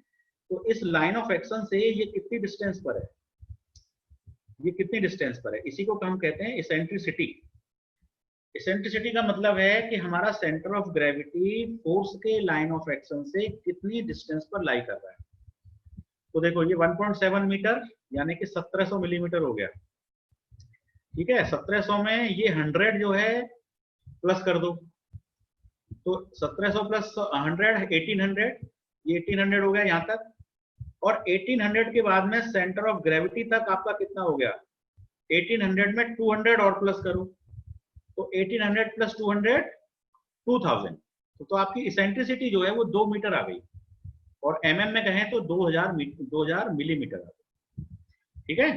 तो इस लाइन ऑफ एक्शन से ये कितनी डिस्टेंस पर है, ये कितनी डिस्टेंस पर है, इसी को हम कहते हैं इसेंट्रिसिटी। इसेंट्रिसिटी का मतलब है कि हमारा सेंटर ऑफ ग्रेविटी फोर्स के लाइन ऑफ एक्शन से कितनी डिस्टेंस पर लाई कर रहा है। तो देखो ये 1.7 मीटर यानी कि 1700 मिलीमीटर हो गया, ठीक है। 1700 में ये 100 जो है प्लस कर दो, तो 1700 प्लस 100 1800, ये 1800 हो गया यहाँ तक। और 1800 के बाद में सेंटर ऑफ ग्रेविटी तक आपका कितना हो गया, 1800 में 200 और प्लस करो, तो 1800 प्लस 200 2000, तो आपकी इसेंट्रिसिटी जो है वो 2 मीटर आ गई, और mm में कहें तो 2000 मिलीमीटर आ गई, ठीक है।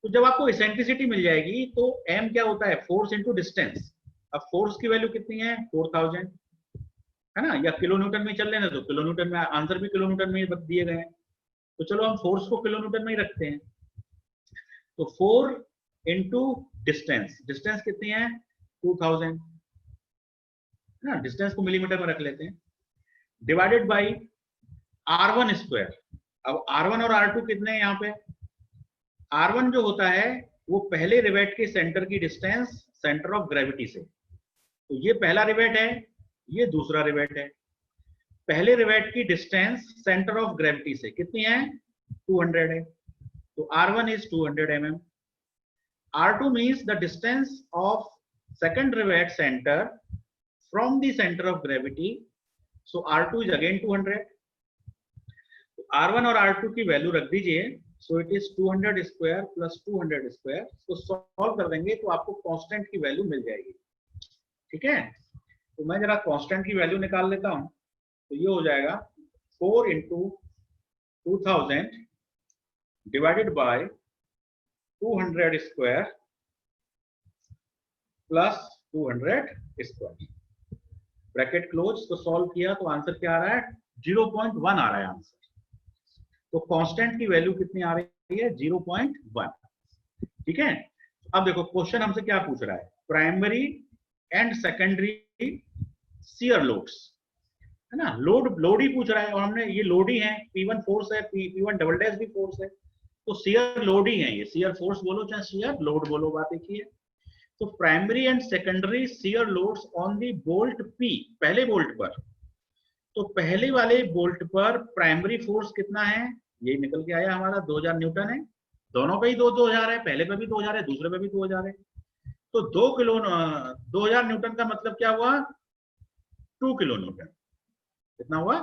तो जब आपको इसेंट्रिसिटी मिल जाएगी तो m क्या होता है, फोर्स इंटू डिस्टेंस। अब फोर्स की वैल्यू कितनी है 4000, है ना, या किलो न्यूटन में चल लेना, तो किलो न्यूटन में, आंसर भी किलो न्यूटन में दिए गए हैं, तो चलो हम फोर्स को किलो न्यूटन में ही रखते हैं। तो 4 इंटू डिस्टेंस, डिस्टेंस कितनी है 2000, है ना, डिस्टेंस को मिलीमीटर में रख लेते हैं, डिवाइडेड बाई r1 स्क्वायर। अब r1 और r2 कितने हैं यहाँ पे, r1 जो होता है वो पहले रिवेट के सेंटर की डिस्टेंस सेंटर ऑफ ग्रेविटी से, तो ये पहला रिवेट है, ये दूसरा रिवेट है। पहले रिवेट की डिस्टेंस सेंटर ऑफ ग्रेविटी से कितनी है 200 है, तो r1 is 200 mm। r2 means the distance of second rivet centre from the centre of gravity, so r2 is again 200। तो r1 और r2 की वैल्यू रख दीजिए, so it is 200 square plus 200 square, तो सॉल्व कर देंगे तो आपको कांस्टेंट की वैल्यू मिल जाएगी, ठीक है। तो मैं जरा कांस्टेंट की वैल्यू निकाल लेता हूं, तो ये हो जाएगा 4 into 2000 divided by 200 square plus 200 square, bracket close. तो सॉल्व किया तो आंसर क्या आ रहा है 0.1 आ रहा है आंसर। तो कांस्टेंट की वैल्यू कितनी आ रही है 0.1, ठीक है। अब देखो क्वेश्चन हमसे क्या पूछ रहा है, primary and secondary shear loads, है ना, लोड ही पूछ रहा है, और हमने ये लोड ही है, P1 फोर्स है, P1 डबल डैश भी फोर्स है, तो शियर लोड ही है, ये शियर फोर्स बोलो चाहे शियर लोड बोलो, बात एक ही है। तो primary and secondary shear loads on the bolt P, पहले बोल्ट पर, तो पहले वाले बोल्ट पर प्राइमरी फोर्स कितना है, ये निकल के आया हमारा 2000 न्यूटन है, दोनों पे ही 2000 है, पहले पे भी 2000 है, दूसरे पे भी 2000 है, तो 2000 न्यूटन का मतलब क्या हुआ 2 किलो न्यूटन, कितना हुआ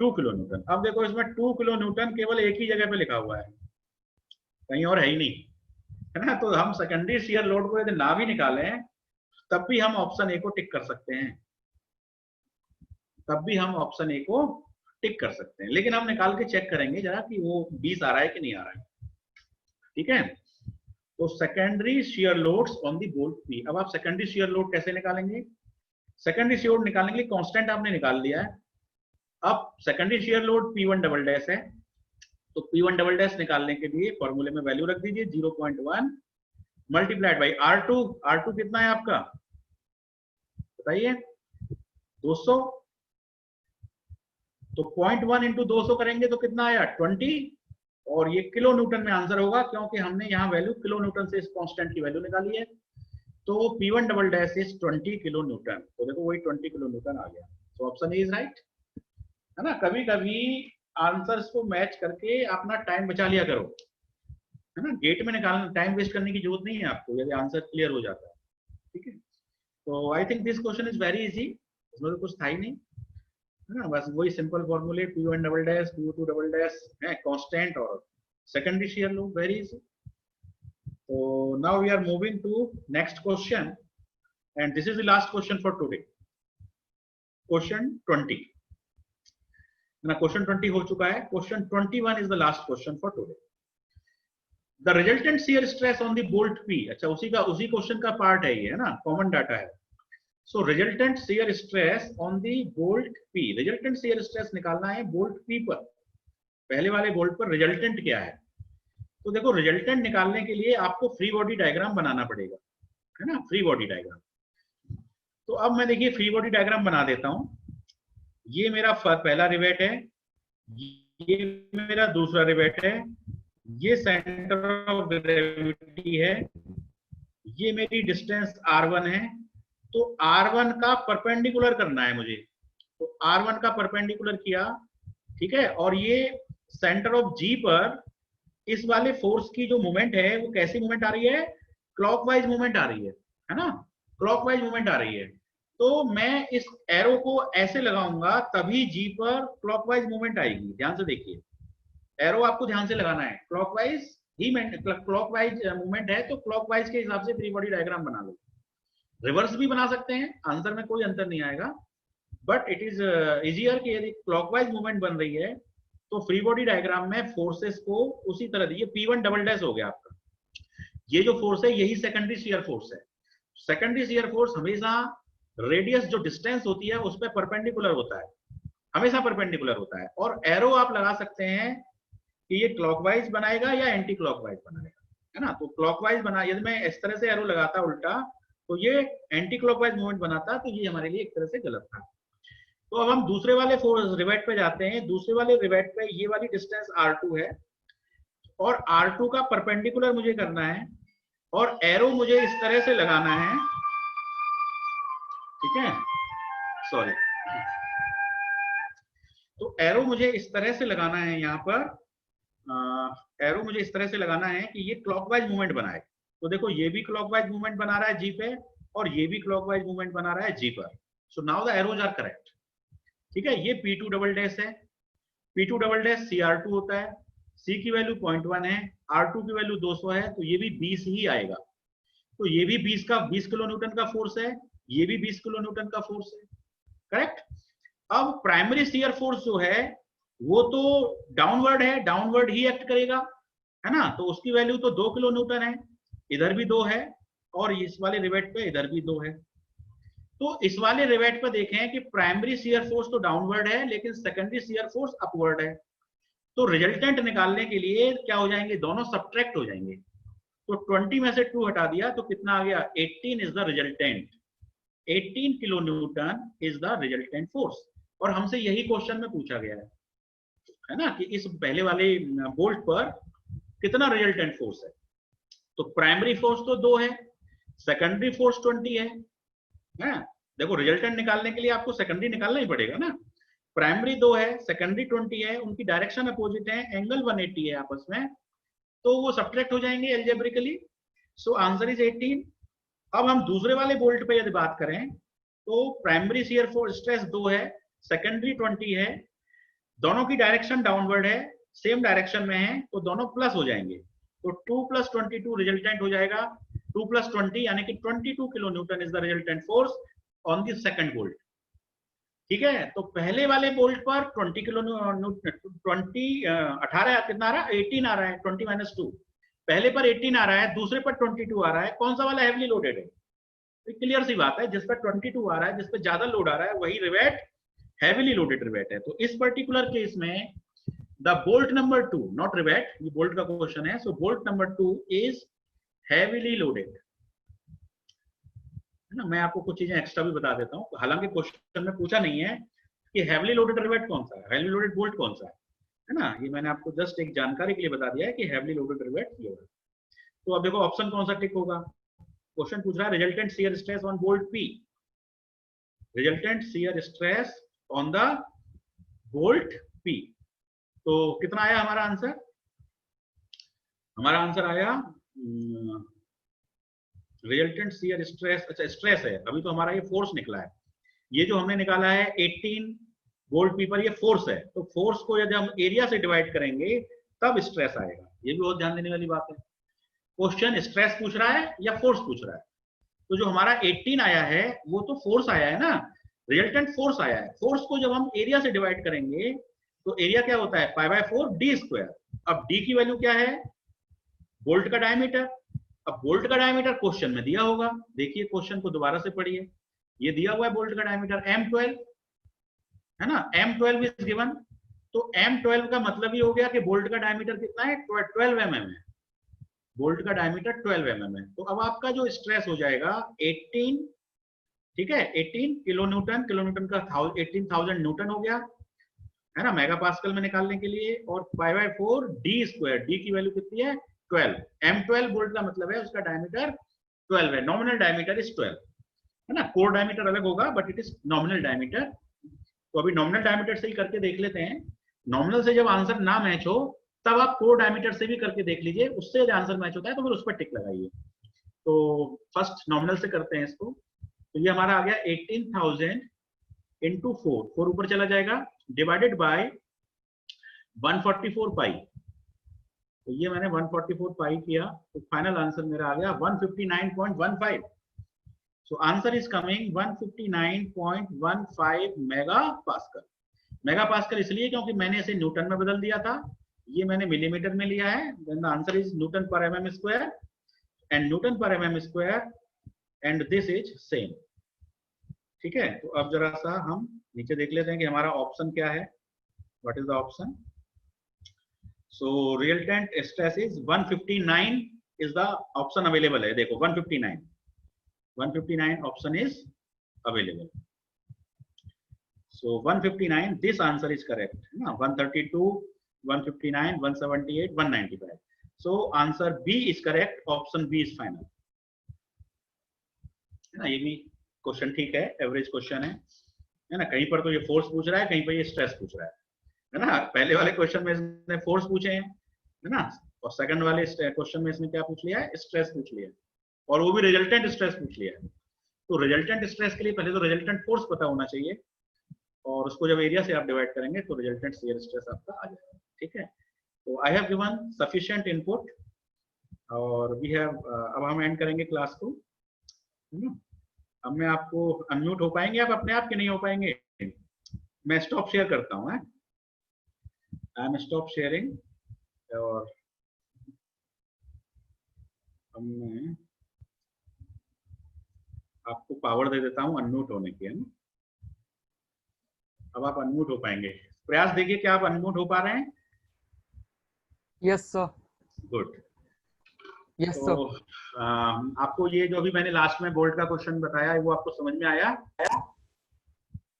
2 किलो न्यूटन। अब देखो इसमें 2 किलो न्यूटन केवल एक ही जगह पे लिखा हुआ है, कहीं और है ही नहीं, है ना। तो हम सेकेंडरी शियर लोड को यदि ना भी निकालें तब भी हम ऑप्शन ए को टिक कर सकते हैं, तब भी हम ऑप्शन ए को टिक कर सकते हैं, लेकिन हम निकाल के चेक करेंगे जरा कि वो 20 आ रहा है कि नहीं आ रहा है, ठीक है। तो secondary shear loads on the bolt P। अब आप सेकेंडरी शियर लोड कैसे निकालेंगे, सेकेंडरी शियर लोड निकालने के लिए कांस्टेंट आपने निकाल लिया है। अब secondary shear load P1 double dash है, तो P1 डबल डैश निकालने के लिए फॉर्मूले में वैल्यू रख दीजिए 0.1 मल्टीप्लाइड बाई R2 कितना है आपका बताइए 200, तो 0.1 इंटू 200 करेंगे तो कितना आया 20, और ये किलो न्यूटन में आंसर होगा क्योंकि हमने यहाँ वैल्यू किलो न्यूटन से इस कांस्टेंट की वैल्यू निकाली है। तो P1 double dash is 20 kilo Newton, तो देखो वही 20 किलो न्यूटन आ गया, तो ऑप्शन इज राइट, है ना। कभी कभी आंसर्स को मैच करके अपना टाइम बचा लिया करो, है ना, गेट में निकालना, टाइम वेस्ट करने की जरूरत नहीं है आपको यदि आंसर क्लियर हो जाता है, ठीक है। तो आई think this question is very easy, इसमें तो कुछ था ही नहीं, है ना, बस वही सिंपल फॉर्मूले P1 double dash P2 double dash है कांस्टेंट और secondary shear load, very easy. So now we are moving to next question, and this is the last question for today. Question 20. ना question 20 हो चुका है, question 21 is the last question for today. The resultant shear stress on the bolt P, अच्छा उसी question का part है ये, है ना, कॉमन डाटा है। So resultant shear stress on the bolt P, resultant shear stress निकालना है बोल्ट P पर, पहले वाले बोल्ट पर रिजल्टेंट क्या है। तो देखो रिजल्टेंट निकालने के लिए आपको फ्री बॉडी डायग्राम बनाना पड़ेगा, है ना, फ्री बॉडी डायग्राम। तो अब मैं देखिए फ्री बॉडी डायग्राम बना देता हूं। ये मेरा पहला रिवेट है, ये मेरा दूसरा रिवेट है, ये सेंटर ऑफ ग्रेविटी है, ये मेरी डिस्टेंस r1 है। तो r1 का परपेंडिकुलर करना है मुझे, तो r1 का परपेंडिकुलर किया, ठीक है। और ये सेंटर ऑफ G पर इस वाले फोर्स की जो मूवमेंट है वो कैसी मूवमेंट आ रही है, क्लॉकवाइज मूवमेंट आ रही है ना, क्लॉकवाइज मूवमेंट आ रही है। तो मैं इस एरो को ऐसे लगाऊंगा तभी G पर क्लॉकवाइज मूवमेंट आएगी। ध्यान से देखिए, एरो आपको ध्यान से लगाना है, क्लॉकवाइज ही क्लॉकवाइज मूवमेंट है तो क्लॉकवाइज के हिसाब से फ्री बॉडी डायग्राम बना लो। रिवर्स भी बना सकते हैं, आंसर में कोई अंतर नहीं आएगा, बट इट इज इजियर कि यदि क्लॉकवाइज मूवमेंट बन रही है तो फ्री बॉडी डायग्राम में फोर्सेस को उसी तरह दिए। P1 डबल डैश हो गया आपका, ये जो फोर्स है यही सेकेंडरी शियर फोर्स है। सेकेंडरी शियर फोर्स हमेशा रेडियस जो डिस्टेंस होती है उस पर परपेंडिकुलर होता है, हमेशा परपेंडिकुलर होता है। और एरो आप लगा सकते हैं कि ये क्लॉकवाइज बनाएगा या एंटी क्लॉकवाइज बनाएगा, है ना। तो क्लॉकवाइज बना, यदि मैं इस तरह से एरो लगाता उल्टा तो ये एंटी क्लॉकवाइज मूवमेंट बनाता, तो ये हमारे लिए एक तरह से गलत था। तो अब हम दूसरे वाले रिवेट पे जाते हैं। दूसरे वाले रिवेट पे ये वाली डिस्टेंस r2 है और r2 का परपेंडिकुलर मुझे करना है और एरो मुझे इस तरह से लगाना है, ठीक है, सॉरी। तो एरो मुझे इस तरह से लगाना है, यहाँ पर एरो मुझे इस तरह से लगाना है कि ये क्लॉकवाइज मूवमेंट बनाए। तो देखो ये भी क्लॉकवाइज मूवमेंट बना रहा है G पे और ये भी क्लॉकवाइज मूवमेंट बना रहा है G पर। So now the arrows are correct, ठीक है। ये P2 डबल डैश है, P2 डबल डैश CR2 होता है, C की वैल्यू 0.1 है, R2 की वैल्यू 200 है, तो ये भी 20 ही आएगा। तो ये भी 20 किलो न्यूटन का फोर्स है, ये भी 20 किलो न्यूटन का फोर्स है, करेक्ट। अब प्राइमरी शियर फोर्स जो है वो तो डाउनवर्ड है, डाउनवर्ड ही एक्ट करेगा, है ना। तो उसकी वैल्यू तो 2 किलो न्यूटन है, इधर भी 2 है और इस वाले रिवेट पे इधर भी 2 है। तो इस वाले रिवेट पे देखें कि प्राइमरी शियर फोर्स तो डाउनवर्ड है लेकिन सेकेंडरी शियर फोर्स अपवर्ड है। तो रिजल्टेंट निकालने के लिए क्या हो जाएंगे, दोनों सब्ट्रैक्ट हो जाएंगे। तो 20 में से 2 हटा दिया तो कितना आ गया, 18 is the resultant. 18 kilo Newton is the resultant force. और हमसे यही क्वेश्चन में पूछा गया है ना, कि इस पहले वाले बोल्ट पर कितना रिजल्टेंट फोर्स है। तो प्राइमरी फोर्स तो 2 है, सेकेंडरी फोर्स 20 है। देखो रिजल्टेंट निकालने के लिए आपको सेकेंडरी निकालना ही पड़ेगा ना। प्राइमरी 2 है, सेकेंडरी 20 है, उनकी डायरेक्शन अपोजिट है, एंगल 180 है आपस में, तो वो सब्ट्रैक्ट हो जाएंगे एल्जेब्रिकली। So answer is 18। अब हम दूसरे वाले बोल्ट पे यदि बात करें तो प्राइमरी शियर फोर्स स्ट्रेस 2 है, सेकेंडरी 20 है, दोनों की डायरेक्शन डाउनवर्ड है, सेम डायरेक्शन में है, तो दोनों प्लस हो जाएंगे। तो 2 + 22 रिजल्टेंट हो जाएगा, 2 + 20 यानी कि 22 kilo Newton is the resultant force on the second bolt, ठीक है। तो पहले वाले बोल्ट पर 20 किलो 18 कितना आ रहा है, 18 आ रहा है, 20 - 2 पहले पर 18 आ रहा है, दूसरे पर 22 आ रहा है। कौन सा वाला हेवीली लोडेड है, क्लियर सी बात है, जिस पर 22 आ रहा है, जिस पर ज्यादा लोड आ रहा है, वही रिवेट हेवीली लोडेड रिवेट है। तो इस पर्टिकुलर केस में the bolt number 2, not rivet, ये बोल्ट का क्वेश्चन है, so bolt number 2 is heavily loaded, है ना। मैं आपको कुछ चीजें एक्स्ट्रा भी बता देता हूँ, हालांकि क्वेश्चन में पूछा नहीं है कि हेवीली लोडेड रिवेट कौन सा है, हेवीली लोडेड बोल्ट कौन सा है ना। ये मैंने आपको जस्ट एक जानकारी के लिए बता दिया है कि हेवीली लोडेड रिवेट ये होगा। तो अब देखो ऑप्शन कौन सा टिक होगा। क्वेश्चन पूछ रहा है resultant shear stress on bolt P, resultant shear stress on the bolt P। तो कितना आया हमारा आंसर, हमारा आंसर आया रिजल्टेंट शियर स्ट्रेस, अच्छा स्ट्रेस है, अभी तो हमारा ये फोर्स निकला है, ये जो हमने निकाला है 18 बोल्ट P पर ये फोर्स है। तो फोर्स को यदि हम एरिया से डिवाइड करेंगे तब स्ट्रेस आएगा, ये भी बहुत ध्यान देने वाली बात है। क्वेश्चन स्ट्रेस पूछ रहा है या फोर्स पूछ रहा है, तो जो हमारा 18 आया है वो तो फोर्स आया है ना, रिजल्टेंट फोर्स आया है। फोर्स को जब हम एरिया से डिवाइड करेंगे तो एरिया क्या होता है, π/4 d²। अब d की वैल्यू क्या है, बोल्ट का डायमीटर। अब बोल्ट का डायमीटर क्वेश्चन में दिया होगा, देखिए क्वेश्चन को दोबारा से पढ़िए, ये दिया हुआ है बोल्ट का डायमीटर M12, है ना, M12 इज गिवन। तो M12 का मतलब ही हो गया कि बोल्ट का डायमीटर कितना है, 12 mm है। बोल्ट का डायमीटर 12 mm है। तो अब आपका जो स्ट्रेस हो जाएगा 18, ठीक है, 18 किलो न्यूटन, किलो न्यूटन का 18,000 न्यूटन हो गया, है ना, मेगा पास्कल में निकालने के लिए। और 5/4 डी स्क्वायर, डी की वैल्यू कितनी है 12। M12 बोल्ट का मतलब है उसका डायमीटर 12 है, नॉमिनल डायमीटर इज 12, है ना। कोर डायमीटर अलग होगा but it is nominal diameter. तो अभी नॉमिनल डायमीटर से ही करके देख लेते हैं। नॉमिनल से जब आंसर ना मैच हो तब आप कोर डायमीटर से भी करके देख लीजिए, उससे यदि आंसर मैच होता है तो फिर उस पर टिक लगाइए। तो फर्स्ट नॉमिनल से करते हैं इसको। तो ये हमारा आ गया 18,000 इंटू 4 ऊपर चला जाएगा, डिवाइडेड बाय 144 पाई। तो ये मैंने 144 पाई किया, तो फाइनल आंसर मेरा आ गया 159.15। So answer is coming 159.15 mega pascal. Mega pascal इसलिए क्योंकि मैंने इसे न्यूटन में बदल दिया था, ये मैंने मिलीमीटर में लिया है। Then the answer is newton per MM square, and newton per MM square, and this is same. ठीक है, तो अब जरा सा हम नीचे देख लेते हैं कि हमारा ऑप्शन क्या है। What is the option? So resultant stress is 159 is the option available है। देखो 159 option is available. So 159, this answer is correct. No, 132, 159, 178, 195. So answer B is correct. Option B is final. है ना, ये भी question ठीक है, average question है ना। कहीं पर तो ये फोर्स पूछ रहा है, कहीं पर ये स्ट्रेस पूछ रहा है ना। पहले वाले क्वेश्चन में इसने फोर्स पूछे हैं, है ना, और सेकंड वाले क्वेश्चन में इसने क्या पूछ लिया है, स्ट्रेस पूछ लिया है, और वो भी रिजल्टेंट स्ट्रेस पूछ लिया है। तो रिजल्टेंट स्ट्रेस के लिए पहले तो रिजल्टेंट फोर्स पता होना चाहिए, और उसको जब एरिया से आप डिवाइड करेंगे तो रिजल्टेंट शियर स्ट्रेस आपका आ जाएगा। ठीक है, तो आई हैव गिवन सफिशिएंट इनपुट, और वी हैव अब हम एंड करेंगे क्लास को। अब मैं आपको अनम्यूट हो पाएंगे आप अपने आप, के नहीं हो पाएंगे? मैं स्टॉप शेयर करता हूँ। आई एम स्टॉप शेयरिंग, और अब मैं आपको पावर दे देता हूँ अनम्यूट होने की, है ना। अब आप अनम्यूट हो पाएंगे। प्रयास देखिए क्या आप अनम्यूट हो पा रहे हैं? Yes sir. गुड। यस तो सर। आपको ये जो अभी मैंने लास्ट में बोल्ट का क्वेश्चन बताया वो आपको समझ में आया?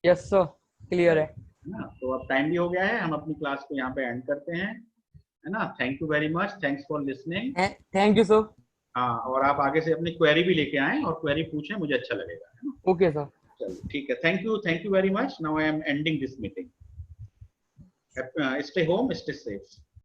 यस सर, क्लियर है ना। तो अब टाइम भी हो गया है, हम अपनी क्लास को यहाँ पे एंड करते हैं, है ना। Thank you very much, thanks for listening. Thank you sir. हाँ, और आप आगे से अपनी क्वेरी भी लेके आएं और क्वेरी पूछें, मुझे अच्छा लगेगा, है ना। Okay sir. चलिए ठीक है, thank you very much. Now I am ending this meeting. Stay home, stay safe.